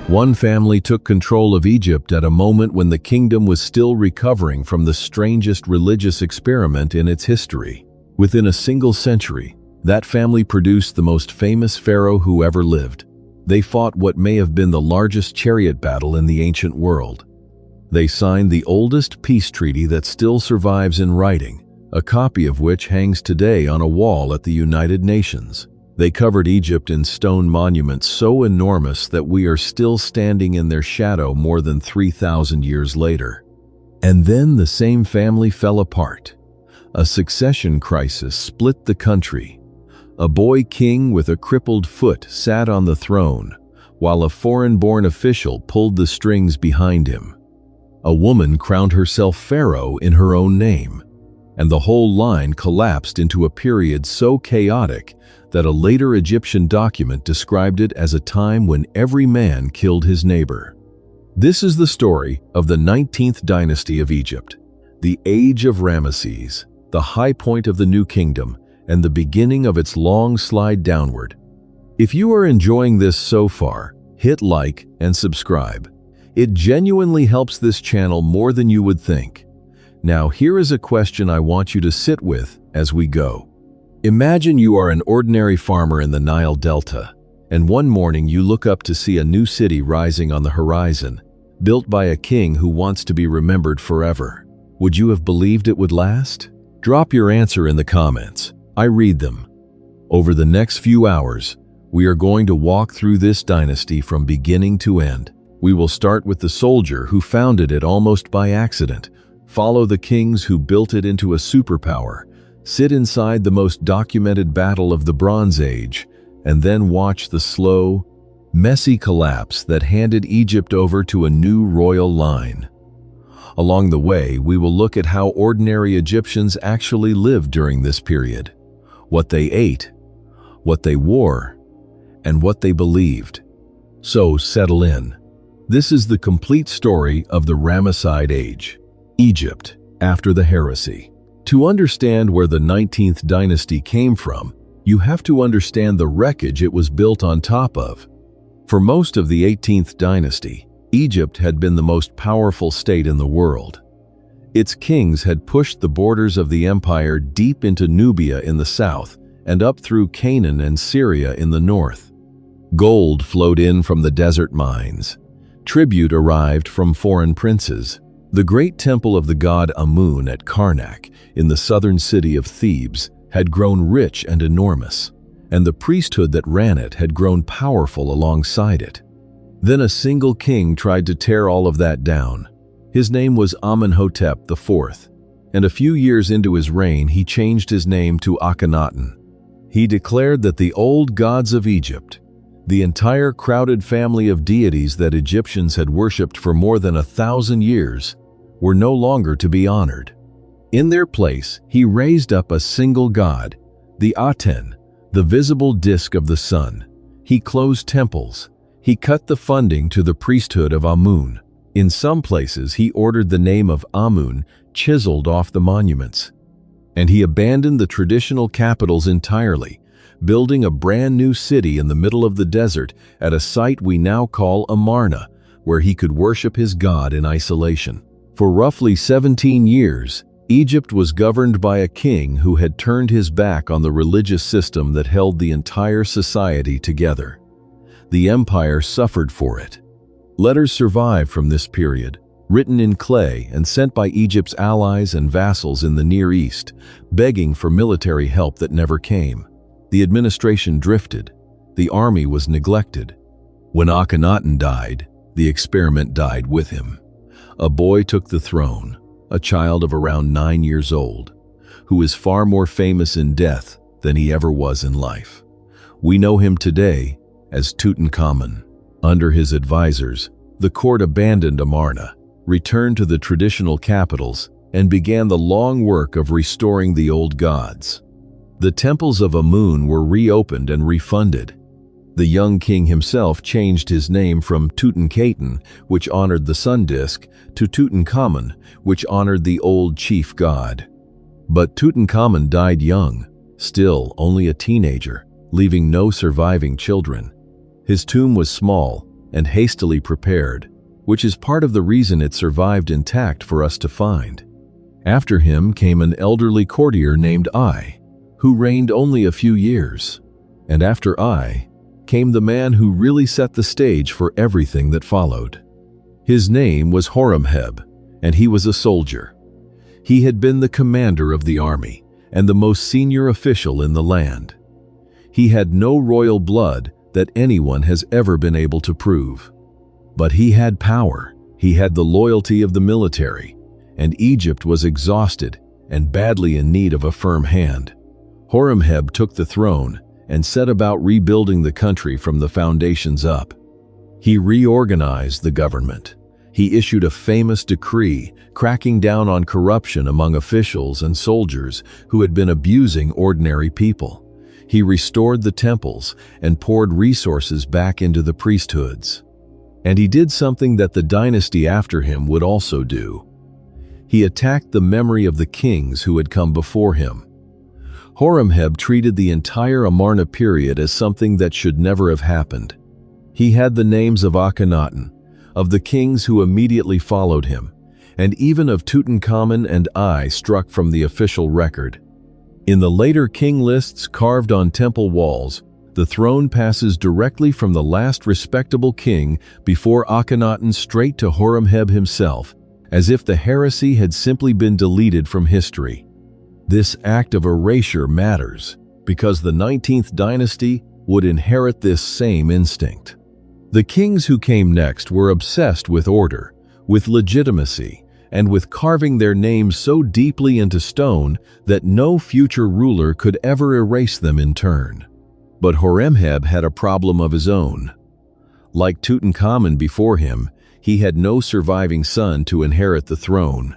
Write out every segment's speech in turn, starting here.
One family took control of Egypt at a moment when the kingdom was still recovering from the strangest religious experiment in its history. Within a single century, that family produced the most famous pharaoh who ever lived. They fought what may have been the largest chariot battle in the ancient world. They signed the oldest peace treaty that still survives in writing, a copy of which hangs today on a wall at the United Nations. They covered Egypt in stone monuments so enormous that we are still standing in their shadow more than 3,000 years later. And then the same family fell apart. A succession crisis split the country. A boy king with a crippled foot sat on the throne, while a foreign-born official pulled the strings behind him. A woman crowned herself pharaoh in her own name, and the whole line collapsed into a period so chaotic that a later Egyptian document described it as a time when every man killed his neighbor. This is the story of the 19th Dynasty of Egypt, the age of Ramesses, the high point of the new kingdom, and the beginning of its long slide downward. If you are enjoying this so far, hit like and subscribe. It genuinely helps this channel more than you would think. Now, here is a question I want you to sit with as we go. Imagine you are an ordinary farmer in the Nile Delta, and one morning you look up to see a new city rising on the horizon, built by a king who wants to be remembered forever. Would you have believed it would last? Drop your answer in the comments. I read them. Over the next few hours, we are going to walk through this dynasty from beginning to end. We will start with the soldier who founded it almost by accident, follow the kings who built it into a superpower, sit inside the most documented battle of the Bronze Age, and then watch the slow, messy collapse that handed Egypt over to a new royal line. Along the way, we will look at how ordinary Egyptians actually lived during this period, what they ate, what they wore, and what they believed. So settle in. This is the complete story of the Ramesside Age, Egypt after the heresy. To understand where the 19th dynasty came from, you have to understand the wreckage it was built on top of. For most of the 18th dynasty, Egypt had been the most powerful state in the world. Its kings had pushed the borders of the empire deep into Nubia in the south and up through Canaan and Syria in the north. Gold flowed in from the desert mines. Tribute arrived from foreign princes. The great temple of the god Amun at Karnak, in the southern city of Thebes, had grown rich and enormous, and the priesthood that ran it had grown powerful alongside it. Then a single king tried to tear all of that down. His name was Amenhotep IV, and a few years into his reign he changed his name to Akhenaten. He declared that the old gods of Egypt, the entire crowded family of deities that Egyptians had worshipped for more than 1,000 years, were no longer to be honored. In their place, he raised up a single god, the Aten, the visible disk of the sun. He closed temples. He cut the funding to the priesthood of Amun. In some places, he ordered the name of Amun chiseled off the monuments. And he abandoned the traditional capitals entirely, building a brand new city in the middle of the desert at a site we now call Amarna, where he could worship his god in isolation. For roughly 17 years, Egypt was governed by a king who had turned his back on the religious system that held the entire society together. The empire suffered for it. Letters survive from this period, written in clay and sent by Egypt's allies and vassals in the Near East, begging for military help that never came. The administration drifted. The army was neglected. When Akhenaten died, the experiment died with him. A boy took the throne, a child of around 9 years old, who is far more famous in death than he ever was in life. We know him today as Tutankhamun. Under his advisors, the court abandoned Amarna, returned to the traditional capitals, and began the long work of restoring the old gods. The temples of Amun were reopened and refunded. The young king himself changed his name from Tutankhaten, which honored the sun disk, to Tutankhamun, which honored the old chief god. But Tutankhamun died young, still only a teenager, leaving no surviving children. His tomb was small, and hastily prepared, which is part of the reason it survived intact for us to find. After him came an elderly courtier named I, who reigned only a few years. And after I came the man who really set the stage for everything that followed. His name was Horemheb, and he was a soldier. He had been the commander of the army and the most senior official in the land. He had no royal blood that anyone has ever been able to prove. But he had power, he had the loyalty of the military, and Egypt was exhausted and badly in need of a firm hand. Horemheb took the throne and set about rebuilding the country from the foundations up. He reorganized the government. He issued a famous decree cracking down on corruption among officials and soldiers who had been abusing ordinary people. He restored the temples and poured resources back into the priesthoods. And he did something that the dynasty after him would also do. He attacked the memory of the kings who had come before him. Horemheb treated the entire Amarna period as something that should never have happened. He had the names of Akhenaten, of the kings who immediately followed him, and even of Tutankhamun and I struck from the official record. In the later king lists carved on temple walls, the throne passes directly from the last respectable king before Akhenaten straight to Horemheb himself, as if the heresy had simply been deleted from history. This act of erasure matters because the 19th dynasty would inherit this same instinct. The kings who came next were obsessed with order, with legitimacy, and with carving their names so deeply into stone that no future ruler could ever erase them in turn. But Horemheb had a problem of his own. Like Tutankhamun before him, he had no surviving son to inherit the throne.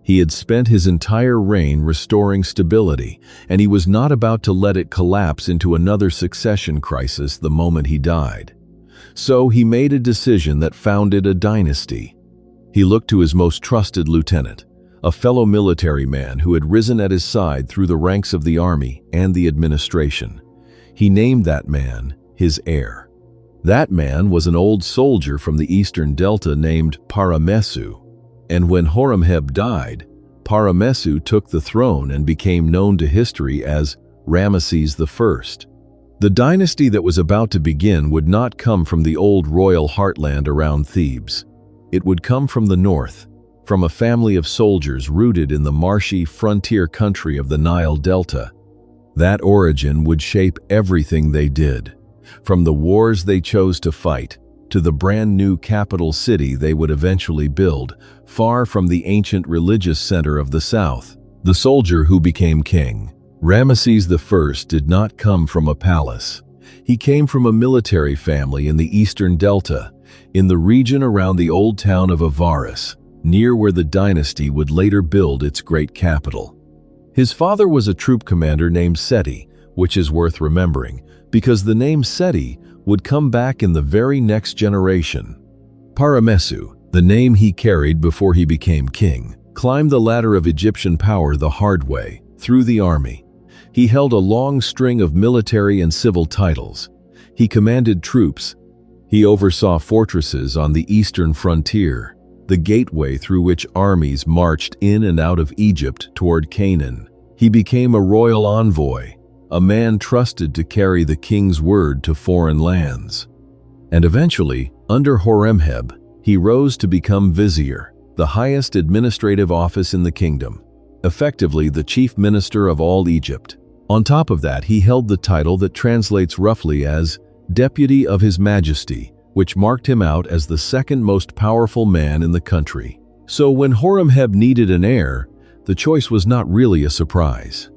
He had spent his entire reign restoring stability, and he was not about to let it collapse into another succession crisis the moment he died. So he made a decision that founded a dynasty. He looked to his most trusted lieutenant, a fellow military man who had risen at his side through the ranks of the army and the administration. He named that man his heir. That man was an old soldier from the eastern delta named Ramesses. And when Horemheb died, Ramesses took the throne and became known to history as Ramesses I. The dynasty that was about to begin would not come from the old royal heartland around Thebes. It would come from the north, from a family of soldiers rooted in the marshy frontier country of the Nile Delta. That origin would shape everything they did, from the wars they chose to fight to the brand new capital city they would eventually build, far from the ancient religious center of the south. The soldier who became king, Ramesses I, did not come from a palace. He came from a military family in the eastern delta, in the region around the old town of Avaris, near where the dynasty would later build its great capital. His father was a troop commander named Seti, which is worth remembering, because the name Seti would come back in the very next generation. Ramesses, the name he carried before he became king, climbed the ladder of Egyptian power the hard way, through the army. He held a long string of military and civil titles. He commanded troops. He oversaw fortresses on the eastern frontier, the gateway through which armies marched in and out of Egypt toward Canaan. He became a royal envoy, a man trusted to carry the king's word to foreign lands. And eventually, under Horemheb, he rose to become vizier, the highest administrative office in the kingdom, effectively the chief minister of all Egypt. On top of that, he held the title that translates roughly as Deputy of His Majesty, which marked him out as the second most powerful man in the country. So when Horemheb needed an heir, the choice was not really a surprise.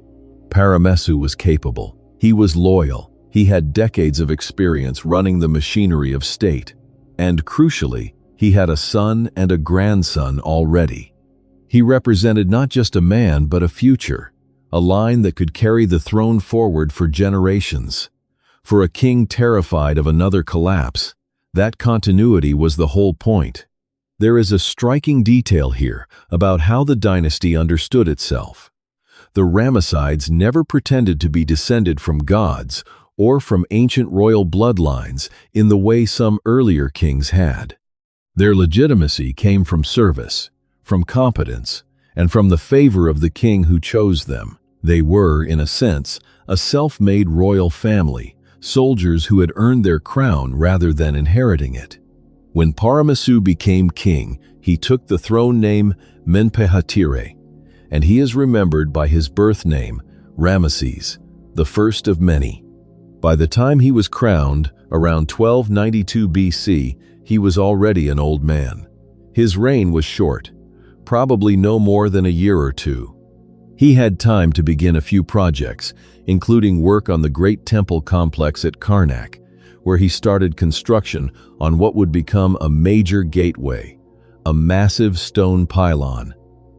Ramesses was capable. He was loyal. He had decades of experience running the machinery of state. And crucially, he had a son and a grandson already. He represented not just a man, but a future, a line that could carry the throne forward for generations. For a king terrified of another collapse, that continuity was the whole point. There is a striking detail here about how the dynasty understood itself. The Ramessides never pretended to be descended from gods or from ancient royal bloodlines in the way some earlier kings had. Their legitimacy came from service, from competence, and from the favor of the king who chose them. They were, in a sense, a self-made royal family, soldiers who had earned their crown rather than inheriting it. When Ramesses II became king, he took the throne name Menpehatire, and he is remembered by his birth name, Ramesses, the first of many. By the time he was crowned, around 1292 BC, he was already an old man. His reign was short, probably no more than a year or two. He had time to begin a few projects, including work on the great temple complex at Karnak, where he started construction on what would become a major gateway, a massive stone pylon.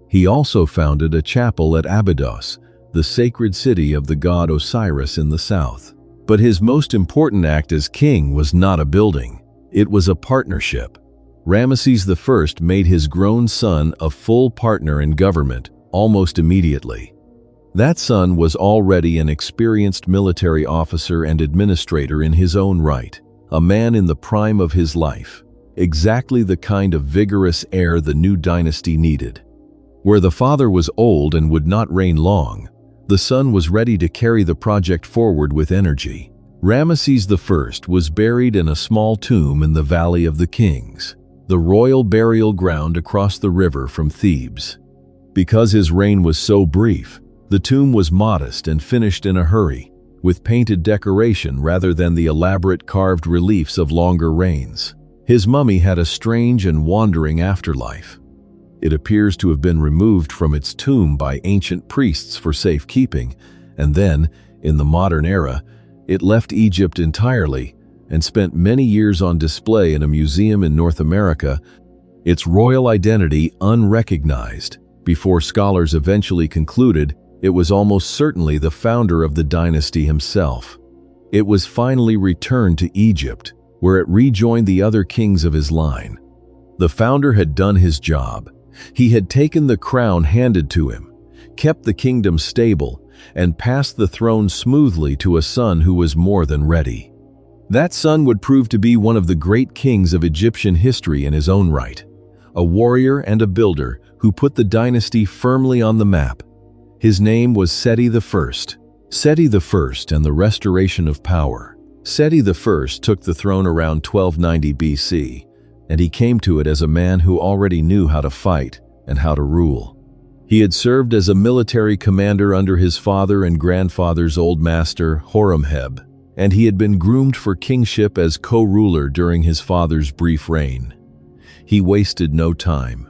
He also founded a chapel at Abydos, the sacred city of the god Osiris in the south. But his most important act as king was not a building. It was a partnership. Ramesses I made his grown son a full partner in government almost immediately. That son was already an experienced military officer and administrator in his own right, a man in the prime of his life, exactly the kind of vigorous heir the new dynasty needed. Where the father was old and would not reign long, the son was ready to carry the project forward with energy. Ramesses I was buried in a small tomb in the Valley of the Kings, the royal burial ground across the river from Thebes. Because his reign was so brief, the tomb was modest and finished in a hurry, with painted decoration rather than the elaborate carved reliefs of longer reigns. His mummy had a strange and wandering afterlife. It appears to have been removed from its tomb by ancient priests for safekeeping, and then, in the modern era, it left Egypt entirely and spent many years on display in a museum in North America, its royal identity unrecognized, before scholars eventually concluded it was almost certainly the founder of the dynasty himself. It was finally returned to Egypt, where it rejoined the other kings of his line. The founder had done his job. He had taken the crown handed to him, kept the kingdom stable, and passed the throne smoothly to a son who was more than ready. That son would prove to be one of the great kings of Egyptian history in his own right, a warrior and a builder who put the dynasty firmly on the map. His name was Seti I. Seti I and the restoration of power. Seti I took the throne around 1290 BC, and he came to it as a man who already knew how to fight and how to rule. He had served as a military commander under his father and grandfather's old master, Horemheb, and he had been groomed for kingship as co-ruler during his father's brief reign. He wasted no time.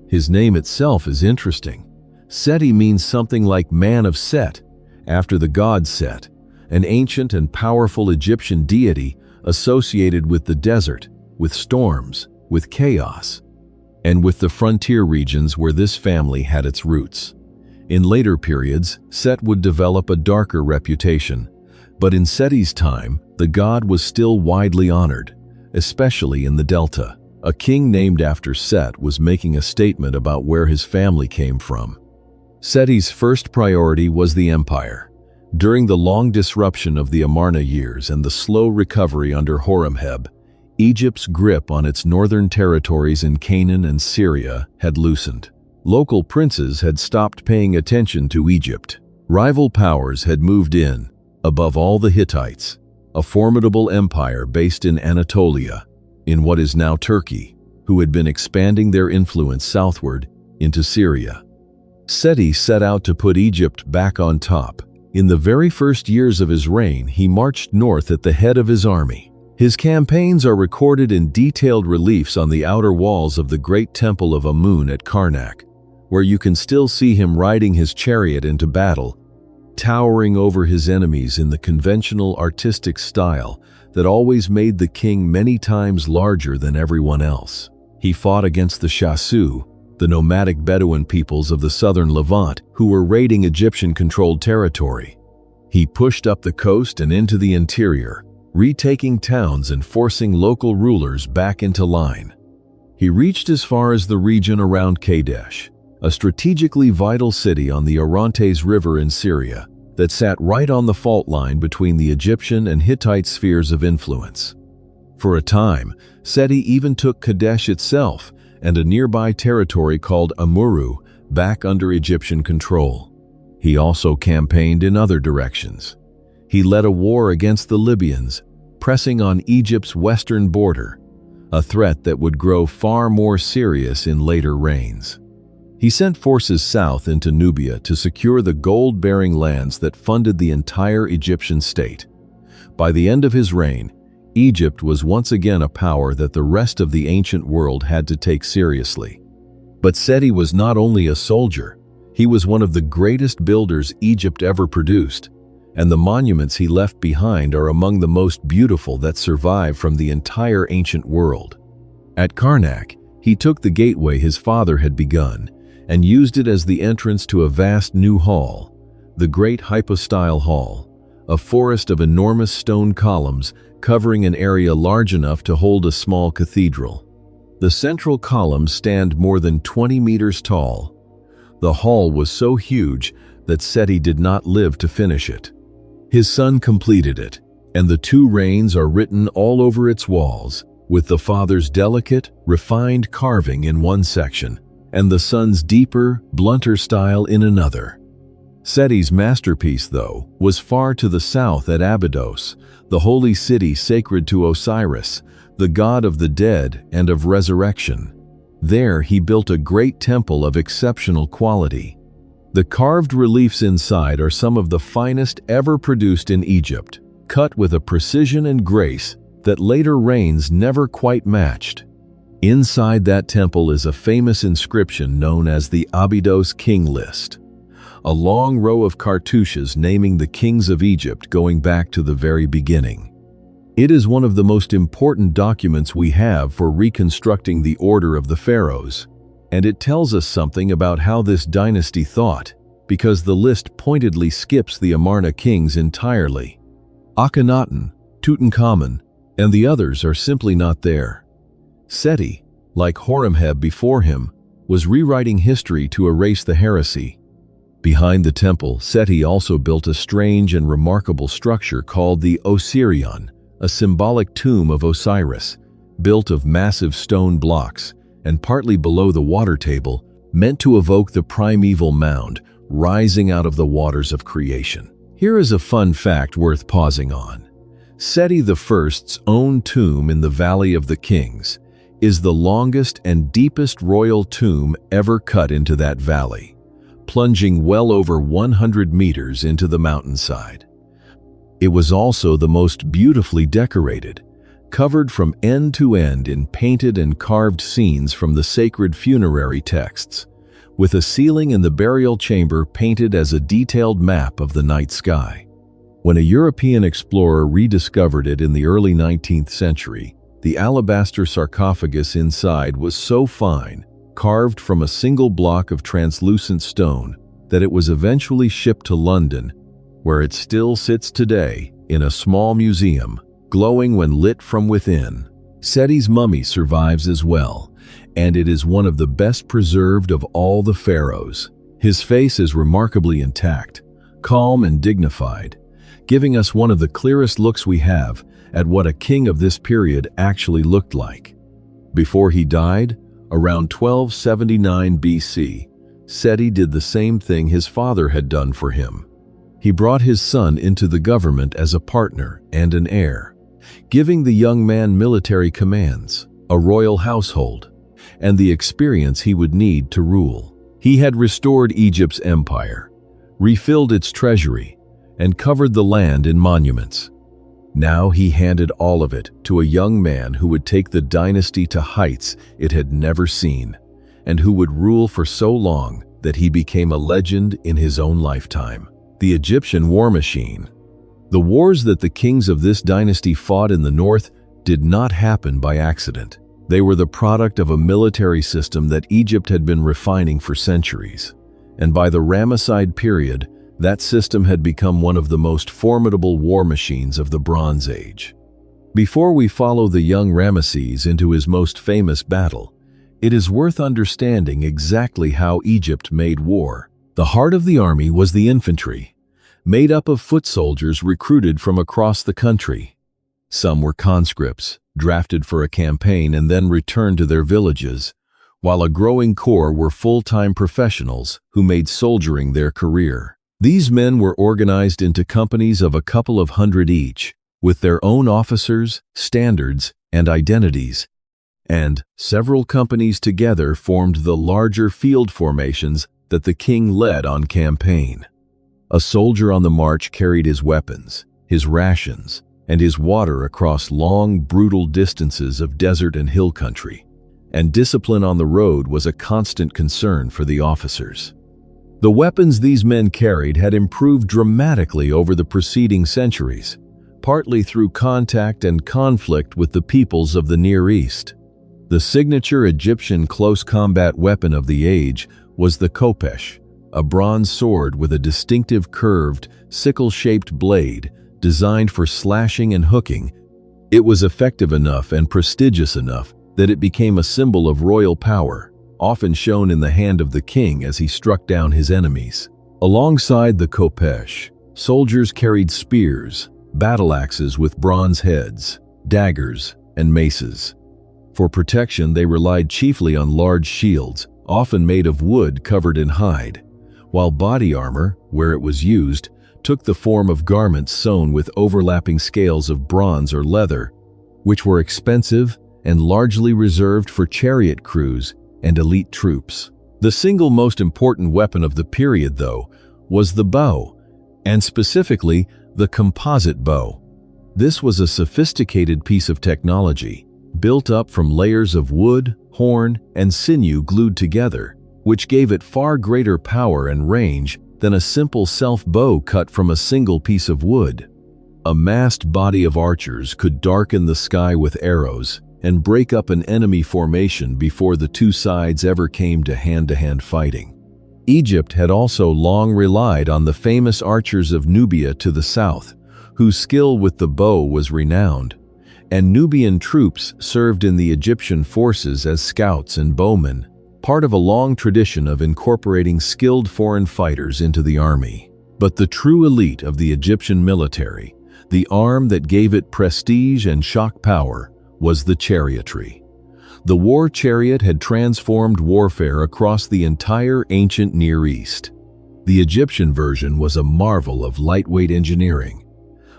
His name itself is interesting. Seti means something like man of Set, after the god Set, an ancient and powerful Egyptian deity associated with the desert, with storms, with chaos, and with the frontier regions where this family had its roots. In later periods, Set would develop a darker reputation, but in Seti's time, the god was still widely honored, especially in the Delta. A king named after Set was making a statement about where his family came from. Seti's first priority was the empire. During the long disruption of the Amarna years and the slow recovery under Horemheb, Egypt's grip on its northern territories in Canaan and Syria had loosened. Local princes had stopped paying attention to Egypt. Rival powers had moved in, above all the Hittites, a formidable empire based in Anatolia, in what is now Turkey, who had been expanding their influence southward into Syria. Seti set out to put Egypt back on top. In the very first years of his reign, he marched north at the head of his army. His campaigns are recorded in detailed reliefs on the outer walls of the great temple of Amun at Karnak, where you can still see him riding his chariot into battle, towering over his enemies in the conventional artistic style that always made the king many times larger than everyone else. He fought against the Shasu, the nomadic Bedouin peoples of the southern Levant who were raiding Egyptian-controlled territory. He pushed up the coast and into the interior, retaking towns and forcing local rulers back into line. He reached as far as the region around Kadesh, a strategically vital city on the Orontes River in Syria, that sat right on the fault line between the Egyptian and Hittite spheres of influence. For a time, Seti even took Kadesh itself and a nearby territory called Amurru back under Egyptian control. He also campaigned in other directions. He led a war against the Libyans, pressing on Egypt's western border, a threat that would grow far more serious in later reigns. He sent forces south into Nubia to secure the gold-bearing lands that funded the entire Egyptian state. By the end of his reign, Egypt was once again a power that the rest of the ancient world had to take seriously. But Seti was not only a soldier, he was one of the greatest builders Egypt ever produced, and the monuments he left behind are among the most beautiful that survive from the entire ancient world. At Karnak, he took the gateway his father had begun and used it as the entrance to a vast new hall, the Great Hypostyle Hall, a forest of enormous stone columns covering an area large enough to hold a small cathedral. The central columns stand more than 20 meters tall. The hall was so huge that Seti did not live to finish it. His son completed it, and the two reigns are written all over its walls, with the father's delicate, refined carving in one section, and the son's deeper, blunter style in another. Seti's masterpiece, though, was far to the south at Abydos, the holy city sacred to Osiris, the god of the dead and of resurrection. There he built a great temple of exceptional quality. The carved reliefs inside are some of the finest ever produced in Egypt, cut with a precision and grace that later reigns never quite matched. Inside that temple is a famous inscription known as the Abydos King List, a long row of cartouches naming the kings of Egypt going back to the very beginning. It is one of the most important documents we have for reconstructing the order of the pharaohs, and it tells us something about how this dynasty thought, because the list pointedly skips the Amarna kings entirely. Akhenaten, Tutankhamun, and the others are simply not there. Seti, like Horemheb before him, was rewriting history to erase the heresy. Behind the temple, Seti also built a strange and remarkable structure called the Osirion, a symbolic tomb of Osiris, built of massive stone blocks, and partly below the water table, meant to evoke the primeval mound rising out of the waters of creation. Here is a fun fact worth pausing on. Seti I's own tomb in the Valley of the Kings is the longest and deepest royal tomb ever cut into that valley, plunging well over 100 meters into the mountainside. It was also the most beautifully decorated, covered from end to end in painted and carved scenes from the sacred funerary texts, with a ceiling in the burial chamber painted as a detailed map of the night sky. When a European explorer rediscovered it in the early 19th century, the alabaster sarcophagus inside was so fine, carved from a single block of translucent stone, that it was eventually shipped to London, where it still sits today in a small museum, glowing when lit from within. Seti's mummy survives as well, and it is one of the best preserved of all the pharaohs. His face is remarkably intact, calm and dignified, giving us one of the clearest looks we have at what a king of this period actually looked like. Before he died, around 1279 BC, Seti did the same thing his father had done for him. He brought his son into the government as a partner and an heir, giving the young man military commands, a royal household, and the experience he would need to rule. He had restored Egypt's empire, refilled its treasury, and covered the land in monuments. Now he handed all of it to a young man who would take the dynasty to heights it had never seen, and who would rule for so long that he became a legend in his own lifetime. The Egyptian war machine. The wars that the kings of this dynasty fought in the north did not happen by accident. They were the product of a military system that Egypt had been refining for centuries, and by the Ramesside period, that system had become one of the most formidable war machines of the Bronze Age. Before we follow the young Ramesses into his most famous battle, it is worth understanding exactly how Egypt made war. The heart of the army was the infantry. made up of foot soldiers recruited from across the country. Some were conscripts, drafted for a campaign and then returned to their villages, while a growing corps were full-time professionals who made soldiering their career. These men were organized into companies of a couple of hundred each, with their own officers, standards, and identities, and several companies together formed the larger field formations that the king led on campaign. A soldier on the march carried his weapons, his rations, and his water across long, brutal distances of desert and hill country, and discipline on the road was a constant concern for the officers. The weapons these men carried had improved dramatically over the preceding centuries, partly through contact and conflict with the peoples of the Near East. The signature Egyptian close combat weapon of the age was the khopesh, a bronze sword with a distinctive curved, sickle-shaped blade designed for slashing and hooking. It was effective enough and prestigious enough that it became a symbol of royal power, often shown in the hand of the king as he struck down his enemies. Alongside the khopesh, soldiers carried spears, battle axes with bronze heads, daggers, and maces. For protection, they relied chiefly on large shields, often made of wood covered in hide, while body armor, where it was used, took the form of garments sewn with overlapping scales of bronze or leather, which were expensive and largely reserved for chariot crews and elite troops. The single most important weapon of the period, though, was the bow, and specifically the composite bow. This was a sophisticated piece of technology, built up from layers of wood, horn, and sinew glued together, which gave it far greater power and range than a simple self-bow cut from a single piece of wood. A massed body of archers could darken the sky with arrows and break up an enemy formation before the two sides ever came to hand-to-hand fighting. Egypt had also long relied on the famous archers of Nubia to the south, whose skill with the bow was renowned, and Nubian troops served in the Egyptian forces as scouts and bowmen, part of a long tradition of incorporating skilled foreign fighters into the army. But the true elite of the Egyptian military, the arm that gave it prestige and shock power, was the chariotry. The war chariot had transformed warfare across the entire ancient Near East. The Egyptian version was a marvel of lightweight engineering.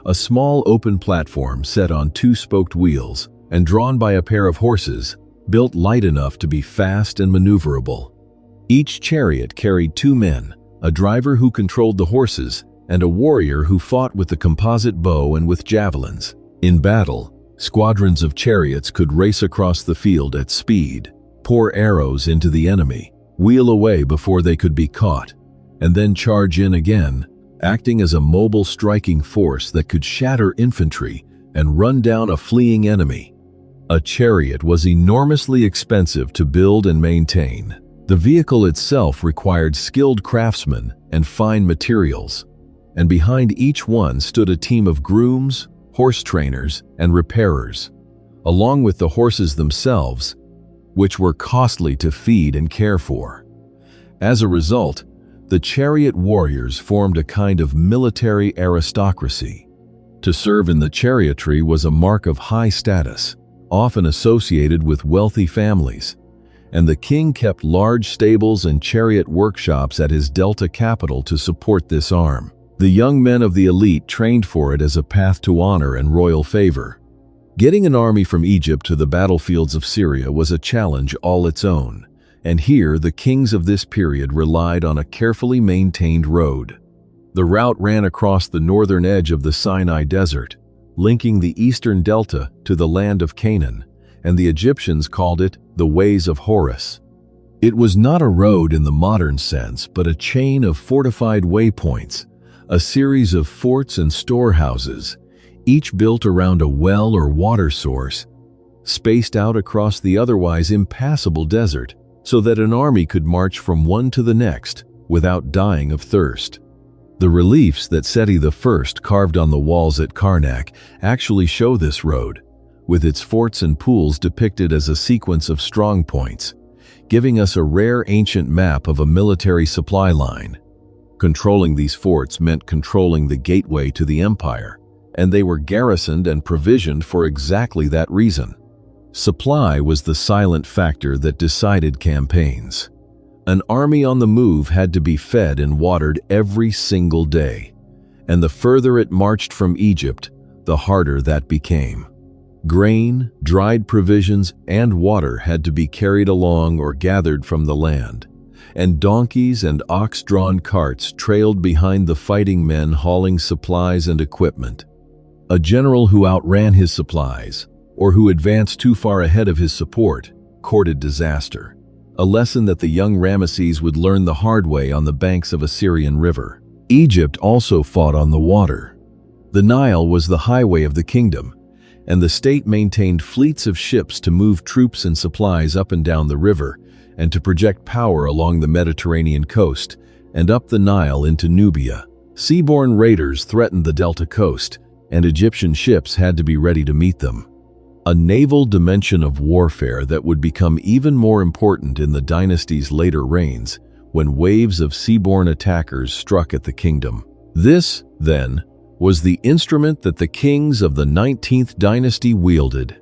A small open platform set on two-spoked wheels and drawn by a pair of horses, built light enough to be fast and maneuverable. Each chariot carried two men, a driver who controlled the horses and a warrior who fought with the composite bow and with javelins. In battle, squadrons of chariots could race across the field at speed, pour arrows into the enemy, wheel away before they could be caught, and then charge in again, acting as a mobile striking force that could shatter infantry and run down a fleeing enemy. A chariot was enormously expensive to build and maintain. The vehicle itself required skilled craftsmen and fine materials, and behind each one stood a team of grooms, horse trainers, and repairers, along with the horses themselves, which were costly to feed and care for. As a result, the chariot warriors formed a kind of military aristocracy. To serve in the chariotry was a mark of high status, often associated with wealthy families, and the king kept large stables and chariot workshops at his delta capital to support this arm. The young men of the elite trained for it as a path to honor and royal favor. Getting an army from Egypt to the battlefields of Syria was a challenge all its own, and here the kings of this period relied on a carefully maintained road. The route ran across the northern edge of the Sinai Desert, linking the eastern delta to the land of Canaan, and the Egyptians called it the Ways of Horus. It was not a road in the modern sense, but a chain of fortified waypoints, a series of forts and storehouses, each built around a well or water source, spaced out across the otherwise impassable desert, so that an army could march from one to the next without dying of thirst. The reliefs that Seti I carved on the walls at Karnak actually show this road, with its forts and pools depicted as a sequence of strong points, giving us a rare ancient map of a military supply line. Controlling these forts meant controlling the gateway to the empire, and they were garrisoned and provisioned for exactly that reason. Supply was the silent factor that decided campaigns. An army on the move had to be fed and watered every single day, and the further it marched from Egypt, the harder that became. Grain, dried provisions, and water had to be carried along or gathered from the land, and donkeys and ox-drawn carts trailed behind the fighting men hauling supplies and equipment. A general who outran his supplies, or who advanced too far ahead of his support, courted disaster, a lesson that the young Ramesses would learn the hard way on the banks of a Syrian river. Egypt also fought on the water. The Nile was the highway of the kingdom, and the state maintained fleets of ships to move troops and supplies up and down the river, and to project power along the Mediterranean coast and up the Nile into Nubia. Seaborne raiders threatened the Delta coast, and Egyptian ships had to be ready to meet them. A naval dimension of warfare that would become even more important in the dynasty's later reigns, when waves of seaborne attackers struck at the kingdom. This, then, was the instrument that the kings of the 19th dynasty wielded.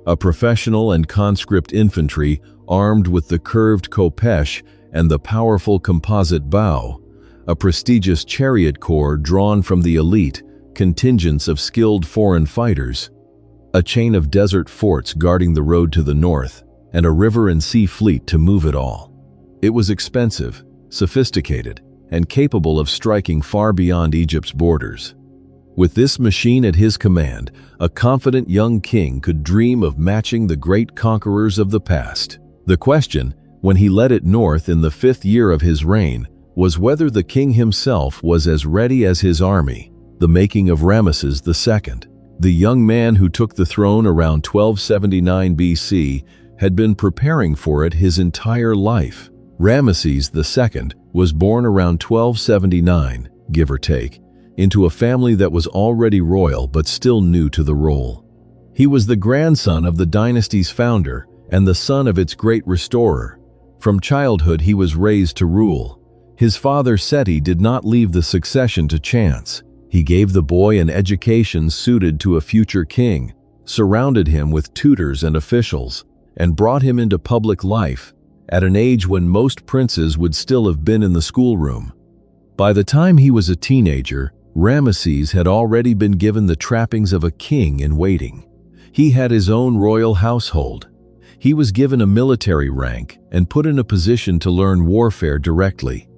A professional and conscript infantry armed with the curved khopesh and the powerful composite bow, a prestigious chariot corps drawn from the elite contingents of skilled foreign fighters, a chain of desert forts guarding the road to the north, and a river and sea fleet to move it all. It was expensive, sophisticated, and capable of striking far beyond Egypt's borders. With this machine at his command, a confident young king could dream of matching the great conquerors of the past. The question, when he led it north in the 5th year of his reign, was whether the king himself was as ready as his army. The making of Ramesses II, the young man who took the throne around 1279 BC, had been preparing for it his entire life. Ramesses II was born around 1279, give or take, into a family that was already royal but still new to the role. He was the grandson of the dynasty's founder and the son of its great restorer. From childhood he was raised to rule. His father Seti did not leave the succession to chance. He gave the boy an education suited to a future king, surrounded him with tutors and officials, and brought him into public life at an age when most princes would still have been in the schoolroom. By the time he was a teenager, Ramesses had already been given the trappings of a king in waiting. He had his own royal household. He was given a military rank and put in a position to learn warfare directly.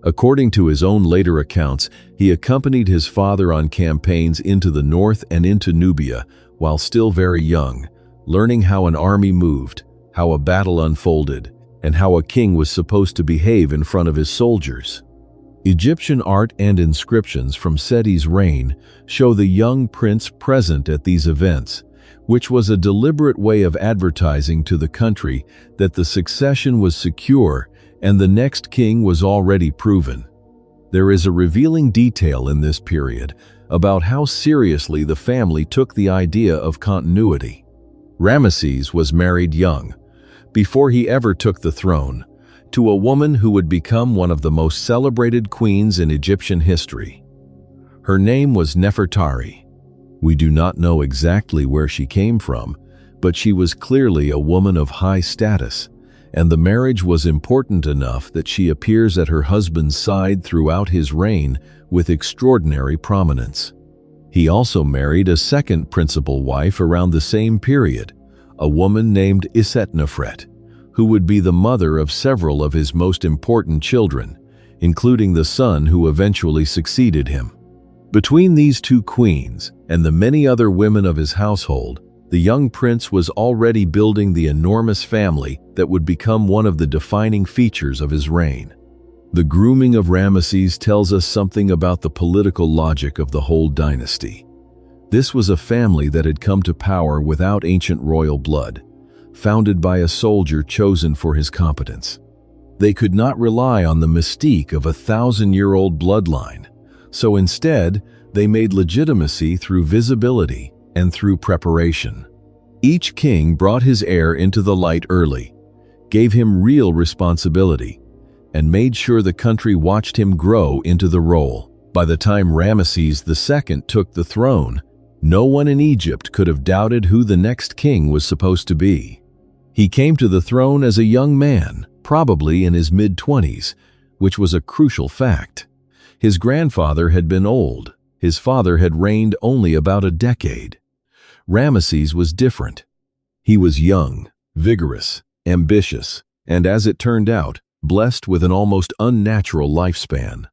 According to his own later accounts, he accompanied his father on campaigns into the north and into Nubia while still very young, learning how an army moved, how a battle unfolded, and how a king was supposed to behave in front of his soldiers. Egyptian art and inscriptions from Seti's reign show the young prince present at these events, which was a deliberate way of advertising to the country that the succession was secure and the next king was already proven. There is a revealing detail in this period about how seriously the family took the idea of continuity. Ramesses was married young, before he ever took the throne, to a woman who would become one of the most celebrated queens in Egyptian history. Her name was Nefertari. We do not know exactly where she came from, but she was clearly a woman of high status, and the marriage was important enough that she appears at her husband's side throughout his reign with extraordinary prominence. He also married a second principal wife around the same period, a woman named Isetnefret, who would be the mother of several of his most important children, including the son who eventually succeeded him. Between these two queens and the many other women of his household, the young prince was already building the enormous family that would become one of the defining features of his reign. The grooming of Ramesses tells us something about the political logic of the whole dynasty. This was a family that had come to power without ancient royal blood, founded by a soldier chosen for his competence. They could not rely on the mystique of a 1,000-year-old bloodline, so instead, they made legitimacy through visibility and through preparation. Each king brought his heir into the light early, gave him real responsibility, and made sure the country watched him grow into the role. By the time Ramesses II took the throne, no one in Egypt could have doubted who the next king was supposed to be. He came to the throne as a young man, probably in his mid-20s, which was a crucial fact. His grandfather had been old. His father had reigned only about a decade. Ramesses was different. He was young, vigorous, ambitious, and as it turned out, blessed with an almost unnatural lifespan.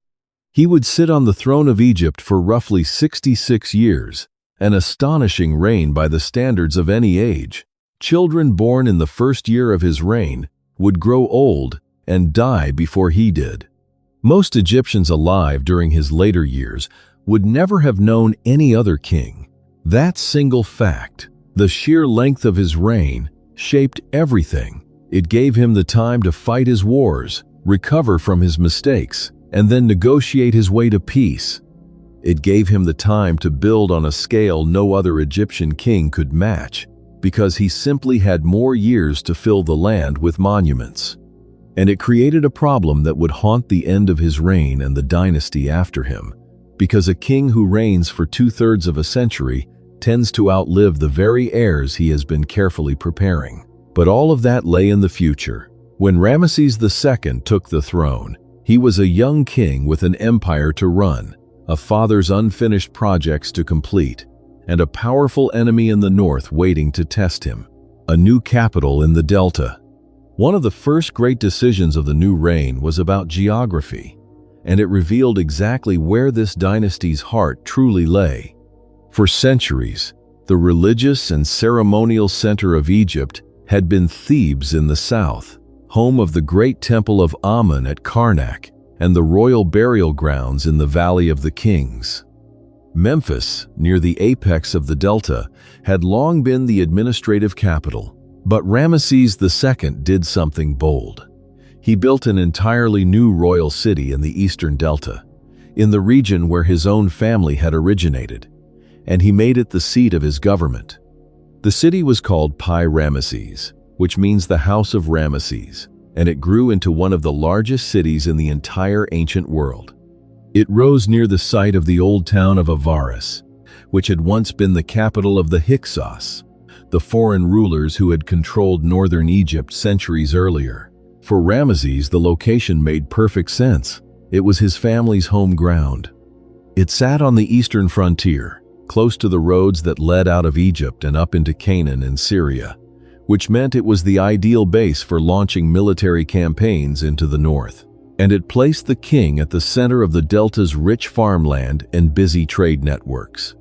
He would sit on the throne of Egypt for roughly 66 years, an astonishing reign by the standards of any age. Children born in the first year of his reign would grow old and die before he did. Most Egyptians alive during his later years would never have known any other king. That single fact, the sheer length of his reign, shaped everything. It gave him the time to fight his wars, recover from his mistakes, and then negotiate his way to peace. It gave him the time to build on a scale no other Egyptian king could match, because he simply had more years to fill the land with monuments. And it created a problem that would haunt the end of his reign and the dynasty after him, because a king who reigns for 2/3 of a century tends to outlive the very heirs he has been carefully preparing. But all of that lay in the future. When Ramesses II took the throne, he was a young king with an empire to run, a father's unfinished projects to complete, and a powerful enemy in the north waiting to test him, a new capital in the Delta. One of the first great decisions of the new reign was about geography, and it revealed exactly where this dynasty's heart truly lay. For centuries, the religious and ceremonial center of Egypt had been Thebes in the south, home of the great temple of Amun at Karnak and the royal burial grounds in the Valley of the Kings. Memphis, near the apex of the Delta, had long been the administrative capital, but Ramesses II did something bold. He built an entirely new royal city in the eastern Delta, in the region where his own family had originated, and he made it the seat of his government. The city was called Pi-Ramesses, which means the House of Ramesses, and it grew into one of the largest cities in the entire ancient world. It rose near the site of the old town of Avaris, which had once been the capital of the Hyksos, the foreign rulers who had controlled northern Egypt centuries earlier. For Ramesses, the location made perfect sense. It was his family's home ground. It sat on the eastern frontier, close to the roads that led out of Egypt and up into Canaan and Syria, which meant it was the ideal base for launching military campaigns into the north. And it placed the king at the center of the Delta's rich farmland and busy trade networks.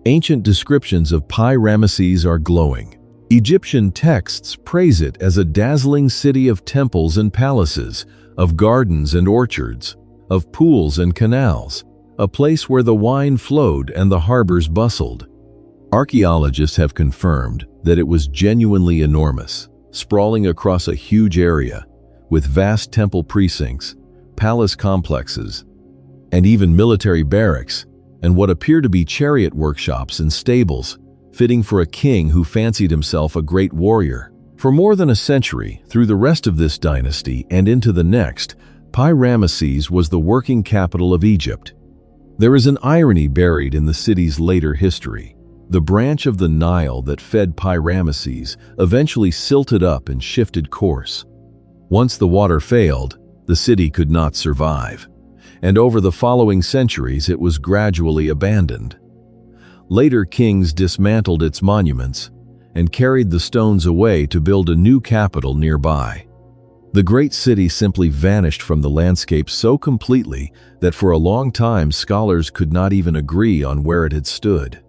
Ancient descriptions of Pi-Ramesses are glowing. Egyptian texts praise it as a dazzling city of temples and palaces, of gardens and orchards, of pools and canals, a place where the wine flowed and the harbors bustled. Archaeologists have confirmed that it was genuinely enormous, sprawling across a huge area, with vast temple precincts, palace complexes, and even military barracks, and what appear to be chariot workshops and stables, fitting for a king who fancied himself a great warrior. For more than a century, through the rest of this dynasty and into the next, Pi-Ramesses was the working capital of Egypt. There is an irony buried in the city's later history. The branch of the Nile that fed Pi-Ramesses eventually silted up and shifted course. Once the water failed, the city could not survive, and over the following centuries it was gradually abandoned. Later kings dismantled its monuments and carried the stones away to build a new capital nearby. The great city simply vanished from the landscape so completely that for a long time scholars could not even agree on where it had stood.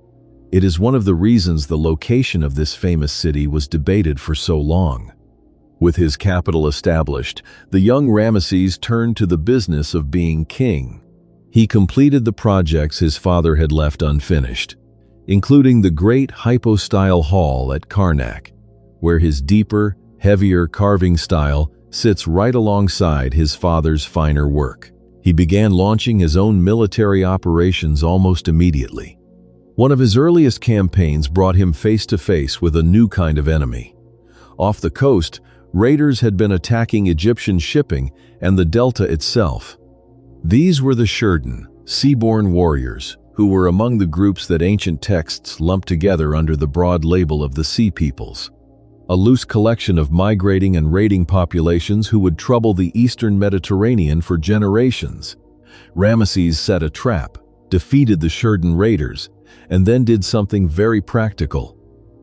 It is one of the reasons the location of this famous city was debated for so long. With his capital established, the young Ramesses turned to the business of being king. He completed the projects his father had left unfinished, including the great hypostyle hall at Karnak, where his deeper, heavier carving style sits right alongside his father's finer work. He began launching his own military operations almost immediately. One of his earliest campaigns brought him face to face with a new kind of enemy. Off the coast, Raiders had been attacking Egyptian shipping and the delta itself. These were the Shurden, seaborne warriors, who were among the groups that ancient texts lumped together under the broad label of the Sea Peoples, a loose collection of migrating and raiding populations who would trouble the eastern Mediterranean for generations. Ramesses set a trap, defeated the Shurden raiders, and then did something very practical.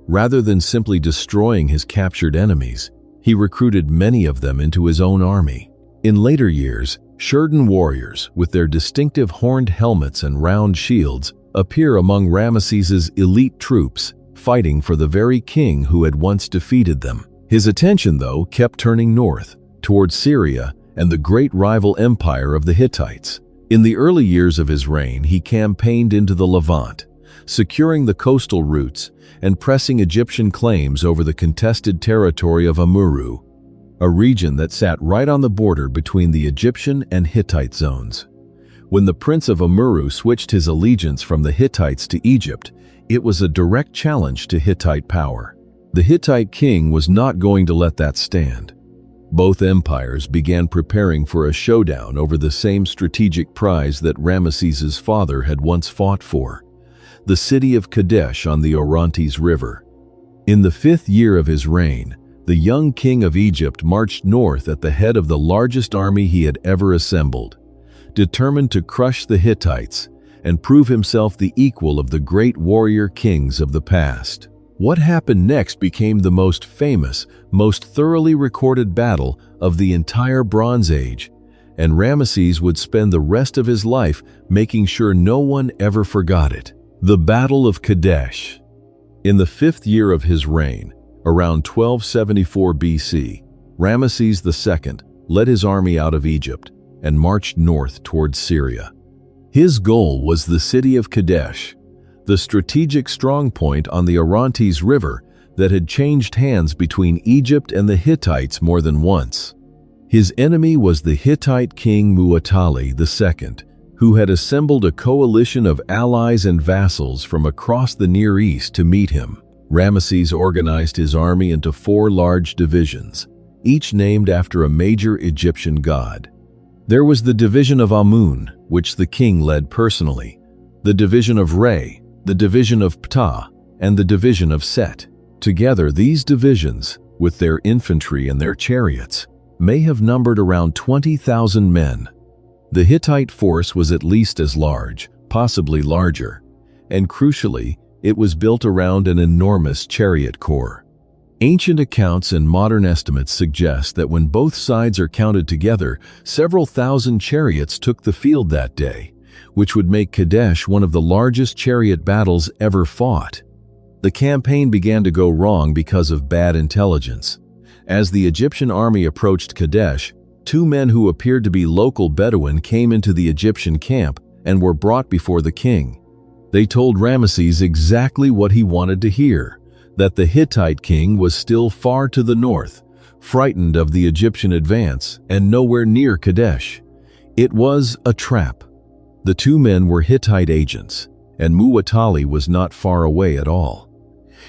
Rather than simply destroying his captured enemies, he recruited many of them into his own army. In later years, Shurden warriors, with their distinctive horned helmets and round shields, appear among Ramesses' elite troops, fighting for the very king who had once defeated them. His attention, though, kept turning north, toward Syria and the great rival empire of the Hittites. In the early years of his reign, he campaigned into the Levant, securing the coastal routes and pressing Egyptian claims over the contested territory of Amurru, a region that sat right on the border between the Egyptian and Hittite zones. When the prince of Amurru switched his allegiance from the Hittites to Egypt, it was a direct challenge to Hittite power. The Hittite king was not going to let that stand. Both empires began preparing for a showdown over the same strategic prize that Ramesses' father had once fought for, the city of Kadesh on the Orontes River. In the 5th year of his reign, the young king of Egypt marched north at the head of the largest army he had ever assembled, determined to crush the Hittites and prove himself the equal of the great warrior kings of the past. What happened next became the most famous, most thoroughly recorded battle of the entire Bronze Age, and Ramesses would spend the rest of his life making sure no one ever forgot it. The Battle of Kadesh. In the 5th year of his reign, around 1274 BC, Ramesses II led his army out of Egypt and marched north towards Syria. His goal was the city of Kadesh, the strategic strongpoint on the Orontes River that had changed hands between Egypt and the Hittites more than once. His enemy was the Hittite king Muwatalli II, who had assembled a coalition of allies and vassals from across the Near East to meet him. Ramesses organized his army into 4 large divisions, each named after a major Egyptian god. There was the division of Amun, which the king led personally, the division of Re, the division of Ptah, and the division of Set. Together, these divisions, with their infantry and their chariots, may have numbered around 20,000 men. The Hittite force was at least as large, possibly larger, and crucially, it was built around an enormous chariot corps. Ancient accounts and modern estimates suggest that when both sides are counted together, several thousand chariots took the field that day, which would make Kadesh one of the largest chariot battles ever fought. The campaign began to go wrong because of bad intelligence. As the Egyptian army approached Kadesh, 2 men who appeared to be local Bedouin came into the Egyptian camp and were brought before the king. They told Ramesses exactly what he wanted to hear, that the Hittite king was still far to the north, frightened of the Egyptian advance, and nowhere near Kadesh. It was a trap. The 2 men were Hittite agents, and Muwatalli was not far away at all.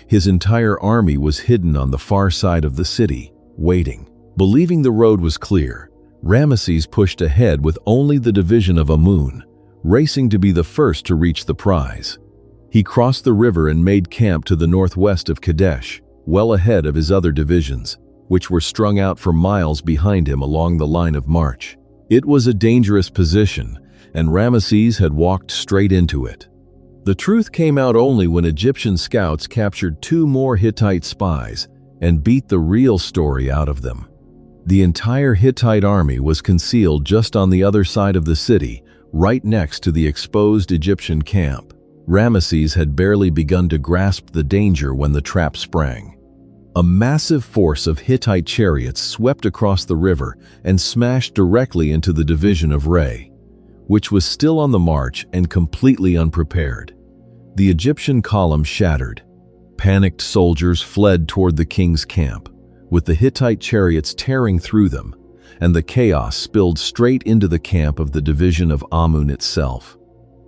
His entire army was hidden on the far side of the city, waiting. Believing the road was clear, Ramesses pushed ahead with only the division of Amun, racing to be the first to reach the prize. He crossed the river and made camp to the northwest of Kadesh, well ahead of his other divisions, which were strung out for miles behind him along the line of march. It was a dangerous position, and Ramesses had walked straight into it. The truth came out only when Egyptian scouts captured 2 more Hittite spies and beat the real story out of them. The entire Hittite army was concealed just on the other side of the city, right next to the exposed Egyptian camp. Ramesses had barely begun to grasp the danger when the trap sprang. A massive force of Hittite chariots swept across the river and smashed directly into the division of Re, which was still on the march and completely unprepared. The Egyptian column shattered. Panicked soldiers fled toward the king's camp, with the Hittite chariots tearing through them, and the chaos spilled straight into the camp of the division of Amun itself.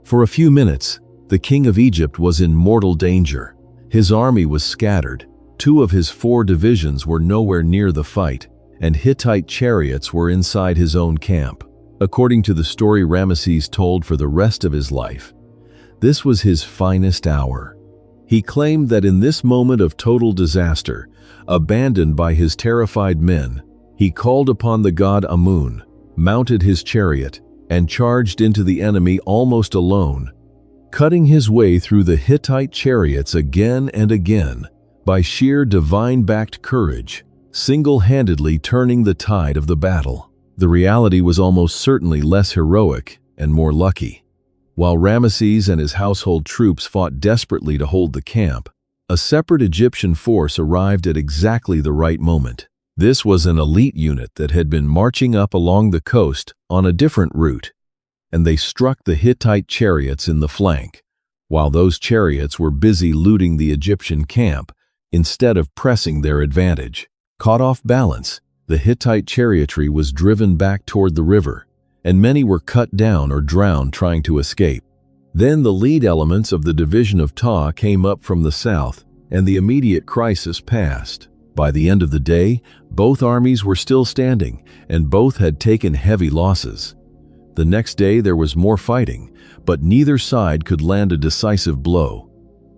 For a few minutes, the king of Egypt was in mortal danger. His army was scattered, 2 of his 4 divisions were nowhere near the fight, and Hittite chariots were inside his own camp. According to the story Ramesses told for the rest of his life, this was his finest hour. He claimed that in this moment of total disaster, abandoned by his terrified men, he called upon the god Amun, mounted his chariot, and charged into the enemy almost alone, cutting his way through the Hittite chariots again and again by sheer divine-backed courage, single-handedly turning the tide of the battle. The reality was almost certainly less heroic and more lucky. While Ramesses and his household troops fought desperately to hold the camp, a separate Egyptian force arrived at exactly the right moment. This was an elite unit that had been marching up along the coast on a different route, and they struck the Hittite chariots in the flank, while those chariots were busy looting the Egyptian camp instead of pressing their advantage. Caught off balance, the Hittite chariotry was driven back toward the river, and many were cut down or drowned trying to escape. Then the lead elements of the division of Ta came up from the south, and the immediate crisis passed. By the end of the day, both armies were still standing, and both had taken heavy losses. The next day there was more fighting, but neither side could land a decisive blow.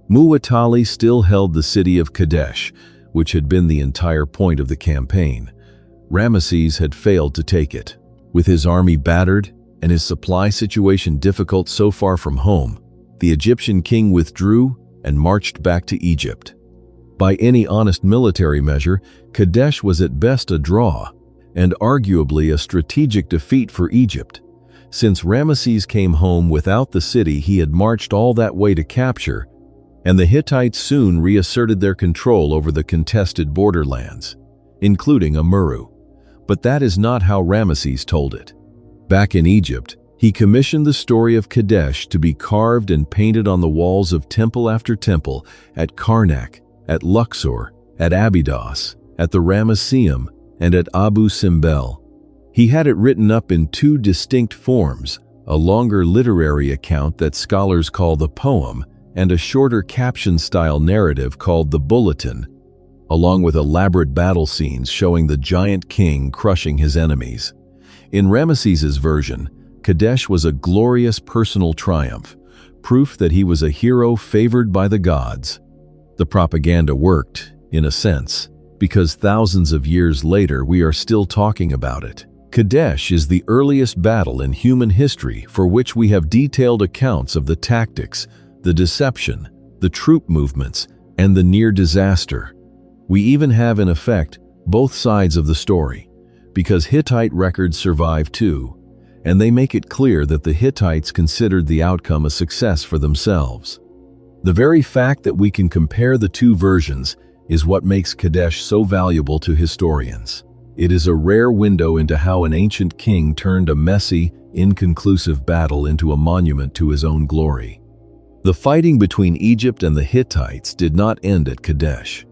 Muwatalli still held the city of Kadesh, which had been the entire point of the campaign. Ramesses had failed to take it. With his army battered and his supply situation difficult so far from home, the Egyptian king withdrew and marched back to Egypt. By any honest military measure, Kadesh was at best a draw, and arguably a strategic defeat for Egypt. Since Ramesses came home without the city he had marched all that way to capture, and the Hittites soon reasserted their control over the contested borderlands, including Amurru. But that is not how Ramesses told it. Back in Egypt, he commissioned the story of Kadesh to be carved and painted on the walls of temple after temple at Karnak, at Luxor, at Abydos, at the Ramesseum, and at Abu Simbel. He had it written up in 2 distinct forms, a longer literary account that scholars call the poem, and a shorter caption-style narrative called the bulletin, along with elaborate battle scenes showing the giant king crushing his enemies. In Ramesses's version, Kadesh was a glorious personal triumph, proof that he was a hero favored by the gods. The propaganda worked, in a sense, because thousands of years later we are still talking about it. Kadesh is the earliest battle in human history for which we have detailed accounts of the tactics, the deception, the troop movements, and the near disaster. We even have, in effect, both sides of the story, because Hittite records survive too, and they make it clear that the Hittites considered the outcome a success for themselves. The very fact that we can compare the 2 versions is what makes Kadesh so valuable to historians. It is a rare window into how an ancient king turned a messy, inconclusive battle into a monument to his own glory. The fighting between Egypt and the Hittites did not end at Kadesh.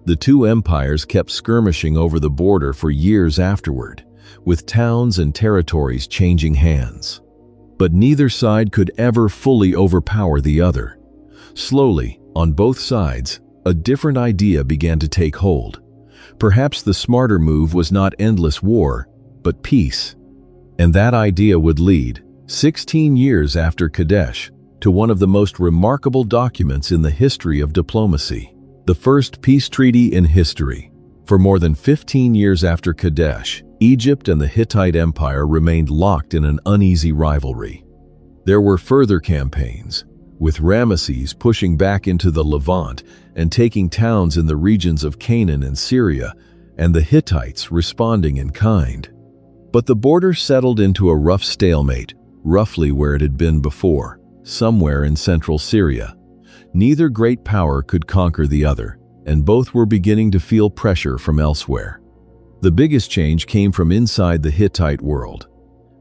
The 2 empires kept skirmishing over the border for years afterward, with towns and territories changing hands. But neither side could ever fully overpower the other. Slowly, on both sides, a different idea began to take hold. Perhaps the smarter move was not endless war, but peace. And that idea would lead, 16 years after Kadesh, to one of the most remarkable documents in the history of diplomacy, the first peace treaty in history. For more than 15 years after Kadesh, Egypt and the Hittite Empire remained locked in an uneasy rivalry. There were further campaigns, with Ramesses pushing back into the Levant and taking towns in the regions of Canaan and Syria, and the Hittites responding in kind. But the border settled into a rough stalemate, roughly where it had been before, somewhere in central Syria. Neither great power could conquer the other, and both were beginning to feel pressure from elsewhere. The biggest change came from inside the Hittite world.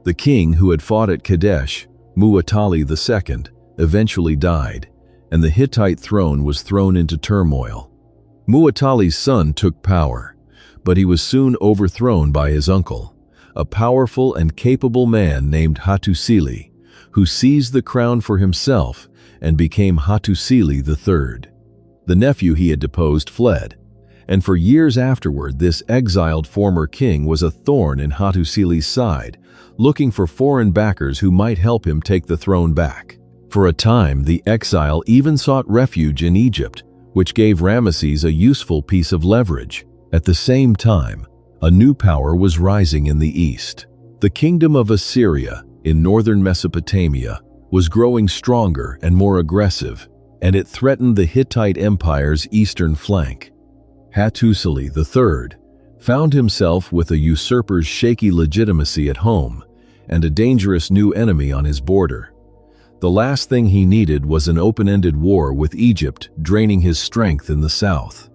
The king who had fought at Kadesh, Muwatalli II, eventually died, and the Hittite throne was thrown into turmoil. Muwatalli's son took power, but he was soon overthrown by his uncle, a powerful and capable man named Hattusili, who seized the crown for himself and became Hattusili III. The nephew he had deposed fled, and for years afterward this exiled former king was a thorn in Hattusili's side, looking for foreign backers who might help him take the throne back. For a time, the exile even sought refuge in Egypt, which gave Ramesses a useful piece of leverage. At the same time, a new power was rising in the east. The kingdom of Assyria, in northern Mesopotamia, was growing stronger and more aggressive, and it threatened the Hittite Empire's eastern flank. Hattusili III found himself with a usurper's shaky legitimacy at home and a dangerous new enemy on his border. The last thing he needed was an open-ended war with Egypt draining his strength in the south.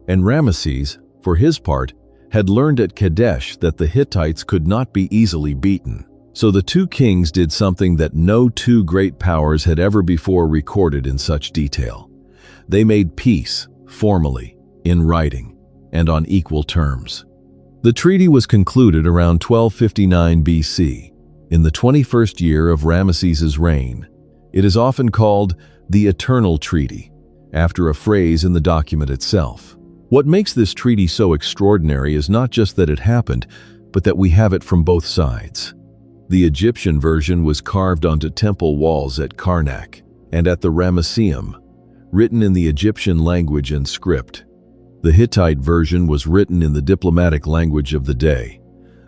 And Ramesses, for his part, had learned at Kadesh that the Hittites could not be easily beaten. So the two kings did something that no two great powers had ever before recorded in such detail. They made peace, formally, in writing, and on equal terms. The treaty was concluded around 1259 BC, in the 21st year of Ramesses' reign. It is often called the Eternal Treaty, after a phrase in the document itself. What makes this treaty so extraordinary is not just that it happened, but that we have it from both sides. The Egyptian version was carved onto temple walls at Karnak and at the Ramesseum, written in the Egyptian language and script. The Hittite version was written in the diplomatic language of the day,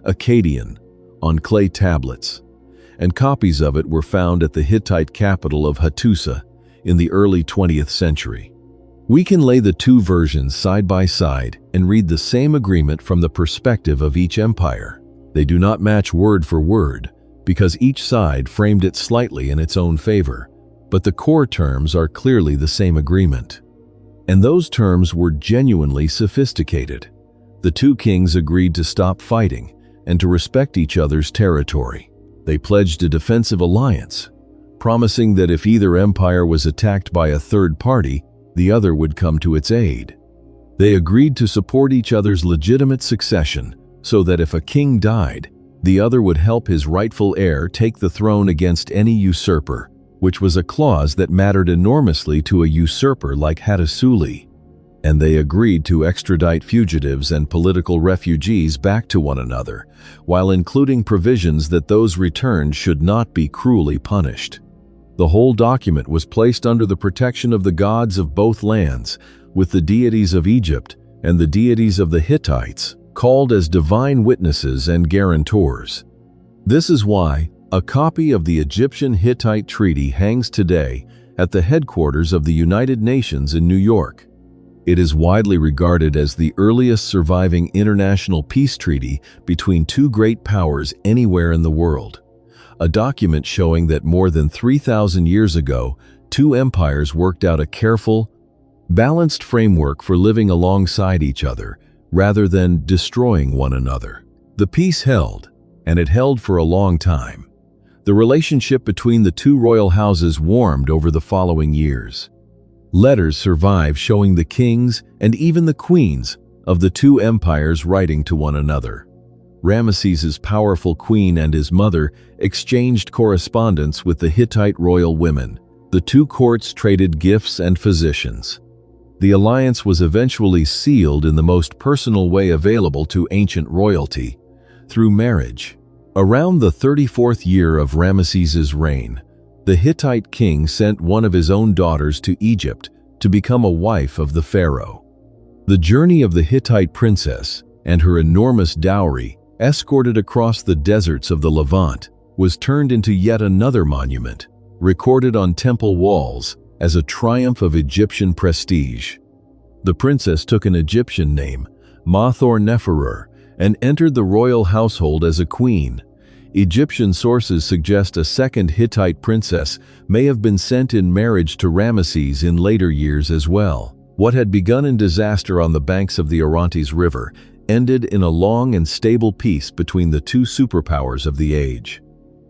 Akkadian, on clay tablets, and copies of it were found at the Hittite capital of Hattusa in the early 20th century. We can lay the two versions side by side and read the same agreement from the perspective of each empire. They do not match word for word, because each side framed it slightly in its own favor, but the core terms are clearly the same agreement. And those terms were genuinely sophisticated. The two kings agreed to stop fighting and to respect each other's territory. They pledged a defensive alliance, promising that if either empire was attacked by a third party, the other would come to its aid. They agreed to support each other's legitimate succession, so that if a king died, the other would help his rightful heir take the throne against any usurper, which was a clause that mattered enormously to a usurper like Hattusili. And they agreed to extradite fugitives and political refugees back to one another, while including provisions that those returned should not be cruelly punished. The whole document was placed under the protection of the gods of both lands, with the deities of Egypt and the deities of the Hittites called as divine witnesses and guarantors. This is why a copy of the Egyptian-Hittite treaty hangs today at the headquarters of the United Nations in New York. It is widely regarded as the earliest surviving international peace treaty between two great powers anywhere in the world. A document showing that more than 3,000 years ago, two empires worked out a careful, balanced framework for living alongside each other rather than destroying one another. The peace held, and it held for a long time. The relationship between the two royal houses warmed over the following years. Letters survive showing the kings and even the queens of the two empires writing to one another. Ramesses' powerful queen and his mother exchanged correspondence with the Hittite royal women. The two courts traded gifts and physicians. The alliance was eventually sealed in the most personal way available to ancient royalty, through marriage. Around the 34th year of Ramesses' reign, the Hittite king sent one of his own daughters to Egypt to become a wife of the pharaoh. The journey of the Hittite princess and her enormous dowry, escorted across the deserts of the Levant, was turned into yet another monument, recorded on temple walls as a triumph of Egyptian prestige. The princess took an Egyptian name, Ma-thor-neferur, and entered the royal household as a queen. Egyptian sources suggest a second Hittite princess may have been sent in marriage to Ramesses in later years as well. What had begun in disaster on the banks of the Orontes River ended in a long and stable peace between the two superpowers of the age.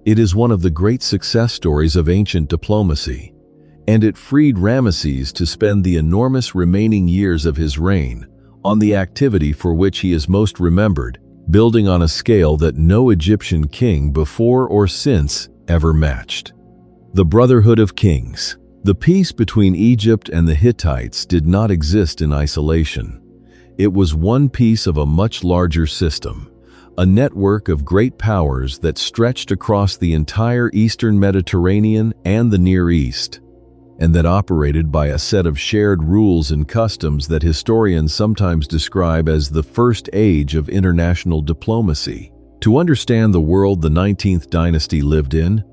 It is one of the great success stories of ancient diplomacy, and it freed Ramesses to spend the enormous remaining years of his reign on the activity for which he is most remembered, building on a scale that no Egyptian king before or since ever matched. The Brotherhood of Kings. The peace between Egypt and the Hittites did not exist in isolation. It was one piece of a much larger system, a network of great powers that stretched across the entire Eastern Mediterranean and the Near East, and that operated by a set of shared rules and customs that historians sometimes describe as the first age of international diplomacy. To understand the world the 19th dynasty lived in,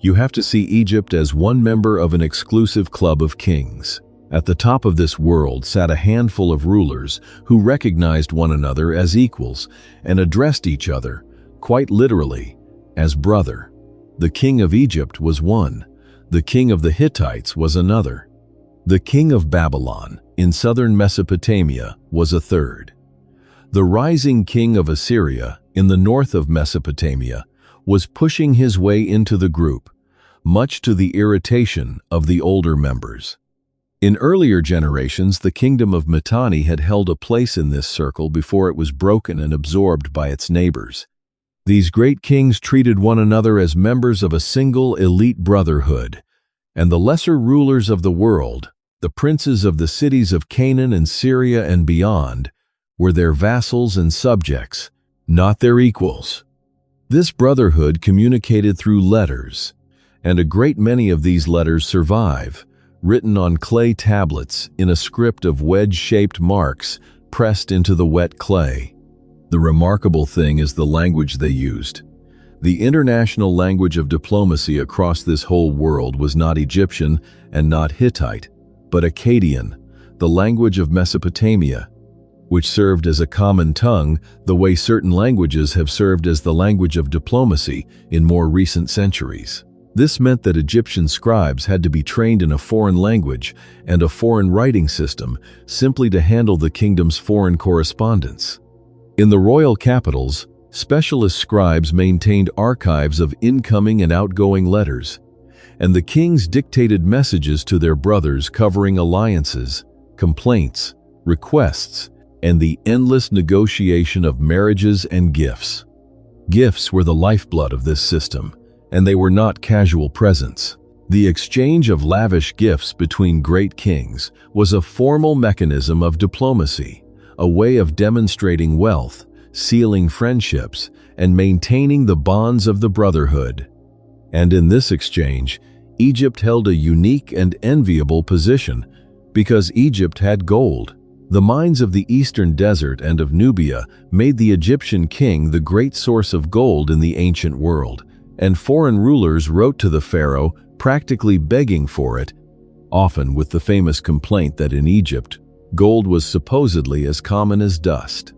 you have to see Egypt as one member of an exclusive club of kings. At the top of this world sat a handful of rulers who recognized one another as equals and addressed each other, quite literally, as brother. The king of Egypt was one. The king of the Hittites was another. The king of Babylon, in southern Mesopotamia, was a third. The rising king of Assyria, in the north of Mesopotamia, was pushing his way into the group, much to the irritation of the older members. In earlier generations, the kingdom of Mitanni had held a place in this circle before it was broken and absorbed by its neighbors. These great kings treated one another as members of a single elite brotherhood, and the lesser rulers of the world, the princes of the cities of Canaan and Syria and beyond, were their vassals and subjects, not their equals. This brotherhood communicated through letters, and a great many of these letters survive, written on clay tablets in a script of wedge-shaped marks pressed into the wet clay. The remarkable thing is the language they used. The international language of diplomacy across this whole world was not Egyptian and not Hittite, but Akkadian, the language of Mesopotamia, which served as a common tongue the way certain languages have served as the language of diplomacy in more recent centuries. This meant that Egyptian scribes had to be trained in a foreign language and a foreign writing system simply to handle the kingdom's foreign correspondence. In the royal capitals, specialist scribes maintained archives of incoming and outgoing letters, and the kings dictated messages to their brothers covering alliances, complaints, requests, and the endless negotiation of marriages and gifts. Gifts were the lifeblood of this system, and they were not casual presents. The exchange of lavish gifts between great kings was a formal mechanism of diplomacy, a way of demonstrating wealth, sealing friendships, and maintaining the bonds of the brotherhood. And in this exchange, Egypt held a unique and enviable position because Egypt had gold. The mines of the eastern desert and of Nubia made the Egyptian king the great source of gold in the ancient world, and foreign rulers wrote to the pharaoh practically begging for it, often with the famous complaint that in Egypt, gold was supposedly as common as dust.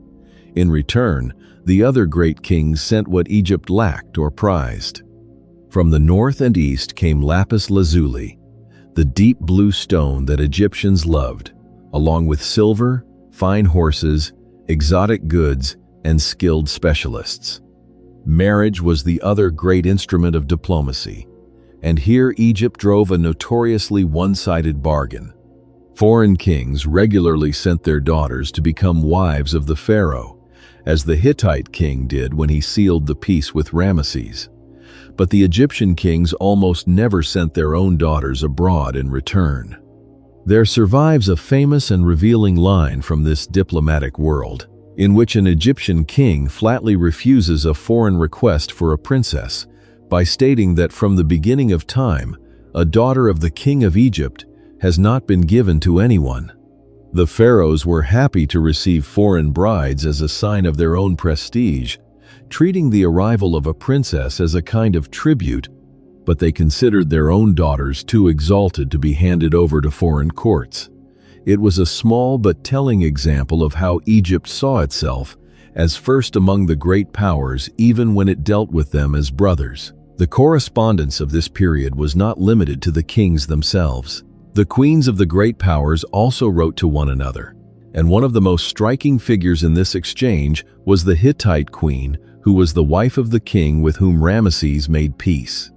In return, the other great kings sent what Egypt lacked or prized. From the north and east came lapis lazuli, the deep blue stone that Egyptians loved, along with silver, fine horses, exotic goods, and skilled specialists. Marriage was the other great instrument of diplomacy, and here Egypt drove a notoriously one-sided bargain. Foreign kings regularly sent their daughters to become wives of the pharaoh, as the Hittite king did when he sealed the peace with Ramesses. But the Egyptian kings almost never sent their own daughters abroad in return. There survives a famous and revealing line from this diplomatic world, in which an Egyptian king flatly refuses a foreign request for a princess by stating that from the beginning of time, a daughter of the king of Egypt has not been given to anyone. The pharaohs were happy to receive foreign brides as a sign of their own prestige, treating the arrival of a princess as a kind of tribute, but they considered their own daughters too exalted to be handed over to foreign courts. It was a small but telling example of how Egypt saw itself as first among the great powers even when it dealt with them as brothers. The correspondence of this period was not limited to the kings themselves. The queens of the great powers also wrote to one another, and one of the most striking figures in this exchange was the Hittite queen, who was the wife of the king with whom Ramesses made peace.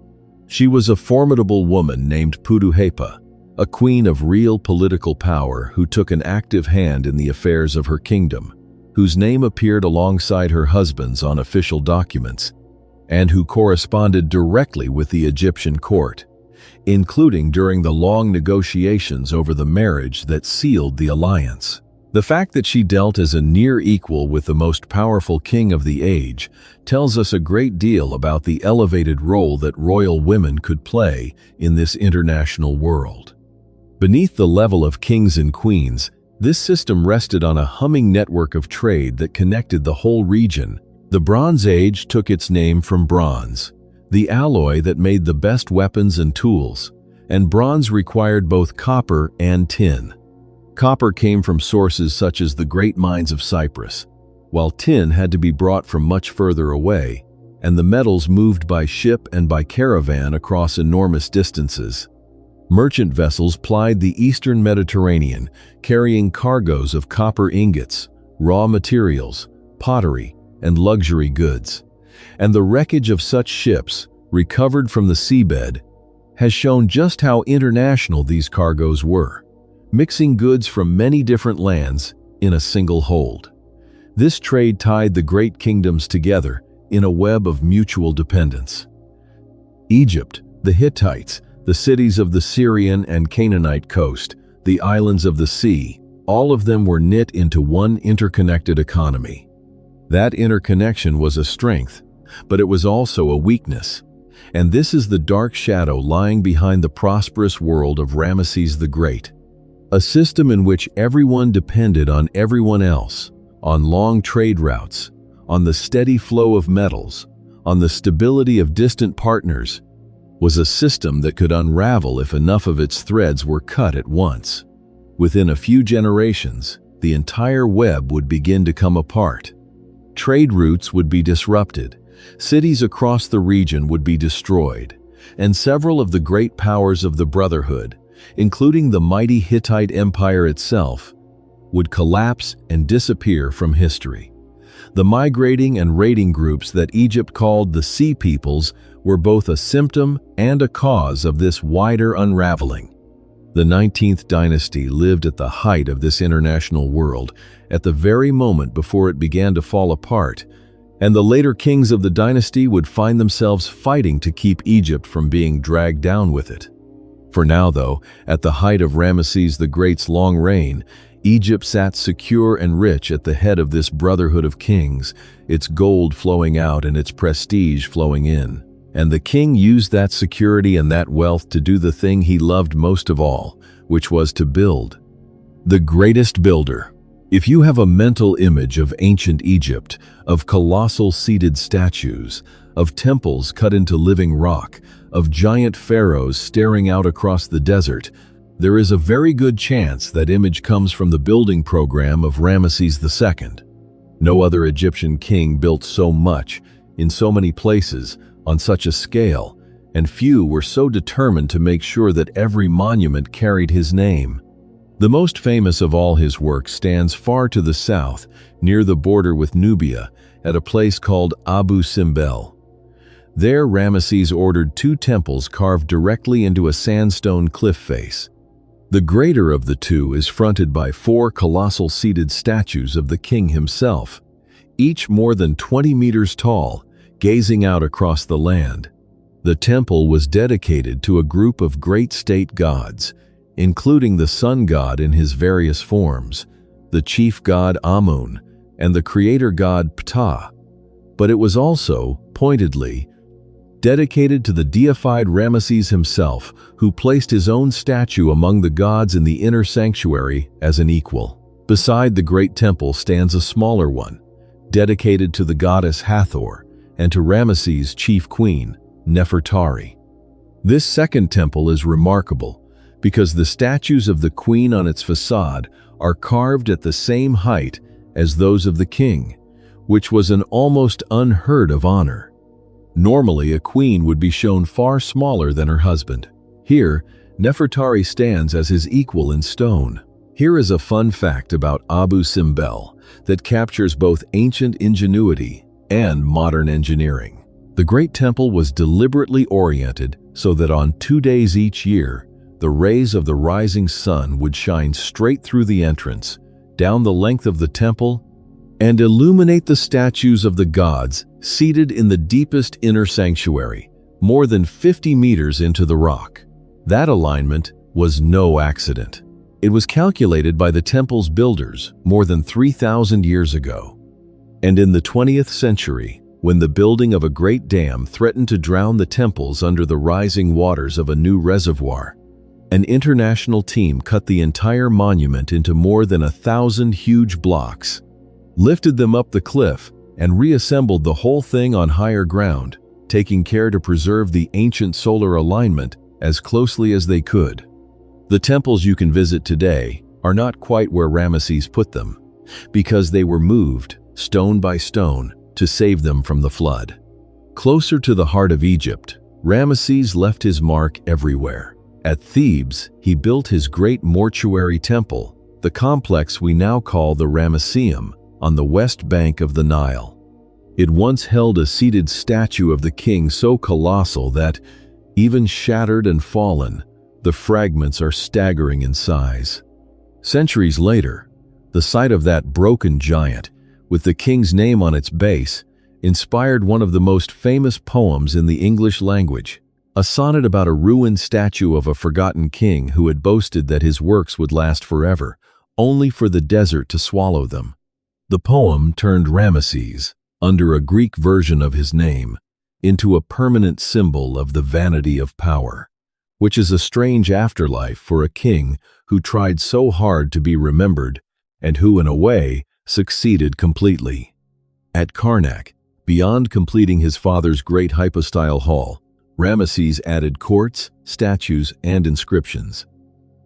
She was a formidable woman named Puduhepa, a queen of real political power who took an active hand in the affairs of her kingdom, whose name appeared alongside her husband's on official documents, and who corresponded directly with the Egyptian court, including during the long negotiations over the marriage that sealed the alliance. The fact that she dealt as a near equal with the most powerful king of the age tells us a great deal about the elevated role that royal women could play in this international world. Beneath the level of kings and queens, this system rested on a humming network of trade that connected the whole region. The Bronze Age took its name from bronze, the alloy that made the best weapons and tools, and bronze required both copper and tin. Copper came from sources such as the great mines of Cyprus, while tin had to be brought from much further away, and the metals moved by ship and by caravan across enormous distances. Merchant vessels plied the eastern Mediterranean, carrying cargoes of copper ingots, raw materials, pottery, and luxury goods. And the wreckage of such ships, recovered from the seabed, has shown just how international these cargoes were, mixing goods from many different lands in a single hold. This trade tied the great kingdoms together in a web of mutual dependence. Egypt, the Hittites, the cities of the Syrian and Canaanite coast, the islands of the sea, all of them were knit into one interconnected economy. That interconnection was a strength, but it was also a weakness. And this is the dark shadow lying behind the prosperous world of Ramesses the Great. A system in which everyone depended on everyone else, on long trade routes, on the steady flow of metals, on the stability of distant partners, was a system that could unravel if enough of its threads were cut at once. Within a few generations, the entire web would begin to come apart. Trade routes would be disrupted, cities across the region would be destroyed, and several of the great powers of the Brotherhood, including the mighty Hittite Empire itself, would collapse and disappear from history. The migrating and raiding groups that Egypt called the Sea Peoples were both a symptom and a cause of this wider unraveling. The 19th dynasty lived at the height of this international world, at the very moment before it began to fall apart, and the later kings of the dynasty would find themselves fighting to keep Egypt from being dragged down with it. For now, though, at the height of Ramesses the Great's long reign, Egypt sat secure and rich at the head of this brotherhood of kings, its gold flowing out and its prestige flowing in. And the king used that security and that wealth to do the thing he loved most of all, which was to build. The greatest builder. If you have a mental image of ancient Egypt, of colossal seated statues, of temples cut into living rock, of giant pharaohs staring out across the desert, there is a very good chance that image comes from the building program of Ramesses II. No other Egyptian king built so much, in so many places, on such a scale, and few were so determined to make sure that every monument carried his name. The most famous of all his works stands far to the south, near the border with Nubia, at a place called Abu Simbel. There Ramesses ordered 2 temples carved directly into a sandstone cliff face. The greater of the 2 is fronted by 4 colossal seated statues of the king himself, each more than 20 meters tall, gazing out across the land. The temple was dedicated to a group of great state gods, including the sun god in his various forms, the chief god Amun, and the creator god Ptah. But it was also, pointedly, dedicated to the deified Ramesses himself, who placed his own statue among the gods in the inner sanctuary as an equal. Beside the great temple stands a smaller one, dedicated to the goddess Hathor and to Ramesses' chief queen, Nefertari. This second temple is remarkable because the statues of the queen on its facade are carved at the same height as those of the king, which was an almost unheard of honor. Normally, a queen would be shown far smaller than her husband. Here, Nefertari stands as his equal in stone. Here is a fun fact about Abu Simbel that captures both ancient ingenuity and modern engineering. The Great Temple was deliberately oriented so that on 2 days each year, the rays of the rising sun would shine straight through the entrance, down the length of the temple, and illuminate the statues of the gods seated in the deepest inner sanctuary, more than 50 meters into the rock. That alignment was no accident. It was calculated by the temple's builders more than 3,000 years ago. And in the 20th century, when the building of a great dam threatened to drown the temples under the rising waters of a new reservoir, an international team cut the entire monument into more than 1,000 huge blocks, lifted them up the cliff, and reassembled the whole thing on higher ground, taking care to preserve the ancient solar alignment as closely as they could. The temples you can visit today are not quite where Ramesses put them, because they were moved, stone by stone, to save them from the flood. Closer to the heart of Egypt, Ramesses left his mark everywhere. At Thebes, he built his great mortuary temple, the complex we now call the Ramesseum, on the west bank of the Nile. It once held a seated statue of the king so colossal that, even shattered and fallen, the fragments are staggering in size. Centuries later, the sight of that broken giant, with the king's name on its base, inspired one of the most famous poems in the English language, a sonnet about a ruined statue of a forgotten king who had boasted that his works would last forever, only for the desert to swallow them. The poem turned Ramesses, under a Greek version of his name, into a permanent symbol of the vanity of power, which is a strange afterlife for a king who tried so hard to be remembered and who, in a way, succeeded completely. At Karnak, beyond completing his father's great hypostyle hall, Ramesses added courts, statues, and inscriptions.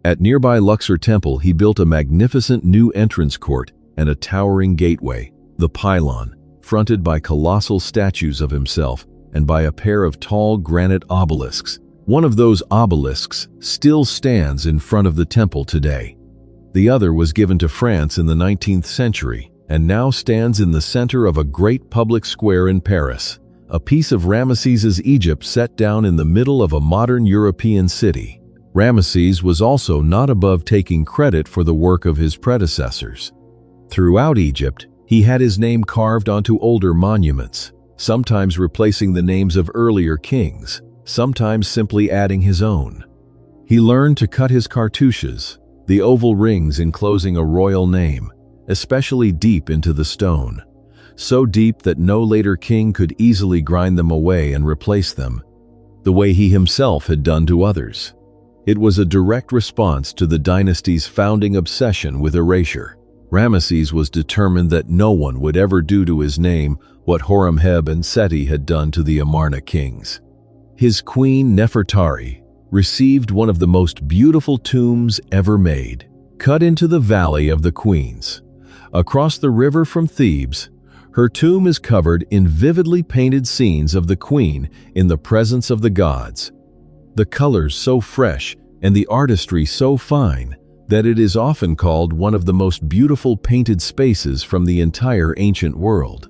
At nearby Luxor Temple, he built a magnificent new entrance court and a towering gateway, the pylon, fronted by colossal statues of himself and by a pair of tall granite obelisks. One of those obelisks still stands in front of the temple today. The other was given to France in the 19th century and now stands in the center of a great public square in Paris, a piece of Ramesses' Egypt set down in the middle of a modern European city. Ramesses was also not above taking credit for the work of his predecessors. Throughout Egypt, he had his name carved onto older monuments, sometimes replacing the names of earlier kings, sometimes simply adding his own. He learned to cut his cartouches, the oval rings enclosing a royal name, especially deep into the stone, so deep that no later king could easily grind them away and replace them, the way he himself had done to others. It was a direct response to the dynasty's founding obsession with erasure. Ramesses was determined that no one would ever do to his name what Horemheb and Seti had done to the Amarna kings. His queen Nefertari received one of the most beautiful tombs ever made, cut into the Valley of the Queens. Across the river from Thebes, her tomb is covered in vividly painted scenes of the queen in the presence of the gods. The colors so fresh and the artistry so fine that it is often called one of the most beautiful painted spaces from the entire ancient world.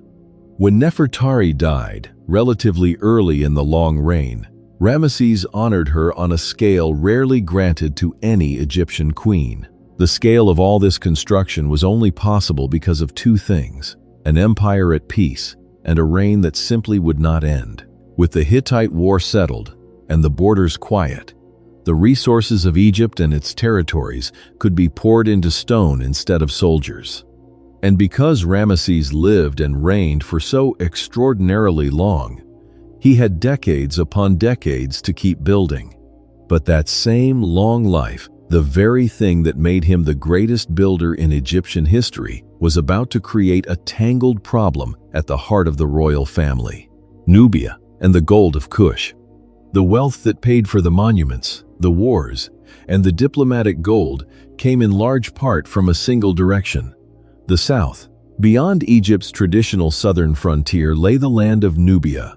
When Nefertari died, relatively early in the long reign, Ramesses honored her on a scale rarely granted to any Egyptian queen. The scale of all this construction was only possible because of two things: an empire at peace and a reign that simply would not end. With the Hittite war settled and the borders quiet, the resources of Egypt and its territories could be poured into stone instead of soldiers. And because Ramesses lived and reigned for so extraordinarily long, he had decades upon decades to keep building. But that same long life, the very thing that made him the greatest builder in Egyptian history, was about to create a tangled problem at the heart of the royal family: Nubia and the gold of Kush. The wealth that paid for the monuments, the wars, and the diplomatic gold came in large part from a single direction: the south. Beyond Egypt's traditional southern frontier lay the land of Nubia,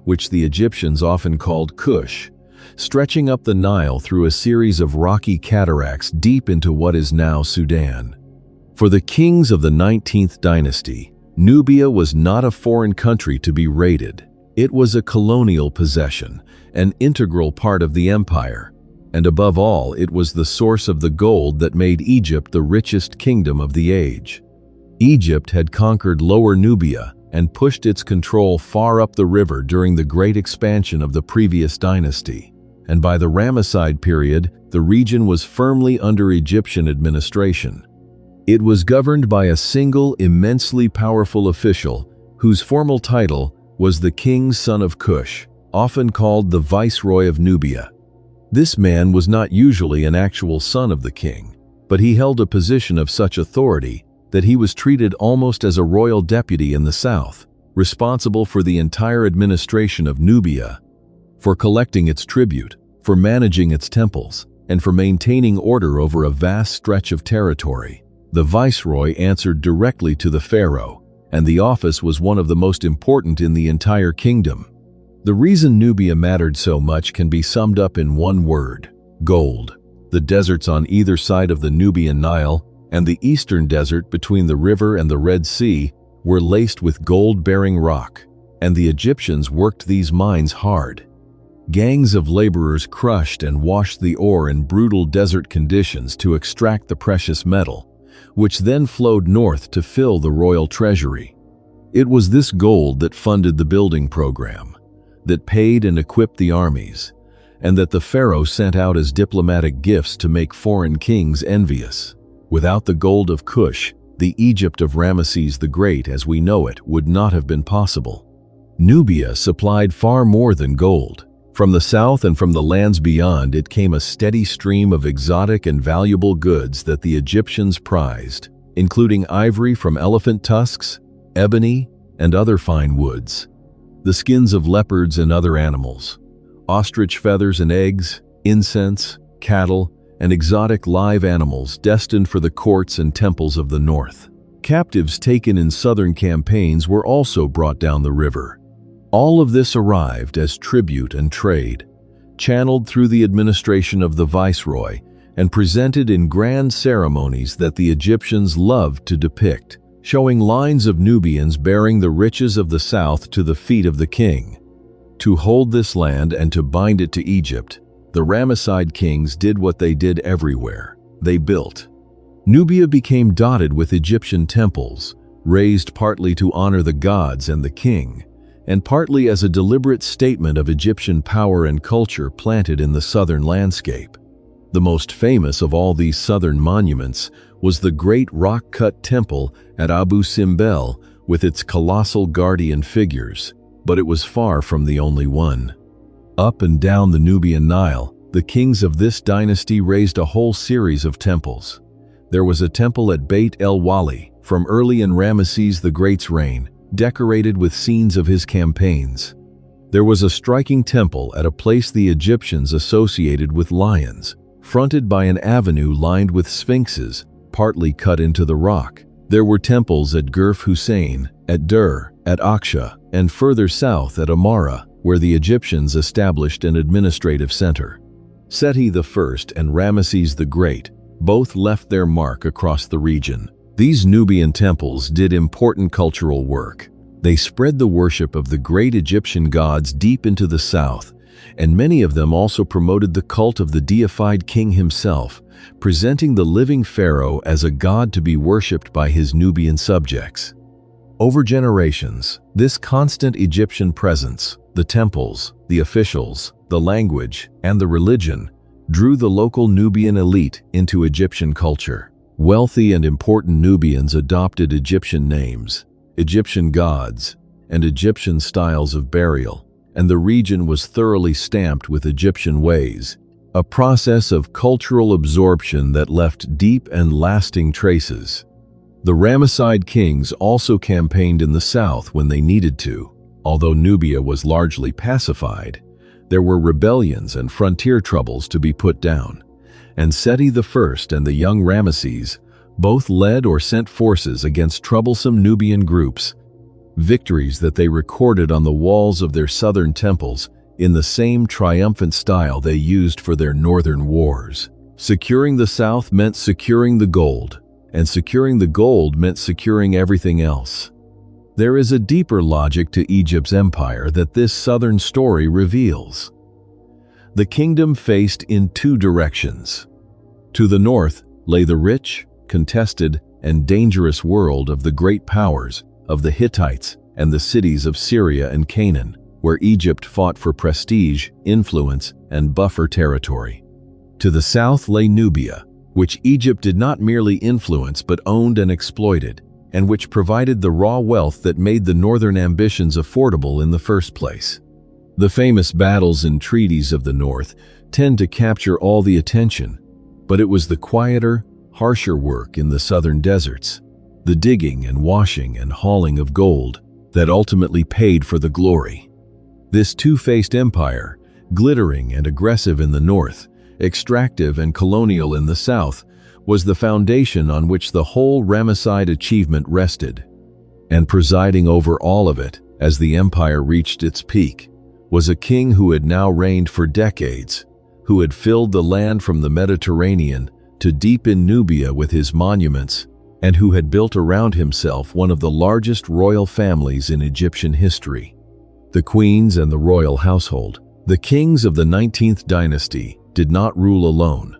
which the Egyptians often called Kush, stretching up the Nile through a series of rocky cataracts deep into what is now Sudan. For the kings of the 19th dynasty, Nubia was not a foreign country to be raided. It was a colonial possession, an integral part of the empire, and above all, it was the source of the gold that made Egypt the richest kingdom of the age. Egypt had conquered Lower Nubia and pushed its control far up the river during the great expansion of the previous dynasty. and by the Ramesside period, the region was firmly under Egyptian administration. It was governed by a single, immensely powerful official, whose formal title was the King's Son of Cush, often called the Viceroy of Nubia. This man was not usually an actual son of the king, but he held a position of such authority that he was treated almost as a royal deputy in the south, responsible for the entire administration of Nubia, for collecting its tribute, for managing its temples, and for maintaining order over a vast stretch of territory. The viceroy answered directly to the pharaoh, and the office was one of the most important in the entire kingdom. The reason Nubia mattered so much can be summed up in one word: gold. The deserts on either side of the Nubian Nile and the eastern desert between the river and the Red Sea were laced with gold-bearing rock, and the Egyptians worked these mines hard. Gangs of laborers crushed and washed the ore in brutal desert conditions to extract the precious metal, which then flowed north to fill the royal treasury. It was this gold that funded the building program, that paid and equipped the armies, and that the pharaoh sent out as diplomatic gifts to make foreign kings envious. Without the gold of Cush, the Egypt of Ramesses the Great as we know it would not have been possible. Nubia supplied far more than gold. From the south and from the lands beyond, it came a steady stream of exotic and valuable goods that the Egyptians prized, including ivory from elephant tusks, ebony, and other fine woods, the skins of leopards and other animals, ostrich feathers and eggs, incense, cattle, and exotic live animals destined for the courts and temples of the north. Captives taken in southern campaigns were also brought down the river. All of this arrived as tribute and trade, channeled through the administration of the viceroy and presented in grand ceremonies that the Egyptians loved to depict, showing lines of Nubians bearing the riches of the south to the feet of the king. To hold this land and to bind it to Egypt, the Ramesside kings did what they did everywhere: they built. Nubia became dotted with Egyptian temples, raised partly to honor the gods and the king, and partly as a deliberate statement of Egyptian power and culture planted in the southern landscape. The most famous of all these southern monuments was the great rock-cut temple at Abu Simbel with its colossal guardian figures, but it was far from the only one. Up and down the Nubian Nile, the kings of this dynasty raised a whole series of temples. There was a temple at Beit el-Wali from early in Ramesses the Great's reign, decorated with scenes of his campaigns. There was a striking temple at a place the Egyptians associated with lions, fronted by an avenue lined with sphinxes, partly cut into the rock. There were temples at Gurf Hussein, at Dur, at Aksha, and further south at Amara, where the Egyptians established an administrative center. Seti I and Ramesses the Great both left their mark across the region. These Nubian temples did important cultural work. They spread the worship of the great Egyptian gods deep into the south, and many of them also promoted the cult of the deified king himself, presenting the living pharaoh as a god to be worshipped by his Nubian subjects. Over generations, this constant Egyptian presence, the temples, the officials, the language, and the religion, drew the local Nubian elite into Egyptian culture. Wealthy and important Nubians adopted Egyptian names, Egyptian gods, and Egyptian styles of burial, and the region was thoroughly stamped with Egyptian ways, a process of cultural absorption that left deep and lasting traces. The Ramesside kings also campaigned in the south when they needed to. Although Nubia was largely pacified, there were rebellions and frontier troubles to be put down, and Seti I and the young Ramesses both led or sent forces against troublesome Nubian groups, victories that they recorded on the walls of their southern temples in the same triumphant style they used for their northern wars. Securing the south meant securing the gold, and securing the gold meant securing everything else. There is a deeper logic to Egypt's empire that this southern story reveals. The kingdom faced in two directions. To the north lay the rich, contested, and dangerous world of the great powers of the Hittites and the cities of Syria and Canaan, where Egypt fought for prestige, influence, and buffer territory. To the south lay Nubia, which Egypt did not merely influence but owned and exploited, and which provided the raw wealth that made the northern ambitions affordable in the first place. The famous battles and treaties of the north tend to capture all the attention, but it was the quieter, harsher work in the southern deserts, the digging and washing and hauling of gold, that ultimately paid for the glory. This two-faced empire, glittering and aggressive in the north, extractive and colonial in the south, was the foundation on which the whole Ramesside achievement rested. And presiding over all of it, as the empire reached its peak, was a king who had now reigned for decades, who had filled the land from the Mediterranean to deep in Nubia with his monuments, and who had built around himself one of the largest royal families in Egyptian history. The queens and the royal household, the kings of the 19th dynasty, did not rule alone,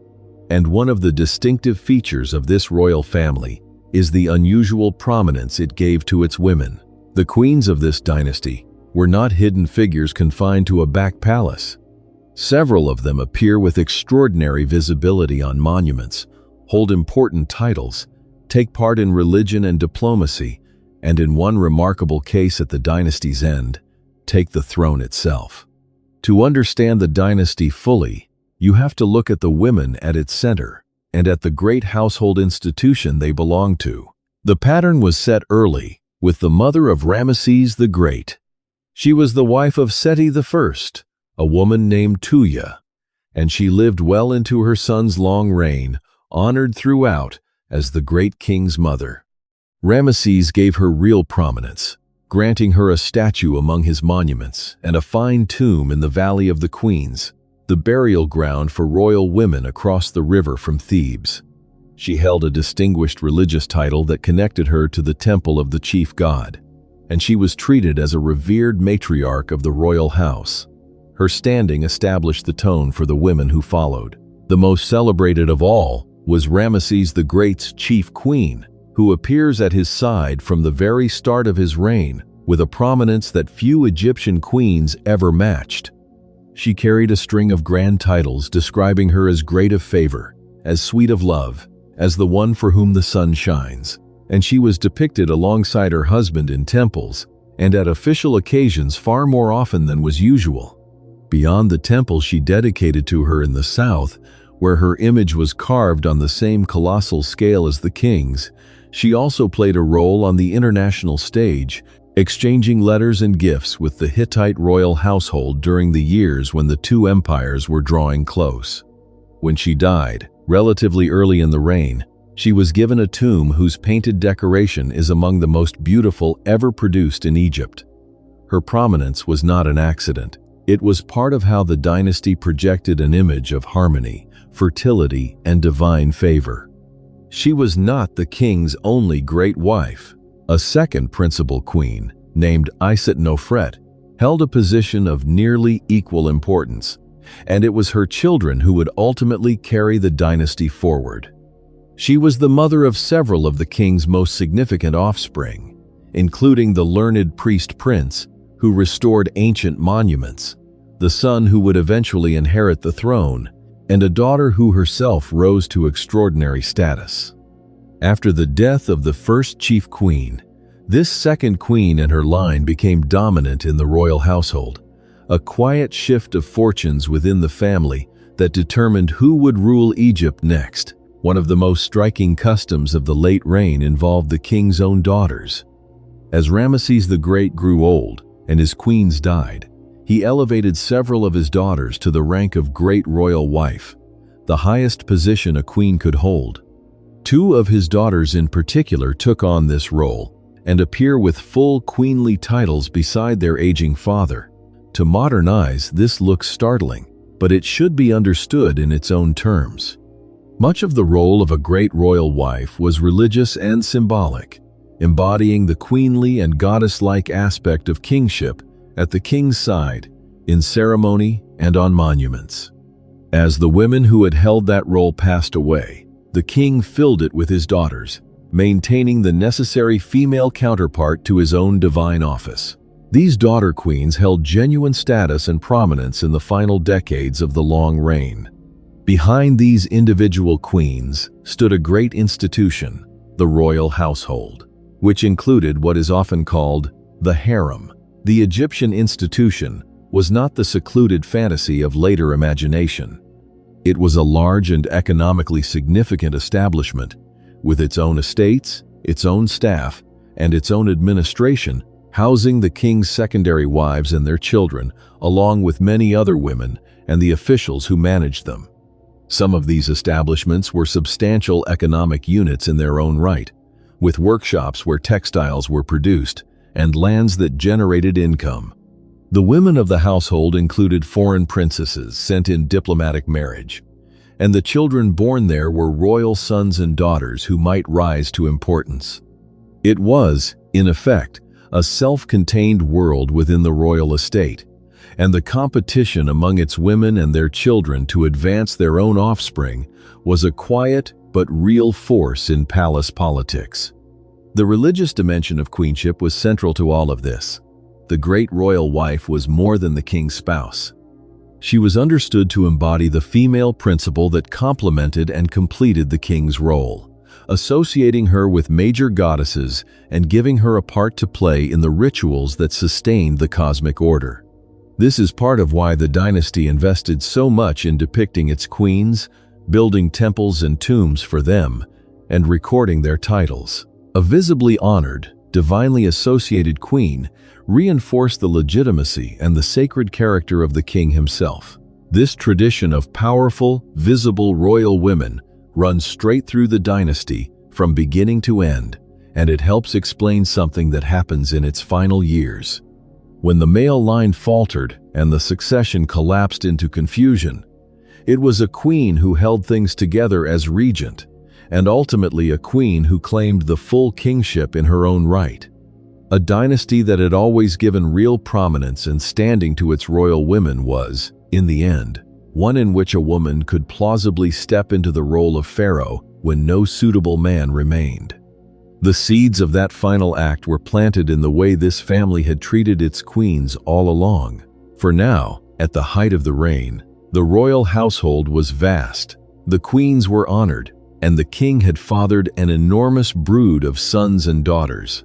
and one of the distinctive features of this royal family is the unusual prominence it gave to its women. The queens of this dynasty were not hidden figures confined to a back palace. Several of them appear with extraordinary visibility on monuments, hold important titles, take part in religion and diplomacy, and in one remarkable case at the dynasty's end, take the throne itself. To understand the dynasty fully, you have to look at the women at its center and at the great household institution they belong to. The pattern was set early with the mother of Ramesses the Great. She was the wife of Seti I, a woman named Tuya, and she lived well into her son's long reign, honored throughout as the great king's mother. Ramesses gave her real prominence, granting her a statue among his monuments and a fine tomb in the Valley of the Queens, the burial ground for royal women across the river from Thebes. She held a distinguished religious title that connected her to the temple of the chief god, and she was treated as a revered matriarch of the royal house. Her standing established the tone for the women who followed. The most celebrated of all was Ramesses the Great's chief queen, who appears at his side from the very start of his reign with a prominence that few Egyptian queens ever matched. She carried a string of grand titles describing her as great of favor, as sweet of love, as the one for whom the sun shines, and she was depicted alongside her husband in temples and at official occasions far more often than was usual. Beyond the temple she dedicated to her in the south, where her image was carved on the same colossal scale as the king's, she also played a role on the international stage, exchanging letters and gifts with the Hittite royal household during the years when the two empires were drawing close. When she died, relatively early in the reign, she was given a tomb whose painted decoration is among the most beautiful ever produced in Egypt. Her prominence was not an accident. It was part of how the dynasty projected an image of harmony, fertility, and divine favor. She was not the king's only great wife. A second principal queen, named Nofret, held a position of nearly equal importance, and it was her children who would ultimately carry the dynasty forward. She was the mother of several of the king's most significant offspring, including the learned priest prince, who restored ancient monuments, the son who would eventually inherit the throne, and a daughter who herself rose to extraordinary status. After the death of the first chief queen, this second queen and her line became dominant in the royal household, a quiet shift of fortunes within the family that determined who would rule Egypt next. One of the most striking customs of the late reign involved the king's own daughters. As Ramesses the Great grew old and his queens died, he elevated several of his daughters to the rank of great royal wife, the highest position a queen could hold. Two of his daughters in particular took on this role and appear with full queenly titles beside their aging father. To modern eyes, this looks startling, but it should be understood in its own terms. Much of the role of a great royal wife was religious and symbolic, embodying the queenly and goddess-like aspect of kingship at the king's side, in ceremony and on monuments. As the women who had held that role passed away, the king filled it with his daughters, maintaining the necessary female counterpart to his own divine office. These daughter queens held genuine status and prominence in the final decades of the long reign. Behind these individual queens stood a great institution, the royal household, which included what is often called the harem. The Egyptian institution was not the secluded fantasy of later imagination. It was a large and economically significant establishment, with its own estates, its own staff, and its own administration, housing the king's secondary wives and their children, along with many other women and the officials who managed them. Some of these establishments were substantial economic units in their own right, with workshops where textiles were produced and lands that generated income. The women of the household included foreign princesses sent in diplomatic marriage, and the children born there were royal sons and daughters who might rise to importance. It was, in effect, a self-contained world within the royal estate, and the competition among its women and their children to advance their own offspring was a quiet but real force in palace politics. The religious dimension of queenship was central to all of this. The great royal wife was more than the king's spouse. She was understood to embody the female principle that complemented and completed the king's role, associating her with major goddesses and giving her a part to play in the rituals that sustained the cosmic order. This is part of why the dynasty invested so much in depicting its queens, building temples and tombs for them, and recording their titles. A visibly honored, divinely associated queen reinforced the legitimacy and the sacred character of the king himself. This tradition of powerful, visible royal women runs straight through the dynasty from beginning to end, and it helps explain something that happens in its final years. When the male line faltered and the succession collapsed into confusion, it was a queen who held things together as regent, and ultimately a queen who claimed the full kingship in her own right. A dynasty that had always given real prominence and standing to its royal women was, in the end, one in which a woman could plausibly step into the role of pharaoh when no suitable man remained. The seeds of that final act were planted in the way this family had treated its queens all along. For now, at the height of the reign, the royal household was vast, the queens were honored, and the king had fathered an enormous brood of sons and daughters.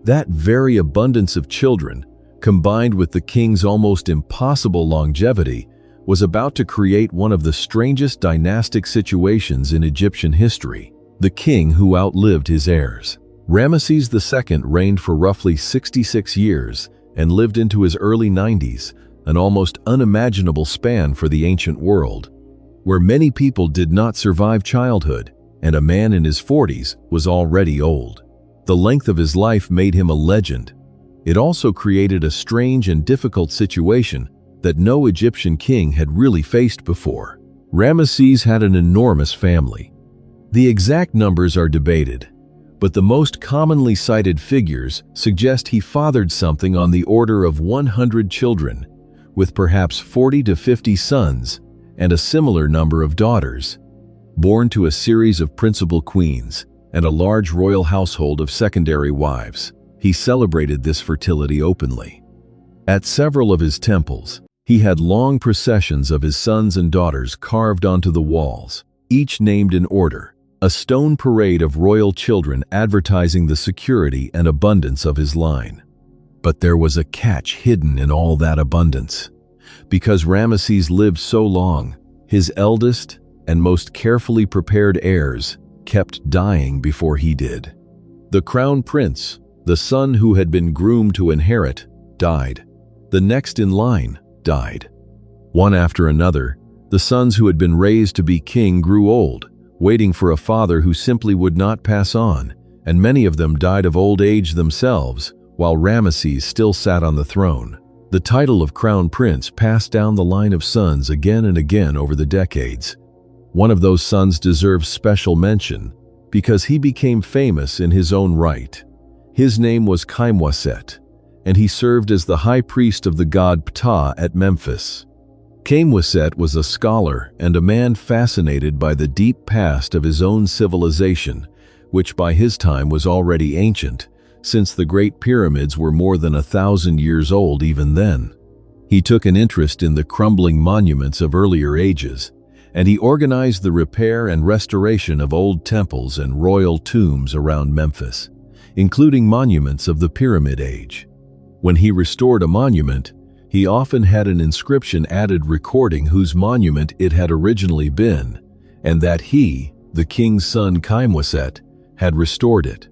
That very abundance of children, combined with the king's almost impossible longevity, was about to create one of the strangest dynastic situations in Egyptian history: the king who outlived his heirs. Ramesses II reigned for roughly 66 years and lived into his early 90s, an almost unimaginable span for the ancient world, where many people did not survive childhood, and a man in his 40s was already old. The length of his life made him a legend. It also created a strange and difficult situation that no Egyptian king had really faced before. Ramesses had an enormous family. The exact numbers are debated, but the most commonly cited figures suggest he fathered something on the order of 100 children, with perhaps 40 to 50 sons and a similar number of daughters. Born to a series of principal queens and a large royal household of secondary wives, he celebrated this fertility openly. At several of his temples, he had long processions of his sons and daughters carved onto the walls, each named in order, a stone parade of royal children advertising the security and abundance of his line. But there was a catch hidden in all that abundance. Because Ramesses lived so long, his eldest and most carefully prepared heirs kept dying before he did. The crown prince, the son who had been groomed to inherit, died. The next in line died. One after another, the sons who had been raised to be king grew old, waiting for a father who simply would not pass on, and many of them died of old age themselves, while Ramesses still sat on the throne. The title of crown prince passed down the line of sons again and again over the decades. One of those sons deserves special mention because he became famous in his own right. His name was Kamwaset, and he served as the high priest of the god Ptah at Memphis. Kamwaset was a scholar and a man fascinated by the deep past of his own civilization, which by his time was already ancient, since the Great Pyramids were more than 1,000 years old even then. He took an interest in the crumbling monuments of earlier ages, and he organized the repair and restoration of old temples and royal tombs around Memphis, including monuments of the Pyramid Age. When he restored a monument, he often had an inscription added recording whose monument it had originally been, and that he, the king's son Kaimwaset, had restored it.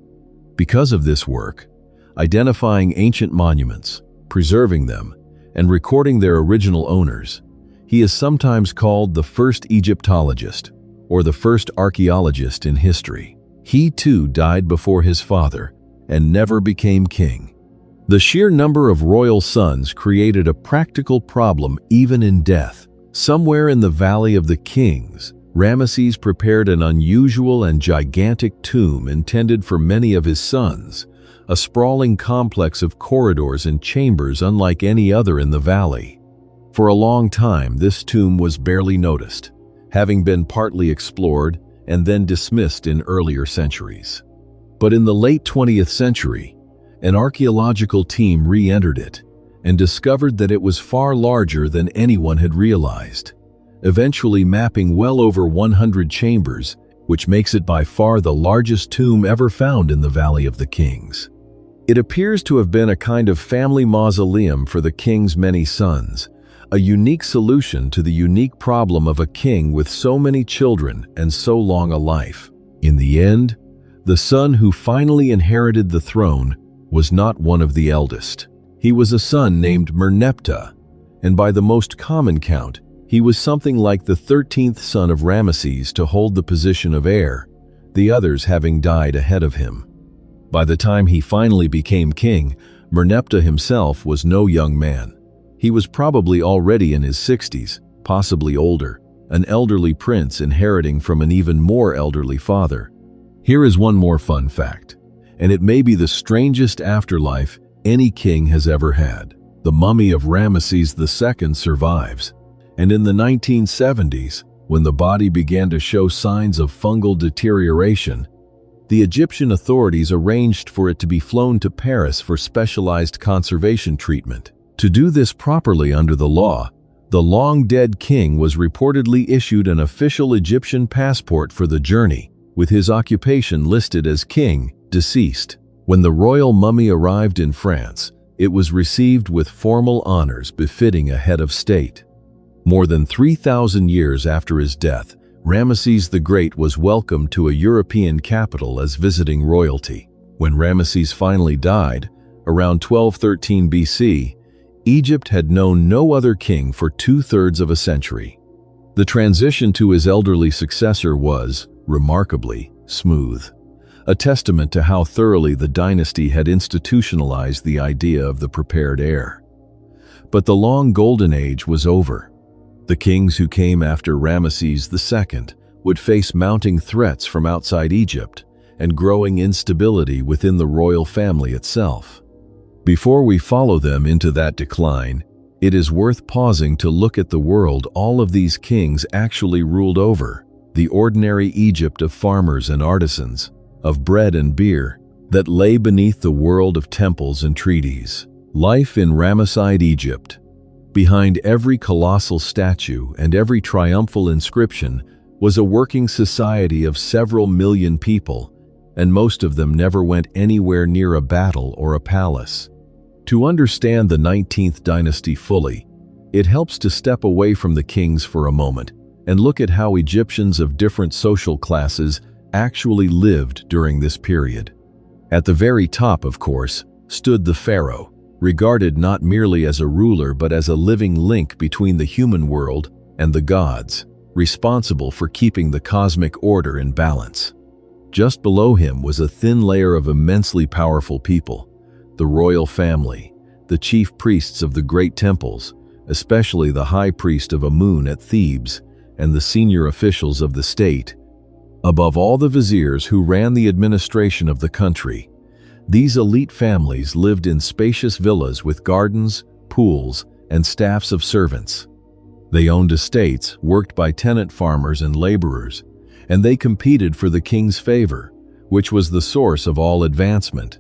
Because of this work, identifying ancient monuments, preserving them, and recording their original owners, he is sometimes called the first Egyptologist, or the first archaeologist in history. He too died before his father, and never became king. The sheer number of royal sons created a practical problem even in death. Somewhere in the Valley of the Kings, Ramesses prepared an unusual and gigantic tomb intended for many of his sons, a sprawling complex of corridors and chambers unlike any other in the valley. For a long time, this tomb was barely noticed, having been partly explored and then dismissed in earlier centuries. But in the late 20th century, an archaeological team re-entered it and discovered that it was far larger than anyone had realized, eventually mapping well over 100 chambers, which makes it by far the largest tomb ever found in the Valley of the Kings. It appears to have been a kind of family mausoleum for the king's many sons, a unique solution to the unique problem of a king with so many children and so long a life. In the end, the son who finally inherited the throne was not one of the eldest. He was a son named Merneptah, and by the most common count, he was something like the 13th son of Ramesses to hold the position of heir, the others having died ahead of him. By the time he finally became king, Merneptah himself was no young man. He was probably already in his 60s, possibly older, an elderly prince inheriting from an even more elderly father. Here is one more fun fact, and it may be the strangest afterlife any king has ever had. The mummy of Ramesses II survives, and in the 1970s, when the body began to show signs of fungal deterioration, the Egyptian authorities arranged for it to be flown to Paris for specialized conservation treatment. To do this properly under the law, the long-dead king was reportedly issued an official Egyptian passport for the journey, with his occupation listed as king, deceased. When the royal mummy arrived in France, it was received with formal honors befitting a head of state. More than 3,000 years after his death, Ramesses the Great was welcomed to a European capital as visiting royalty. When Ramesses finally died, around 1213 BC, Egypt had known no other king for 2/3 of a century. The transition to his elderly successor was, remarkably, smooth, a testament to how thoroughly the dynasty had institutionalized the idea of the prepared heir. But the long golden age was over. The kings who came after Ramesses II would face mounting threats from outside Egypt and growing instability within the royal family itself. Before we follow them into that decline, it is worth pausing to look at the world all of these kings actually ruled over, the ordinary Egypt of farmers and artisans, of bread and beer, that lay beneath the world of temples and treaties. Life in Ramesside Egypt. Behind every colossal statue and every triumphal inscription was a working society of several million people, and most of them never went anywhere near a battle or a palace. To understand the 19th dynasty fully, it helps to step away from the kings for a moment and look at how Egyptians of different social classes actually lived during this period. At the very top, of course, stood the pharaoh, regarded not merely as a ruler but as a living link between the human world and the gods, responsible for keeping the cosmic order in balance. Just below him was a thin layer of immensely powerful people, the royal family, the chief priests of the great temples, especially the high priest of Amun at Thebes, and the senior officials of the state. Above all, the viziers who ran the administration of the country. These elite families lived in spacious villas with gardens, pools, and staffs of servants. They owned estates worked by tenant farmers and laborers, and they competed for the king's favor, which was the source of all advancement.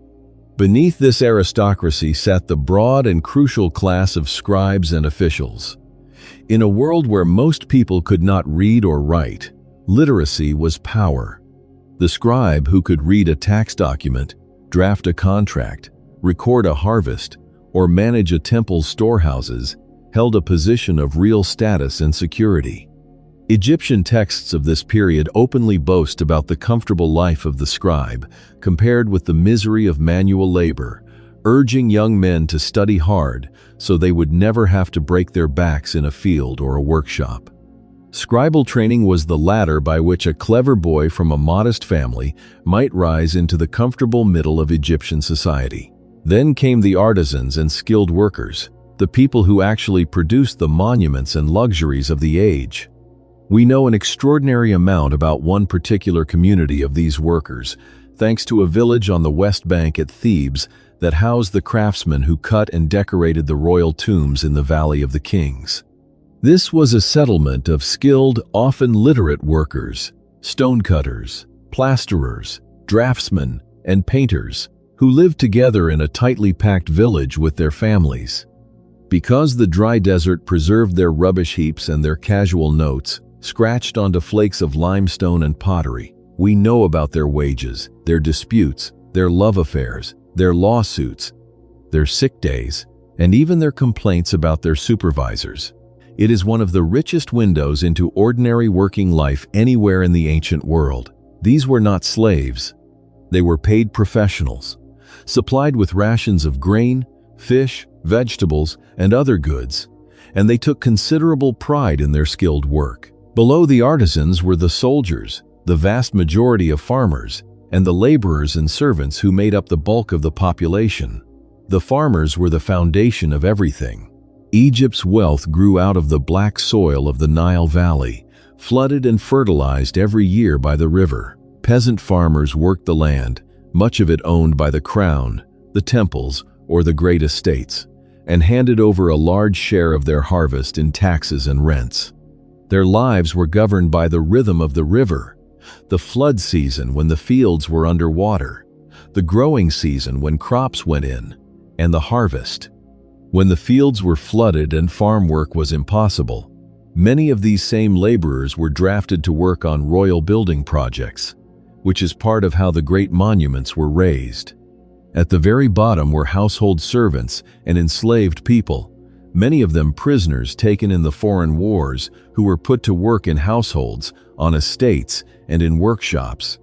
Beneath this aristocracy sat the broad and crucial class of scribes and officials. In a world where most people could not read or write, literacy was power. The scribe, who could read a tax document, draft a contract, record a harvest, or manage a temple's storehouses, held a position of real status and security. Egyptian texts of this period openly boast about the comfortable life of the scribe, compared with the misery of manual labor, urging young men to study hard so they would never have to break their backs in a field or a workshop. Scribal training was the ladder by which a clever boy from a modest family might rise into the comfortable middle of Egyptian society. Then came the artisans and skilled workers, the people who actually produced the monuments and luxuries of the age. We know an extraordinary amount about one particular community of these workers, thanks to a village on the West Bank at Thebes that housed the craftsmen who cut and decorated the royal tombs in the Valley of the Kings. This was a settlement of skilled, often literate workers, stonecutters, plasterers, draftsmen, and painters, who lived together in a tightly packed village with their families. Because the dry desert preserved their rubbish heaps and their casual notes, scratched onto flakes of limestone and pottery, we know about their wages, their disputes, their love affairs, their lawsuits, their sick days, and even their complaints about their supervisors. It is one of the richest windows into ordinary working life anywhere in the ancient world. These were not slaves. They were paid professionals, supplied with rations of grain, fish, vegetables, and other goods, and they took considerable pride in their skilled work. Below the artisans were the soldiers, the vast majority of farmers, and the laborers and servants who made up the bulk of the population. The farmers were the foundation of everything. Egypt's wealth grew out of the black soil of the Nile Valley, flooded and fertilized every year by the river. Peasant farmers worked the land, much of it owned by the crown, the temples, or the great estates, and handed over a large share of their harvest in taxes and rents. Their lives were governed by the rhythm of the river, the flood season when the fields were under water, the growing season when crops went in, and the harvest. When the fields were flooded and farm work was impossible, many of these same laborers were drafted to work on royal building projects, which is part of how the great monuments were raised. At the very bottom were household servants and enslaved people, many of them prisoners taken in the foreign wars, who were put to work in households, on estates, and in workshops.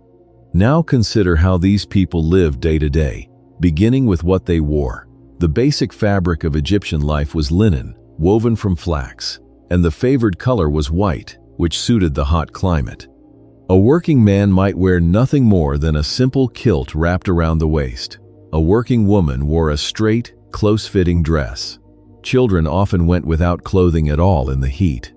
Now consider how these people lived day to day, beginning with what they wore. The basic fabric of Egyptian life was linen, woven from flax, and the favored color was white, which suited the hot climate. A working man might wear nothing more than a simple kilt wrapped around the waist. A working woman wore a straight, close-fitting dress. Children often went without clothing at all in the heat.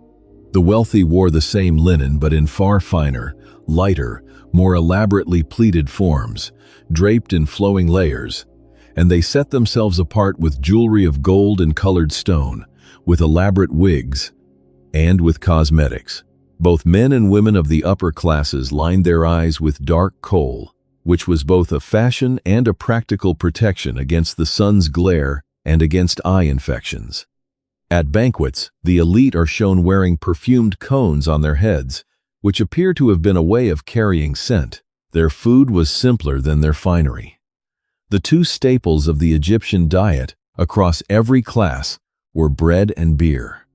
The wealthy wore the same linen but in far finer, lighter, more elaborately pleated forms, draped in flowing layers, and they set themselves apart with jewelry of gold and colored stone, with elaborate wigs, and with cosmetics. Both men and women of the upper classes lined their eyes with dark kohl, which was both a fashion and a practical protection against the sun's glare and against eye infections. At banquets, the elite are shown wearing perfumed cones on their heads, which appear to have been a way of carrying scent. Their food was simpler than their finery. The two staples of the Egyptian diet, across every class, were bread and beer.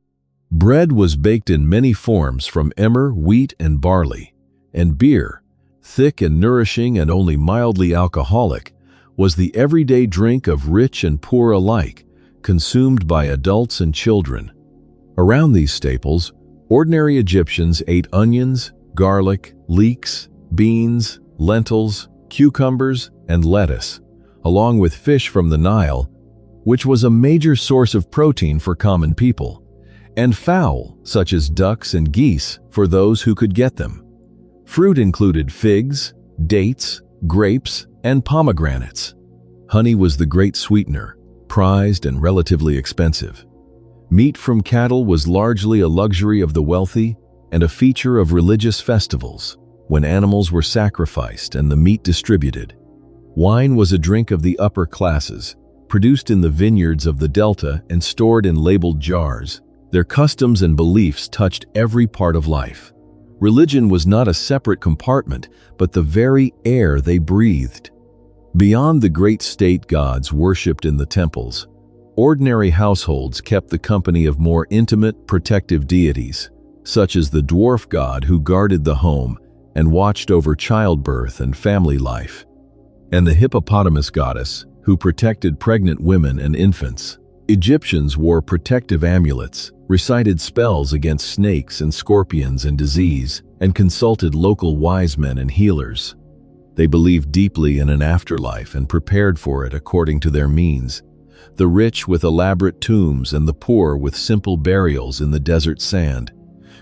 Bread was baked in many forms from emmer, wheat, and barley, and beer, thick and nourishing and only mildly alcoholic, was the everyday drink of rich and poor alike, consumed by adults and children. Around these staples, ordinary Egyptians ate onions, garlic, leeks, beans, lentils, cucumbers, and lettuce, along with fish from the Nile, which was a major source of protein for common people, and fowl, such as ducks and geese, for those who could get them. Fruit included figs, dates, grapes, and pomegranates. Honey was the great sweetener, prized and relatively expensive. Meat from cattle was largely a luxury of the wealthy and a feature of religious festivals, when animals were sacrificed and the meat distributed. Wine was a drink of the upper classes, produced in the vineyards of the Delta and stored in labeled jars. Their customs and beliefs touched every part of life. Religion was not a separate compartment, but the very air they breathed. Beyond the great state gods worshipped in the temples, ordinary households kept the company of more intimate, protective deities, such as the dwarf god who guarded the home and watched over childbirth and family life, and the hippopotamus goddess who protected pregnant women and infants. Egyptians wore protective amulets, recited spells against snakes and scorpions and disease, and consulted local wise men and healers. They believed deeply in an afterlife and prepared for it according to their means, the rich with elaborate tombs and the poor with simple burials in the desert sand,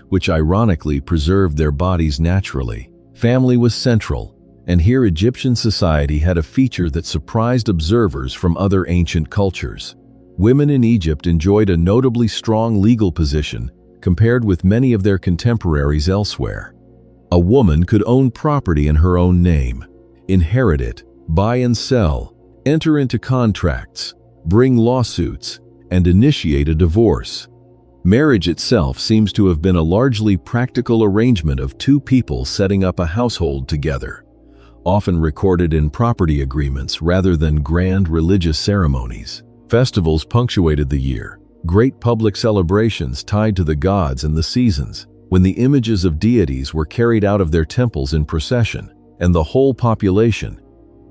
which ironically preserved their bodies naturally. Family was central, and here Egyptian society had a feature that surprised observers from other ancient cultures. Women in Egypt enjoyed a notably strong legal position compared with many of their contemporaries elsewhere. A woman could own property in her own name, inherit it, buy and sell, enter into contracts, bring lawsuits, and initiate a divorce. Marriage itself seems to have been a largely practical arrangement of two people setting up a household together, often recorded in property agreements rather than grand religious ceremonies. Festivals punctuated the year, great public celebrations tied to the gods and the seasons, when the images of deities were carried out of their temples in procession, and the whole population,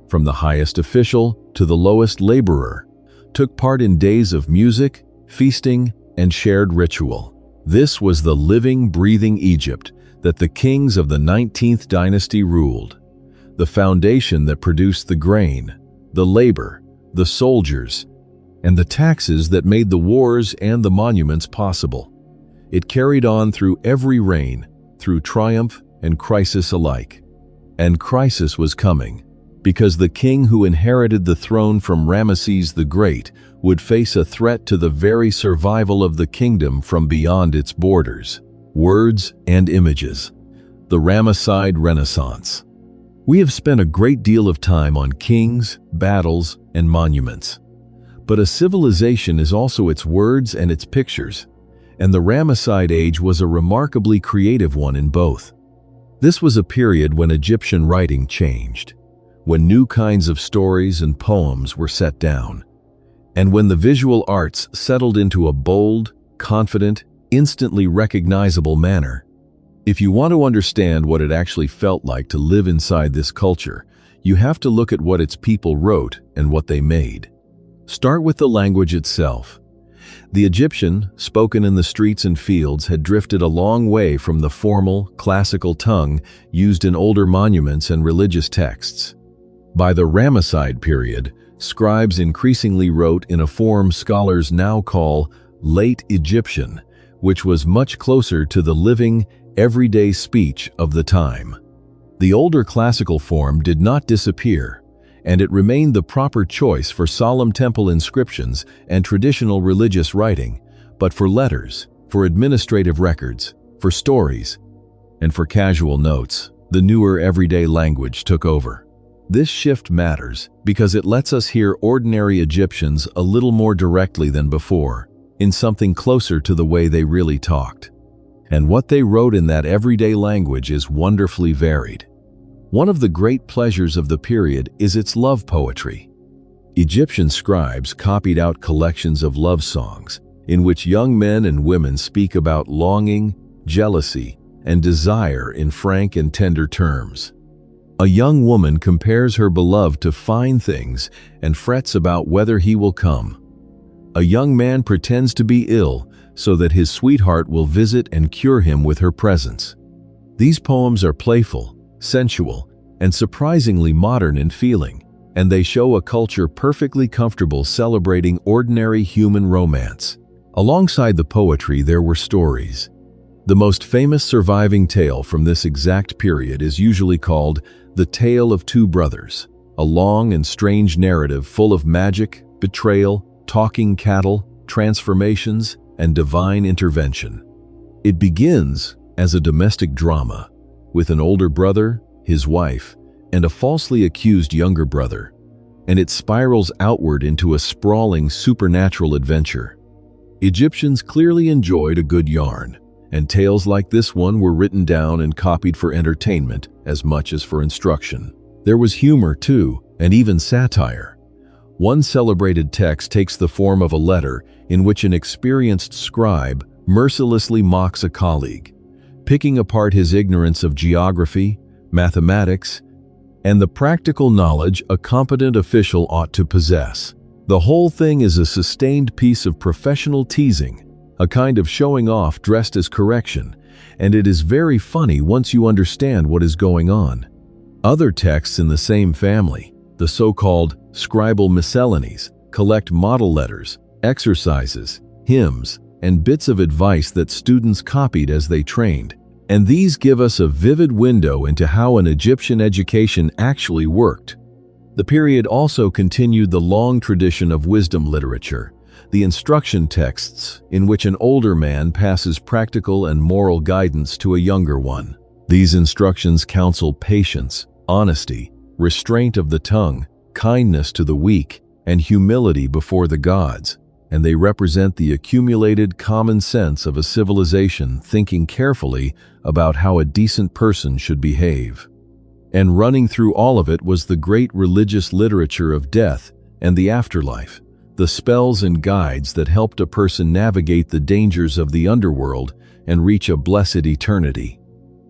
from the highest official to the lowest laborer, took part in days of music, feasting, and shared ritual. This was the living, breathing Egypt that the kings of the 19th dynasty ruled, the foundation that produced the grain, the labor, the soldiers, and the taxes that made the wars and the monuments possible. It carried on through every reign, through triumph and crisis alike. And crisis was coming, because the king who inherited the throne from Ramesses the Great would face a threat to the very survival of the kingdom from beyond its borders. Words and images. The Ramesside Renaissance. We have spent a great deal of time on kings, battles, and monuments. But a civilization is also its words and its pictures, and the Ramesside age was a remarkably creative one in both. This was a period when Egyptian writing changed, when new kinds of stories and poems were set down, and when the visual arts settled into a bold, confident, instantly recognizable manner. If you want to understand what it actually felt like to live inside this culture, you have to look at what its people wrote and what they made. Start with the language itself. The Egyptian, spoken in the streets and fields, had drifted a long way from the formal, classical tongue used in older monuments and religious texts. By the Ramesside period, scribes increasingly wrote in a form scholars now call Late Egyptian, which was much closer to the living, everyday speech of the time. The older classical form did not disappear, and it remained the proper choice for solemn temple inscriptions and traditional religious writing, but for letters, for administrative records, for stories, and for casual notes, the newer everyday language took over. This shift matters because it lets us hear ordinary Egyptians a little more directly than before, in something closer to the way they really talked. And what they wrote in that everyday language is wonderfully varied. One of the great pleasures of the period is its love poetry. Egyptian scribes copied out collections of love songs in which young men and women speak about longing, jealousy, and desire in frank and tender terms. A young woman compares her beloved to fine things and frets about whether he will come. A young man pretends to be ill so that his sweetheart will visit and cure him with her presence. These poems are playful, sensual, and surprisingly modern in feeling, and they show a culture perfectly comfortable celebrating ordinary human romance. Alongside the poetry, there were stories. The most famous surviving tale from this exact period is usually called The Tale of Two Brothers, a long and strange narrative full of magic, betrayal, talking cattle, transformations, and divine intervention. It begins as a domestic drama, with an older brother, his wife, and a falsely accused younger brother, and it spirals outward into a sprawling supernatural adventure. Egyptians clearly enjoyed a good yarn, and tales like this one were written down and copied for entertainment as much as for instruction. There was humor too, and even satire. One celebrated text takes the form of a letter in which an experienced scribe mercilessly mocks a colleague, picking apart his ignorance of geography, mathematics, and the practical knowledge a competent official ought to possess. The whole thing is a sustained piece of professional teasing, a kind of showing off dressed as correction, and it is very funny once you understand what is going on. Other texts in the same family, the so-called scribal miscellanies, collect model letters, exercises, hymns, and bits of advice that students copied as they trained, and these give us a vivid window into how an Egyptian education actually worked. The period also continued the long tradition of wisdom literature, the instruction texts in which an older man passes practical and moral guidance to a younger one. These instructions counsel patience, honesty, restraint of the tongue, kindness to the weak, and humility before the gods, and they represent the accumulated common sense of a civilization thinking carefully about how a decent person should behave. And running through all of it was the great religious literature of death and the afterlife, the spells and guides that helped a person navigate the dangers of the underworld and reach a blessed eternity.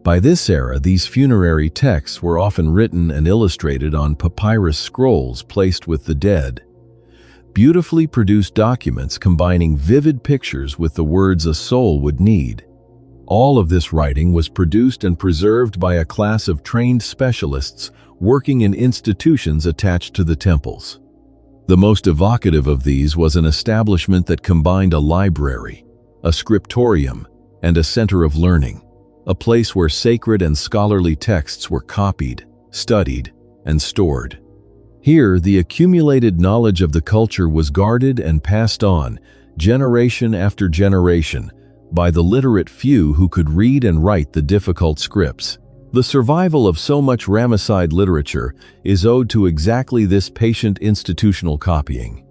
By this era, these funerary texts were often written and illustrated on papyrus scrolls placed with the dead. Beautifully produced documents combining vivid pictures with the words a soul would need. All of this writing was produced and preserved by a class of trained specialists working in institutions attached to the temples. The most evocative of these was an establishment that combined a library, a scriptorium, and a center of learning, a place where sacred and scholarly texts were copied, studied, and stored. Here, the accumulated knowledge of the culture was guarded and passed on, generation after generation, by the literate few who could read and write the difficult scripts. The survival of so much Ramesside literature is owed to exactly this patient institutional copying.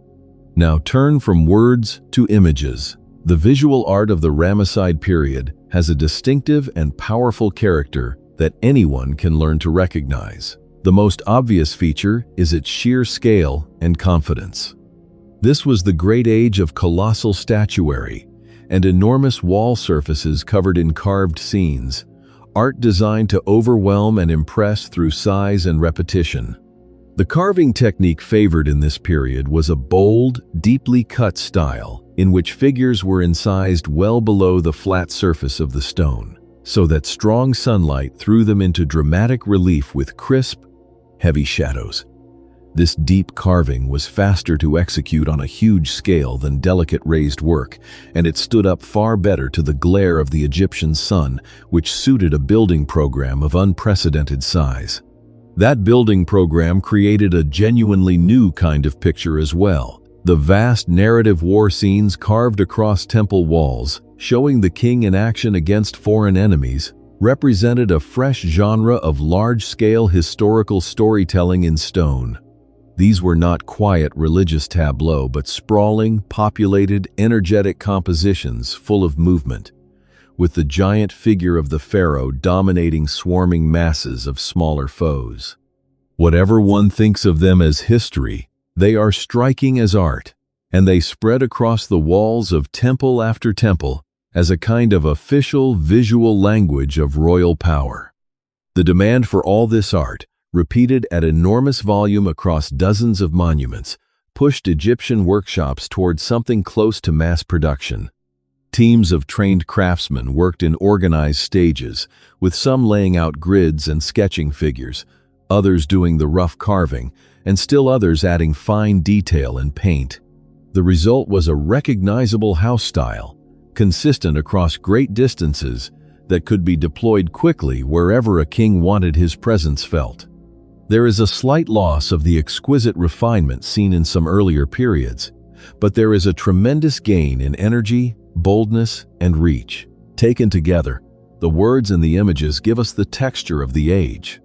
Now turn from words to images. The visual art of the Ramesside period has a distinctive and powerful character that anyone can learn to recognize. The most obvious feature is its sheer scale and confidence. This was the great age of colossal statuary and enormous wall surfaces covered in carved scenes, art designed to overwhelm and impress through size and repetition. The carving technique favored in this period was a bold, deeply cut style in which figures were incised well below the flat surface of the stone, so that strong sunlight threw them into dramatic relief with crisp, heavy shadows. This deep carving was faster to execute on a huge scale than delicate raised work, and it stood up far better to the glare of the Egyptian sun, which suited a building program of unprecedented size. That building program created a genuinely new kind of picture as well. The vast narrative war scenes carved across temple walls, showing the king in action against foreign enemies, represented a fresh genre of large-scale historical storytelling in stone. These were not quiet religious tableaux, but sprawling, populated, energetic compositions full of movement, with the giant figure of the pharaoh dominating swarming masses of smaller foes. Whatever one thinks of them as history, they are striking as art, and they spread across the walls of temple after temple as a kind of official visual language of royal power. The demand for all this art, repeated at enormous volume across dozens of monuments, pushed Egyptian workshops toward something close to mass production. Teams of trained craftsmen worked in organized stages, with some laying out grids and sketching figures, others doing the rough carving, and still others adding fine detail and paint. The result was a recognizable house style, consistent across great distances, that could be deployed quickly wherever a king wanted his presence felt. There is a slight loss of the exquisite refinement seen in some earlier periods, but there is a tremendous gain in energy, boldness, and reach. Taken together, the words and the images give us the texture of the age.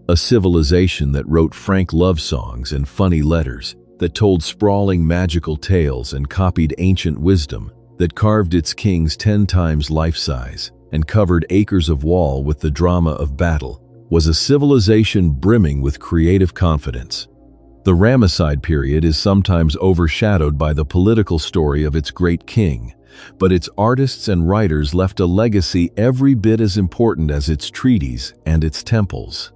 a civilization that wrote frank love songs and funny letters, that told sprawling magical tales and copied ancient wisdom, that carved its kings 10 times life-size and covered acres of wall with the drama of battle, was a civilization brimming with creative confidence. The Ramesses period is sometimes overshadowed by the political story of its great king, but its artists and writers left a legacy every bit as important as its treaties and its temples.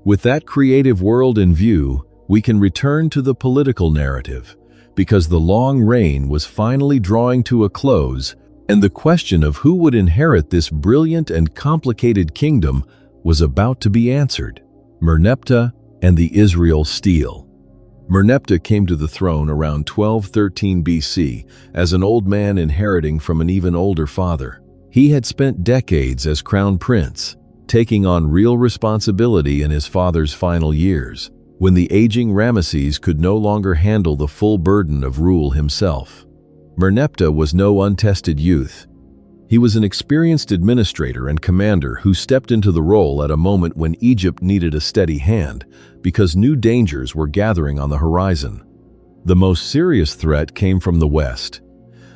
With that creative world in view, we can return to the political narrative, because the long reign was finally drawing to a close, and the question of who would inherit this brilliant and complicated kingdom was about to be answered: Merneptah and the Israel stele. Merneptah came to the throne around 1213 BC as an old man inheriting from an even older father. He had spent decades as crown prince, taking on real responsibility in his father's final years, when the aging Ramesses could no longer handle the full burden of rule himself. Merneptah was no untested youth. He was an experienced administrator and commander who stepped into the role at a moment when Egypt needed a steady hand, because new dangers were gathering on the horizon. The most serious threat came from the west.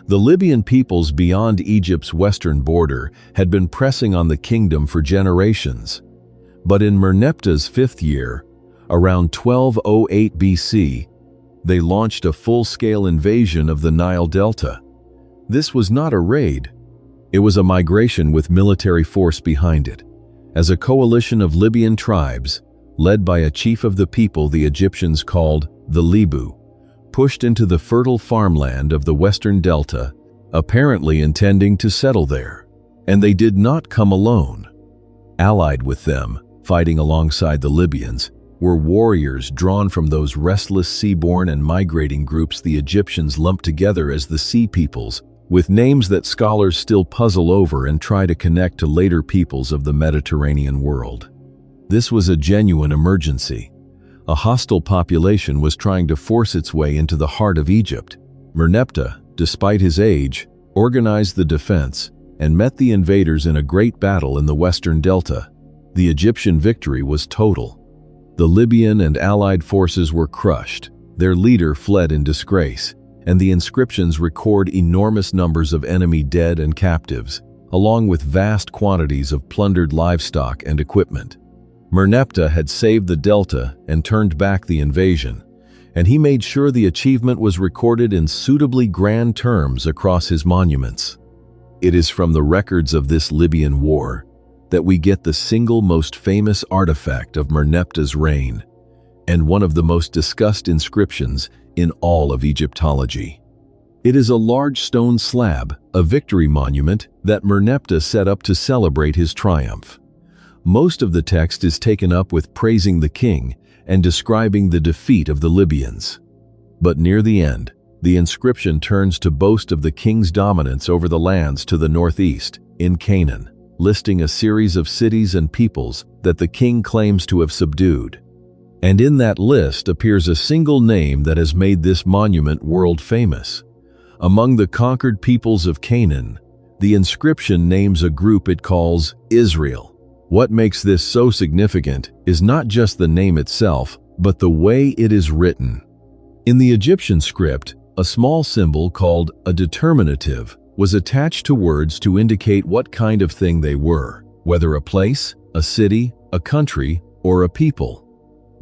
The Libyan peoples beyond Egypt's western border had been pressing on the kingdom for generations. But in Merneptah's 5th year, around 1208 BC, they launched a full-scale invasion of the Nile Delta. This was not a raid. It was a migration with military force behind it, as a coalition of Libyan tribes, led by a chief of the people the Egyptians called the Libu, pushed into the fertile farmland of the western delta, apparently intending to settle there. And they did not come alone. Allied with them, fighting alongside the Libyans, were warriors drawn from those restless seaborne and migrating groups the Egyptians lumped together as the Sea Peoples, with names that scholars still puzzle over and try to connect to later peoples of the Mediterranean world. This was a genuine emergency. A hostile population was trying to force its way into the heart of Egypt. Merneptah, despite his age, organized the defense and met the invaders in a great battle in the western delta. The Egyptian victory was total. The Libyan and allied forces were crushed, their leader fled in disgrace, and the inscriptions record enormous numbers of enemy dead and captives, along with vast quantities of plundered livestock and equipment. Merneptah had saved the delta and turned back the invasion, and he made sure the achievement was recorded in suitably grand terms across his monuments. It is from the records of this Libyan war that we get the single most famous artifact of Merneptah's reign, and one of the most discussed inscriptions in all of Egyptology. It is a large stone slab, a victory monument that Merneptah set up to celebrate his triumph. Most of the text is taken up with praising the king and describing the defeat of the Libyans. But near the end, the inscription turns to boast of the king's dominance over the lands to the northeast, in Canaan, listing a series of cities and peoples that the king claims to have subdued. And in that list appears a single name that has made this monument world famous. Among the conquered peoples of Canaan, the inscription names a group it calls Israel. What makes this so significant is not just the name itself, but the way it is written. In the Egyptian script, a small symbol called a determinative was attached to words to indicate what kind of thing they were, whether a place, a city, a country, or a people.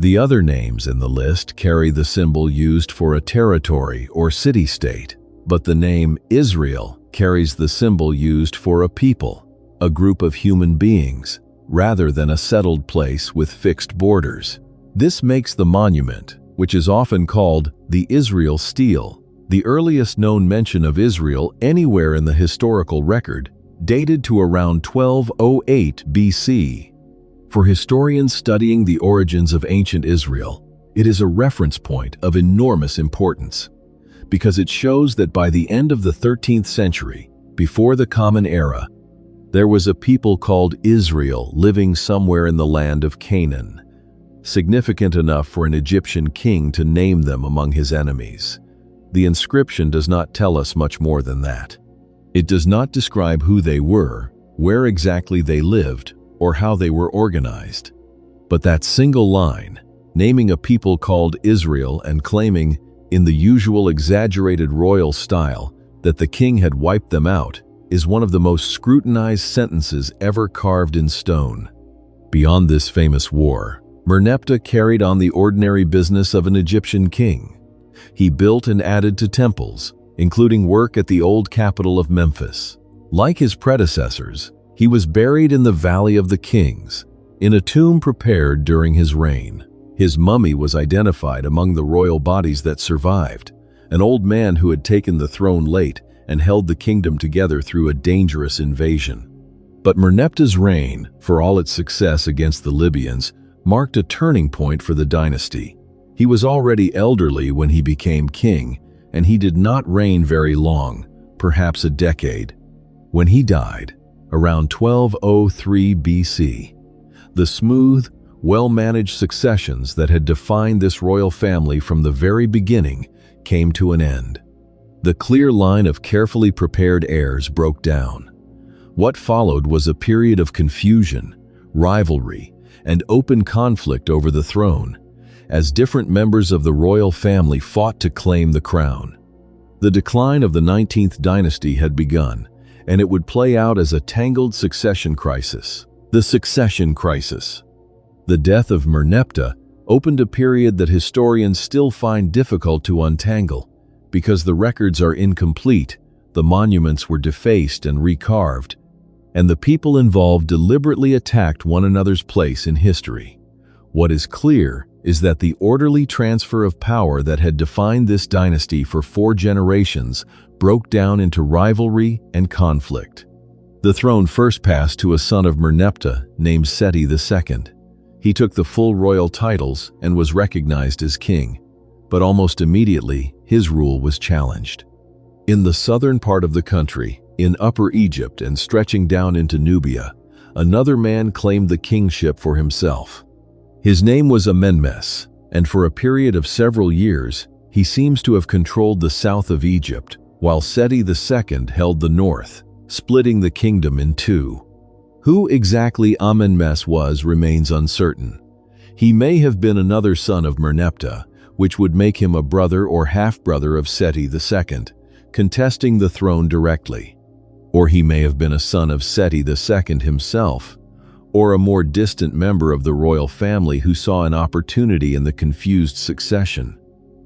The other names in the list carry the symbol used for a territory or city-state, but the name Israel carries the symbol used for a people, a group of human beings, rather than a settled place with fixed borders. This makes the monument, which is often called the Israel stele, the earliest known mention of Israel anywhere in the historical record, dated to around 1208 BC. For historians studying the origins of ancient Israel, it is a reference point of enormous importance, because it shows that by the end of the 13th century, before the Common Era, there was a people called Israel living somewhere in the land of Canaan, significant enough for an Egyptian king to name them among his enemies. The inscription does not tell us much more than that. It does not describe who they were, where exactly they lived, or how they were organized. But that single line, naming a people called Israel and claiming, in the usual exaggerated royal style, that the king had wiped them out, is one of the most scrutinized sentences ever carved in stone. Beyond this famous war, Merneptah carried on the ordinary business of an Egyptian king. He built and added to temples, including work at the old capital of Memphis. Like his predecessors, he was buried in the Valley of the Kings, in a tomb prepared during his reign. His mummy was identified among the royal bodies that survived, an old man who had taken the throne late and held the kingdom together through a dangerous invasion. But Merneptah's reign, for all its success against the Libyans, marked a turning point for the dynasty. He was already elderly when he became king, and he did not reign very long, perhaps a decade. When he died, around 1203 BC, the smooth, well-managed successions that had defined this royal family from the very beginning came to an end. The clear line of carefully prepared heirs broke down. What followed was a period of confusion, rivalry, and open conflict over the throne, as different members of the royal family fought to claim the crown. The decline of the 19th dynasty had begun, and it would play out as a tangled succession crisis. The succession crisis. The death of Merneptah opened a period that historians still find difficult to untangle. Because the records are incomplete, the monuments were defaced and recarved, and the people involved deliberately attacked one another's place in history. What is clear is that the orderly transfer of power that had defined this dynasty for 4 generations broke down into rivalry and conflict. The throne first passed to a son of Merneptah named Seti II. He took the full royal titles and was recognized as king, but almost immediately his rule was challenged. In the southern part of the country, in Upper Egypt and stretching down into Nubia, another man claimed the kingship for himself. His name was Ramesses, and for a period of several years, he seems to have controlled the south of Egypt, while Seti II held the north, splitting the kingdom in two. Who exactly Ramesses was remains uncertain. He may have been another son of Merneptah, which would make him a brother or half-brother of Seti II, contesting the throne directly. Or he may have been a son of Seti II himself, or a more distant member of the royal family who saw an opportunity in the confused succession.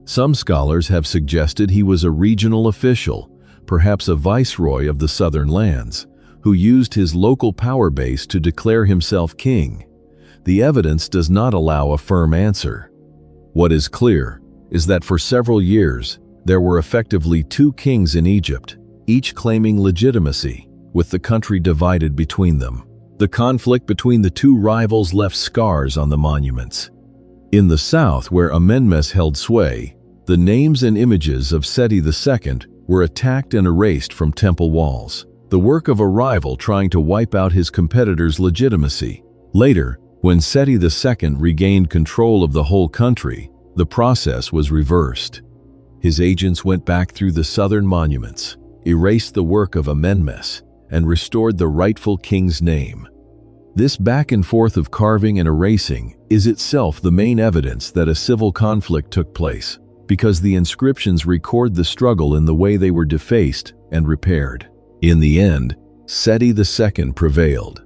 Some scholars have suggested he was a regional official, perhaps a viceroy of the southern lands, who used his local power base to declare himself king. The evidence does not allow a firm answer. What is clear is that for several years, there were effectively 2 kings in Egypt, each claiming legitimacy, with the country divided between them. The conflict between the 2 rivals left scars on the monuments. In the south, where Ramesses held sway, the names and images of Seti II were attacked and erased from temple walls, the work of a rival trying to wipe out his competitor's legitimacy. Later, when Seti II regained control of the whole country, the process was reversed. His agents went back through the southern monuments, erased the work of Ramesses, and restored the rightful king's name. This back and forth of carving and erasing is itself the main evidence that a civil conflict took place, because the inscriptions record the struggle in the way they were defaced and repaired. In the end, Seti II prevailed.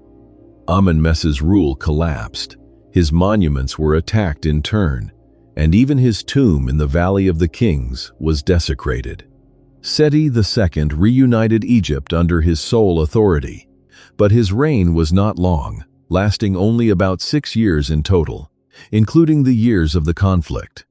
Ramesses' rule collapsed, his monuments were attacked in turn, and even his tomb in the Valley of the Kings was desecrated. Seti II reunited Egypt under his sole authority, but his reign was not long, lasting only about 6 years in total, including the years of the conflict.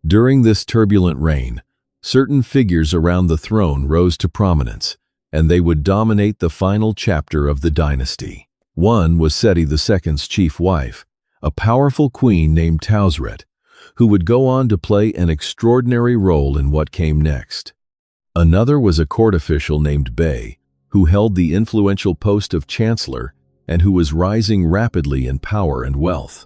During this turbulent reign, certain figures around the throne rose to prominence, and they would dominate the final chapter of the dynasty. One was Seti II's chief wife, a powerful queen named Tausret, who would go on to play an extraordinary role in what came next. Another was a court official named Bey, who held the influential post of chancellor and who was rising rapidly in power and wealth.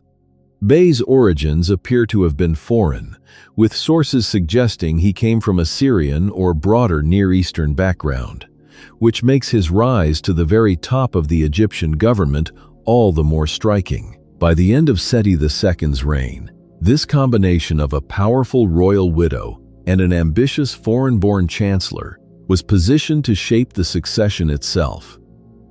Bey's origins appear to have been foreign, with sources suggesting he came from a Syrian or broader Near Eastern background, which makes his rise to the very top of the Egyptian government all the more striking. By the end of Seti II's reign, this combination of a powerful royal widow and an ambitious foreign-born chancellor was positioned to shape the succession itself.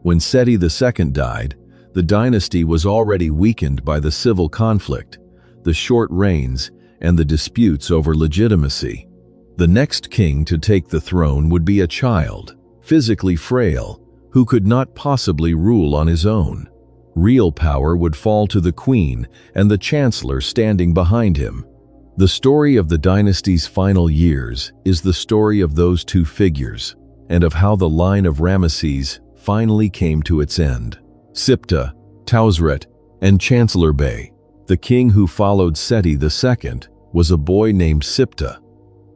When Seti II died, the dynasty was already weakened by the civil conflict, the short reigns, and the disputes over legitimacy. The next king to take the throne would be a child, physically frail, who could not possibly rule on his own. Real power would fall to the queen and the chancellor standing behind him. The story of the dynasty's final years is the story of those two figures, and of how the line of Ramesses finally came to its end. Siptah, Tausret, and Chancellor Bey. The king who followed Seti II was a boy named Siptah,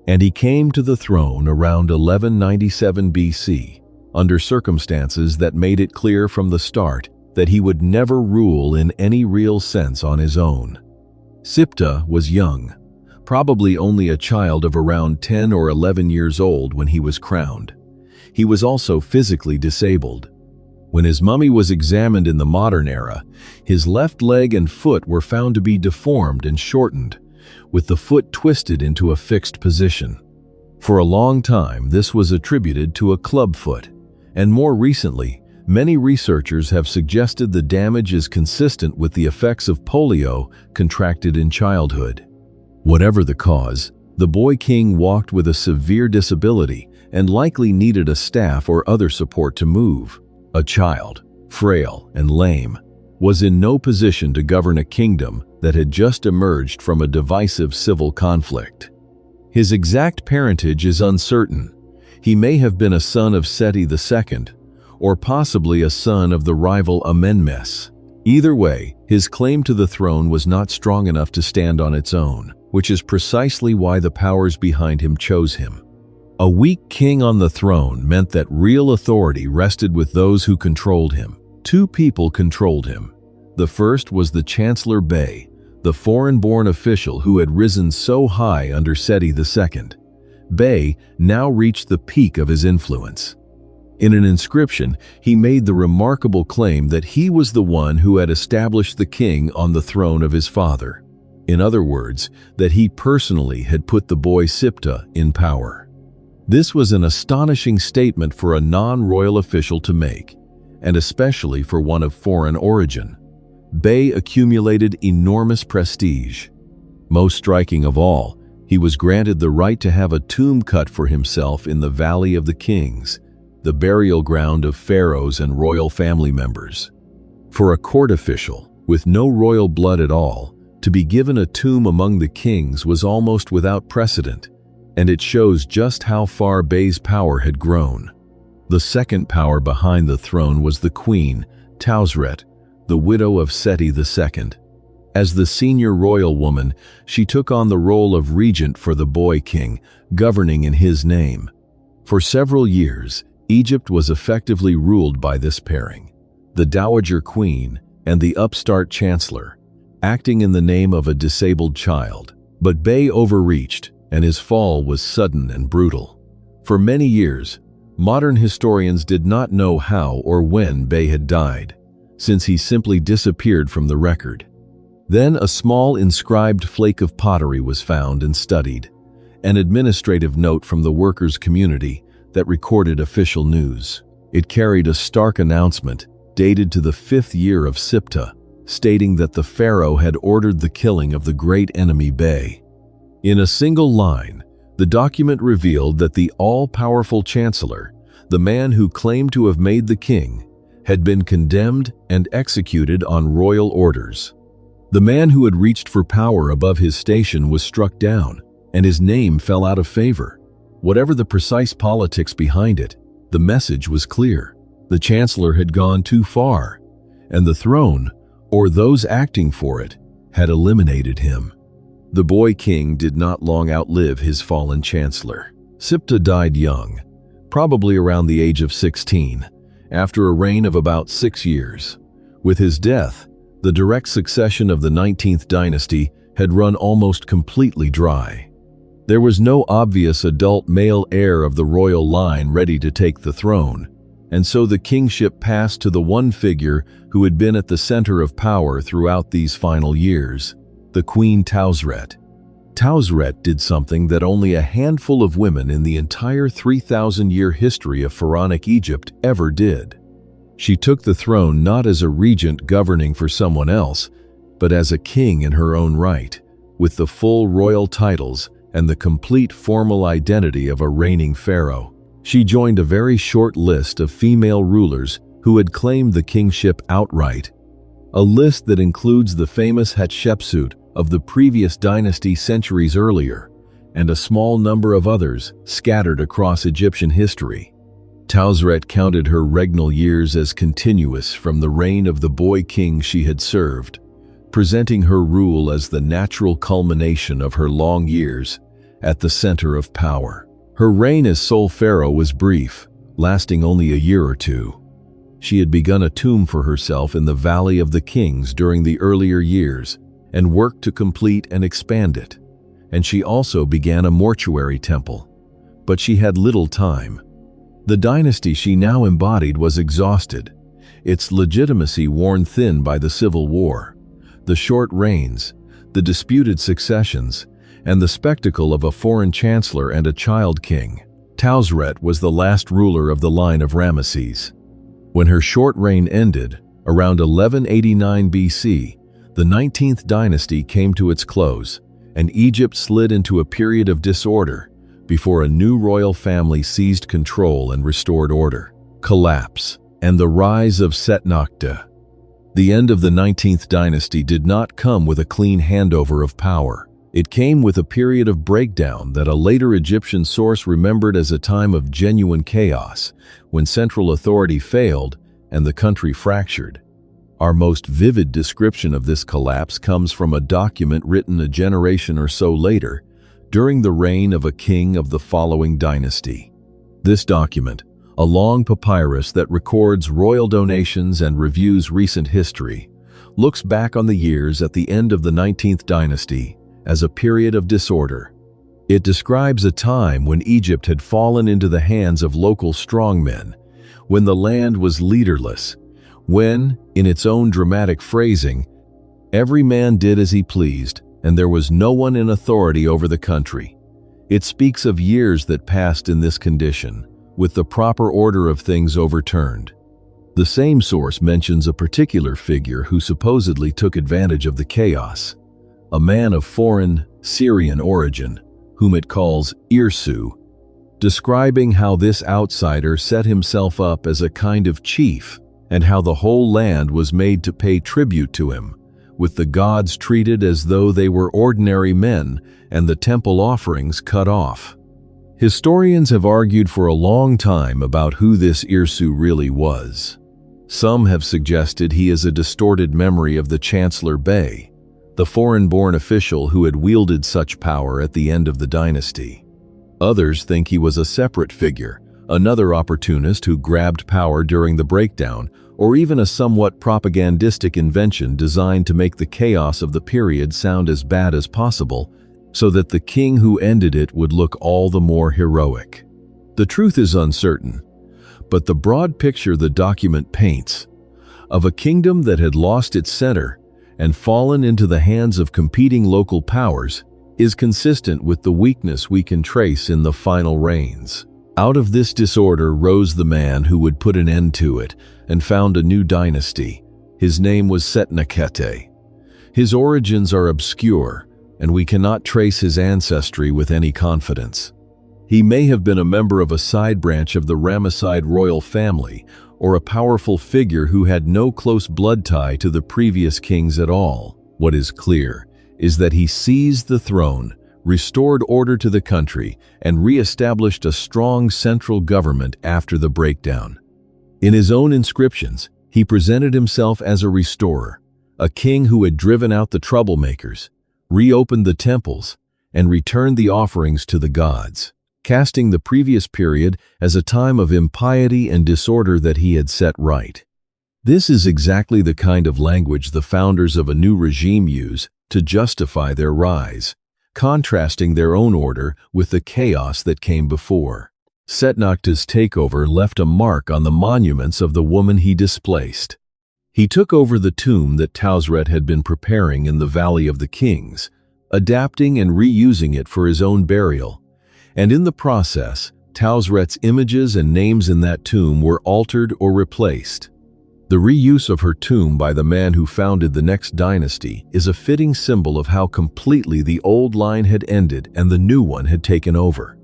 and he came to the throne around 1197 BC, under circumstances that made it clear from the start that he would never rule in any real sense on his own. Siptah was young, probably only a child of around 10 or 11 years old when he was crowned. He was also physically disabled. When his mummy was examined in the modern era, his left leg and foot were found to be deformed and shortened, with the foot twisted into a fixed position. For a long time, this was attributed to a club foot, and more recently, many researchers have suggested the damage is consistent with the effects of polio contracted in childhood. Whatever the cause, the boy king walked with a severe disability and likely needed a staff or other support to move. A child, frail and lame, was in no position to govern a kingdom that had just emerged from a divisive civil conflict. His exact parentage is uncertain. He may have been a son of Seti II, or possibly a son of the rival Amenmess. Either way, his claim to the throne was not strong enough to stand on its own, which is precisely why the powers behind him chose him. A weak king on the throne meant that real authority rested with those who controlled him. Two people controlled him. The first was the Chancellor Bey, the foreign-born official who had risen so high under Seti II. Bey now reached the peak of his influence. In an inscription, he made the remarkable claim that he was the one who had established the king on the throne of his father. In other words, that he personally had put the boy Siptah in power. This was an astonishing statement for a non-royal official to make, and especially for one of foreign origin. Bey accumulated enormous prestige. Most striking of all, he was granted the right to have a tomb cut for himself in the Valley of the Kings, the burial ground of pharaohs and royal family members. For a court official, with no royal blood at all, to be given a tomb among the kings was almost without precedent, and it shows just how far Bey's power had grown. The second power behind the throne was the queen, Tausret, the widow of Seti II. As the senior royal woman, she took on the role of regent for the boy king, governing in his name. For several years, Egypt was effectively ruled by this pairing, the dowager queen and the upstart chancellor, acting in the name of a disabled child. But Bey overreached, and his fall was sudden and brutal. For many years, modern historians did not know how or when Bey had died, since he simply disappeared from the record. Then a small inscribed flake of pottery was found and studied, an administrative note from the workers' community that recorded official news. It carried a stark announcement, dated to the 5th year of Siptah, stating that the pharaoh had ordered the killing of the great enemy Bey. In a single line, the document revealed that the all-powerful chancellor, the man who claimed to have made the king, had been condemned and executed on royal orders. The man who had reached for power above his station was struck down, and his name fell out of favor. Whatever the precise politics behind it, the message was clear. The chancellor had gone too far, and the throne, or those acting for it, had eliminated him. The boy king did not long outlive his fallen chancellor. Siptah died young, probably around the age of 16, after a reign of about 6 years. With his death, the direct succession of the 19th dynasty had run almost completely dry. There was no obvious adult male heir of the royal line ready to take the throne, And so the kingship passed to the one figure who had been at the center of power throughout these final years, the Queen Tausret. Tausret did something that only a handful of women in the entire 3,000-year history of pharaonic Egypt ever did. She took the throne not as a regent governing for someone else, but as a king in her own right, with the full royal titles and the complete formal identity of a reigning pharaoh. She joined a very short list of female rulers who had claimed the kingship outright, a list that includes the famous Hatshepsut of the previous dynasty centuries earlier, and a small number of others scattered across Egyptian history. Tausret counted her regnal years as continuous from the reign of the boy king she had served, presenting her rule as the natural culmination of her long years at the center of power. Her reign as sole pharaoh was brief, lasting only a year or two. She had begun a tomb for herself in the Valley of the Kings during the earlier years and worked to complete and expand it. And she also began a mortuary temple. But she had little time. The dynasty she now embodied was exhausted, its legitimacy worn thin by the civil war, the short reigns, the disputed successions, and the spectacle of a foreign chancellor and a child king. Tausret was the last ruler of the line of Ramesses. When her short reign ended, around 1189 BC, the 19th dynasty came to its close, and Egypt slid into a period of disorder before a new royal family seized control and restored order. Collapse and the rise of Setnakta. The end of the 19th dynasty did not come with a clean handover of power. It came with a period of breakdown that a later Egyptian source remembered as a time of genuine chaos, when central authority failed and the country fractured. Our most vivid description of this collapse comes from a document written a generation or so later, during the reign of a king of the following dynasty. This document, a long papyrus that records royal donations and reviews recent history, looks back on the years at the end of the 19th dynasty as a period of disorder. It describes a time when Egypt had fallen into the hands of local strongmen, when the land was leaderless, when, in its own dramatic phrasing, every man did as he pleased and there was no one in authority over the country. It speaks of years that passed in this condition, with the proper order of things overturned. The same source mentions a particular figure who supposedly took advantage of the chaos, a man of foreign, Syrian origin, whom it calls Irsu, describing how this outsider set himself up as a kind of chief and how the whole land was made to pay tribute to him, with the gods treated as though they were ordinary men and the temple offerings cut off. Historians have argued for a long time about who this Irsu really was. Some have suggested he is a distorted memory of the Chancellor Bey, the foreign-born official who had wielded such power at the end of the dynasty. Others think he was a separate figure, another opportunist who grabbed power during the breakdown, or even a somewhat propagandistic invention designed to make the chaos of the period sound as bad as possible, so that the king who ended it would look all the more heroic. The truth is uncertain, but the broad picture the document paints, of a kingdom that had lost its center and fallen into the hands of competing local powers, is consistent with the weakness we can trace in the final reigns. Out of this disorder rose the man who would put an end to it and found a new dynasty. His name was Setnakete. His origins are obscure, and we cannot trace his ancestry with any confidence. He may have been a member of a side branch of the Ramesside royal family, or a powerful figure who had no close blood tie to the previous kings at all. What is clear is that he seized the throne, restored order to the country, and re-established a strong central government after the breakdown. In his own inscriptions, he presented himself as a restorer, a king who had driven out the troublemakers, reopened the temples, and returned the offerings to the gods, casting the previous period as a time of impiety and disorder that he had set right. This is exactly the kind of language the founders of a new regime use to justify their rise, contrasting their own order with the chaos that came before. Setnakta's takeover left a mark on the monuments of the woman he displaced. He took over the tomb that Tausret had been preparing in the Valley of the Kings, adapting and reusing it for his own burial, and in the process, Tausret's images and names in that tomb were altered or replaced. The reuse of her tomb by the man who founded the next dynasty is a fitting symbol of how completely the old line had ended and the new one had taken over.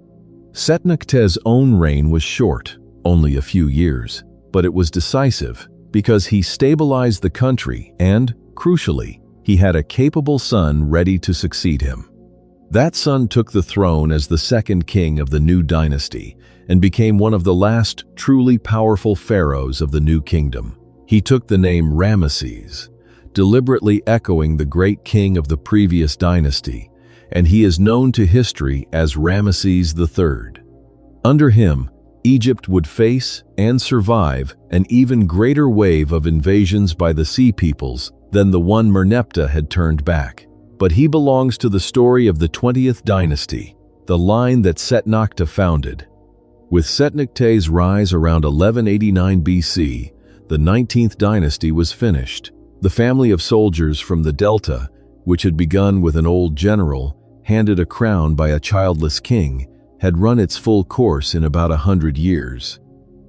Setnakta's own reign was short, only a few years, but it was decisive because he stabilized the country and, crucially, he had a capable son ready to succeed him. That son took the throne as the second king of the new dynasty and became one of the last truly powerful pharaohs of the new kingdom. He took the name Ramesses, deliberately echoing the great king of the previous dynasty, and he is known to history as Ramesses III. Under him, Egypt would face and survive an even greater wave of invasions by the Sea Peoples than the one Merneptah had turned back. But he belongs to the story of the 20th dynasty, the line that Setnakta founded. With Setnakta's rise around 1189 BC, the 19th dynasty was finished. The family of soldiers from the Delta, which had begun with an old general, handed a crown by a childless king, had run its full course in about 100 years.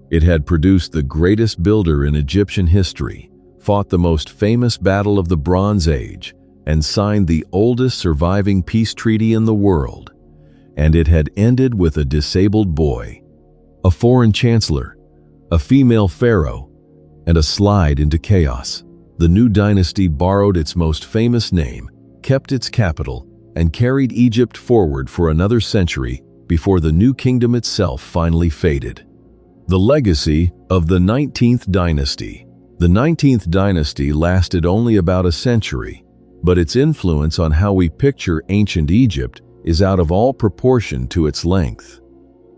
It had produced the greatest builder in Egyptian history, fought the most famous battle of the Bronze Age, and signed the oldest surviving peace treaty in the world. And it had ended with a disabled boy, a foreign chancellor, a female pharaoh, and a slide into chaos. The new dynasty borrowed its most famous name, kept its capital, and carried Egypt forward for another century before the new kingdom itself finally faded. The legacy of the 19th dynasty. The 19th dynasty lasted only about a century, but its influence on how we picture ancient Egypt is out of all proportion to its length.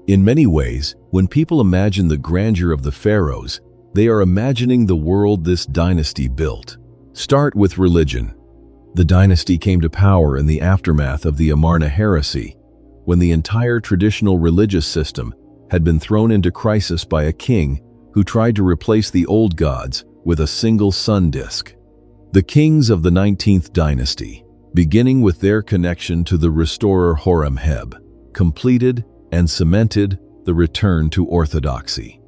In many ways, when people imagine the grandeur of the pharaohs, they are imagining the world this dynasty built. Start with religion. The dynasty came to power in the aftermath of the Amarna heresy, when the entire traditional religious system had been thrown into crisis by a king who tried to replace the old gods with a single sun disk. The kings of the 19th dynasty, beginning with their connection to the restorer Horemheb, completed and cemented the return to orthodoxy.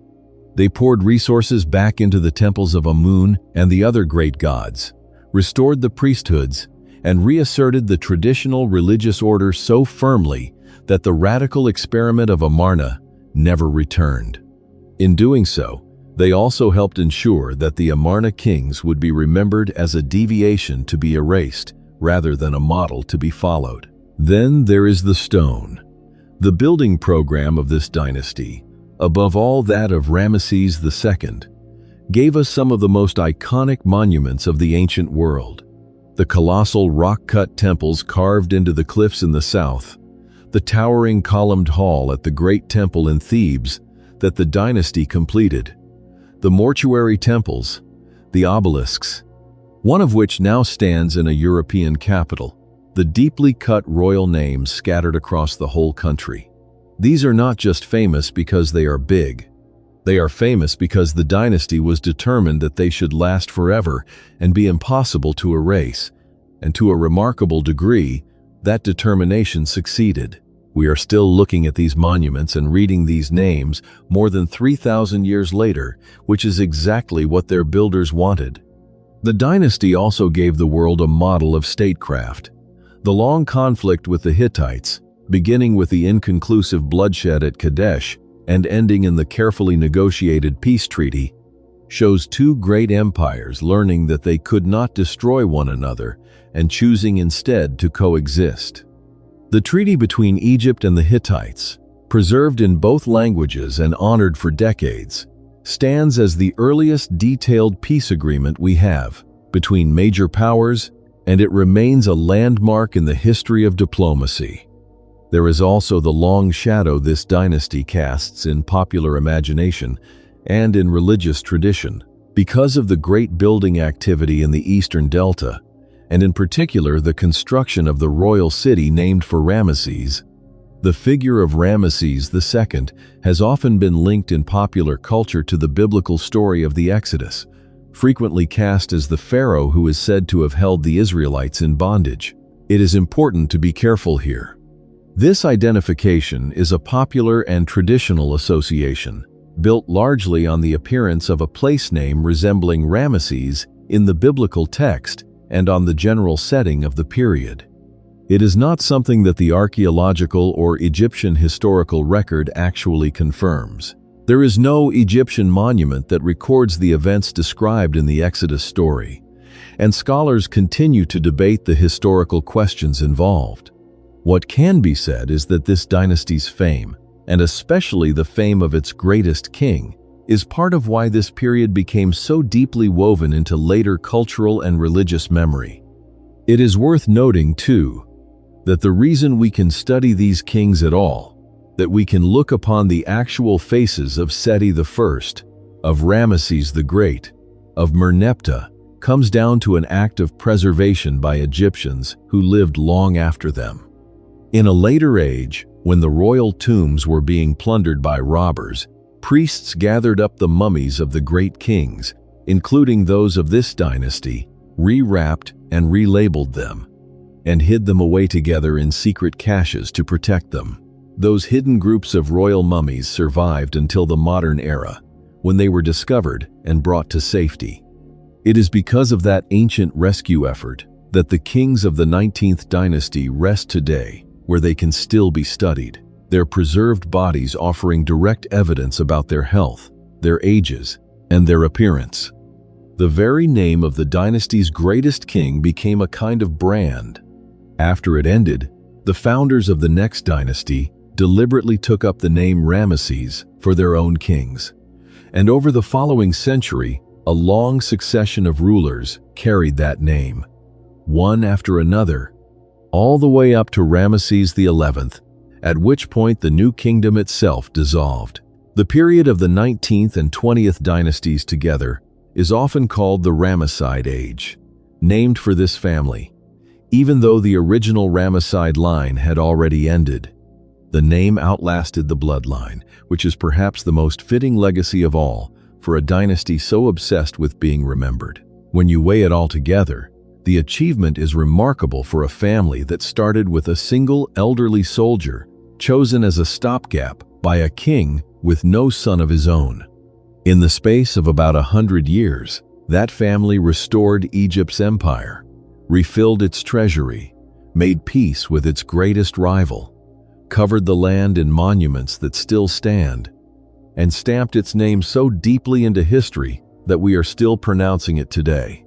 They poured resources back into the temples of Amun and the other great gods, restored the priesthoods, and reasserted the traditional religious order so firmly that the radical experiment of Amarna never returned. In doing so, they also helped ensure that the Amarna kings would be remembered as a deviation to be erased rather than a model to be followed. Then there is the stone. The building program of this dynasty, above all that of Ramesses II, gave us some of the most iconic monuments of the ancient world. The colossal rock-cut temples carved into the cliffs in the south, the towering columned hall at the Great Temple in Thebes that the dynasty completed, the mortuary temples, the obelisks, one of which now stands in a European capital, the deeply cut royal names scattered across the whole country. These are not just famous because they are big. They are famous because the dynasty was determined that they should last forever and be impossible to erase, and to a remarkable degree, that determination succeeded. We are still looking at these monuments and reading these names more than 3,000 years later, which is exactly what their builders wanted. The dynasty also gave the world a model of statecraft. The long conflict with the Hittites, beginning with the inconclusive bloodshed at Kadesh and ending in the carefully negotiated peace treaty, shows two great empires learning that they could not destroy one another and choosing instead to coexist. The treaty between Egypt and the Hittites, preserved in both languages and honored for decades, stands as the earliest detailed peace agreement we have between major powers, and it remains a landmark in the history of diplomacy. There is also the long shadow this dynasty casts in popular imagination and in religious tradition. Because of the great building activity in the Eastern Delta, and in particular the construction of the royal city named for Ramesses, The figure of Ramesses II has often been linked in popular culture to the biblical story of the Exodus, frequently cast as the pharaoh who is said to have held the Israelites in bondage. It is important to be careful here. This identification is a popular and traditional association, built largely on the appearance of a place name resembling Ramesses in the biblical text and on the general setting of the period. It is not something that the archaeological or Egyptian historical record actually confirms. There is no Egyptian monument that records the events described in the Exodus story, and scholars continue to debate the historical questions involved. What can be said is that this dynasty's fame, and especially the fame of its greatest king, is part of why this period became so deeply woven into later cultural and religious memory. It is worth noting, too, that the reason we can study these kings at all, that we can look upon the actual faces of Seti I, of Ramesses the Great, of Merneptah, comes down to an act of preservation by Egyptians who lived long after them. In a later age, when the royal tombs were being plundered by robbers, priests gathered up the mummies of the great kings, including those of this dynasty, rewrapped and relabeled them, and hid them away together in secret caches to protect them. Those hidden groups of royal mummies survived until the modern era, when they were discovered and brought to safety. It is because of that ancient rescue effort that the kings of the 19th dynasty rest today, where they can still be studied, their preserved bodies offering direct evidence about their health, their ages, and their appearance. The very name of the dynasty's greatest king became a kind of brand. After it ended, the founders of the next dynasty deliberately took up the name Ramesses for their own kings. And over the following century, a long succession of rulers carried that name, one after another, all the way up to Ramesses XI, at which point the new kingdom itself dissolved. The period of the 19th and 20th dynasties together is often called the Ramesside Age, named for this family, even though the original Ramesside line had already ended. The name outlasted the bloodline, which is perhaps the most fitting legacy of all for a dynasty so obsessed with being remembered. When you weigh it all together, the achievement is remarkable for a family that started with a single elderly soldier, chosen as a stopgap by a king with no son of his own. In the space of about 100 years, that family restored Egypt's empire, refilled its treasury, made peace with its greatest rival, covered the land in monuments that still stand, and stamped its name so deeply into history that we are still pronouncing it today.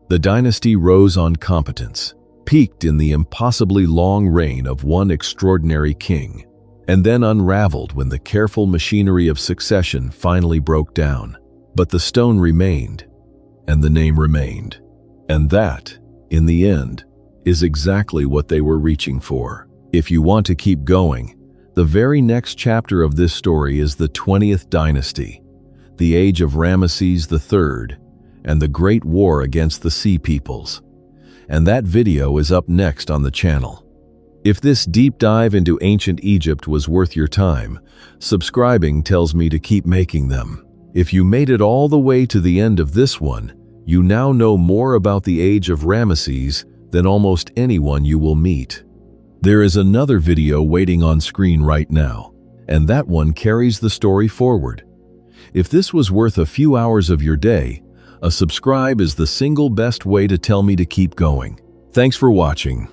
The dynasty rose on competence, peaked in the impossibly long reign of one extraordinary king, and then unraveled when the careful machinery of succession finally broke down. But the stone remained, and the name remained. And that, in the end, is exactly what they were reaching for. If you want to keep going, the very next chapter of this story is the 20th dynasty, the age of Ramesses III, and the Great War against the Sea Peoples. And that video is up next on the channel. If this deep dive into ancient Egypt was worth your time, subscribing tells me to keep making them. If you made it all the way to the end of this one, you now know more about the age of Ramesses than almost anyone you will meet. There is another video waiting on screen right now, and that one carries the story forward. If this was worth a few hours of your day, a subscribe is the single best way to tell me to keep going. Thanks for watching.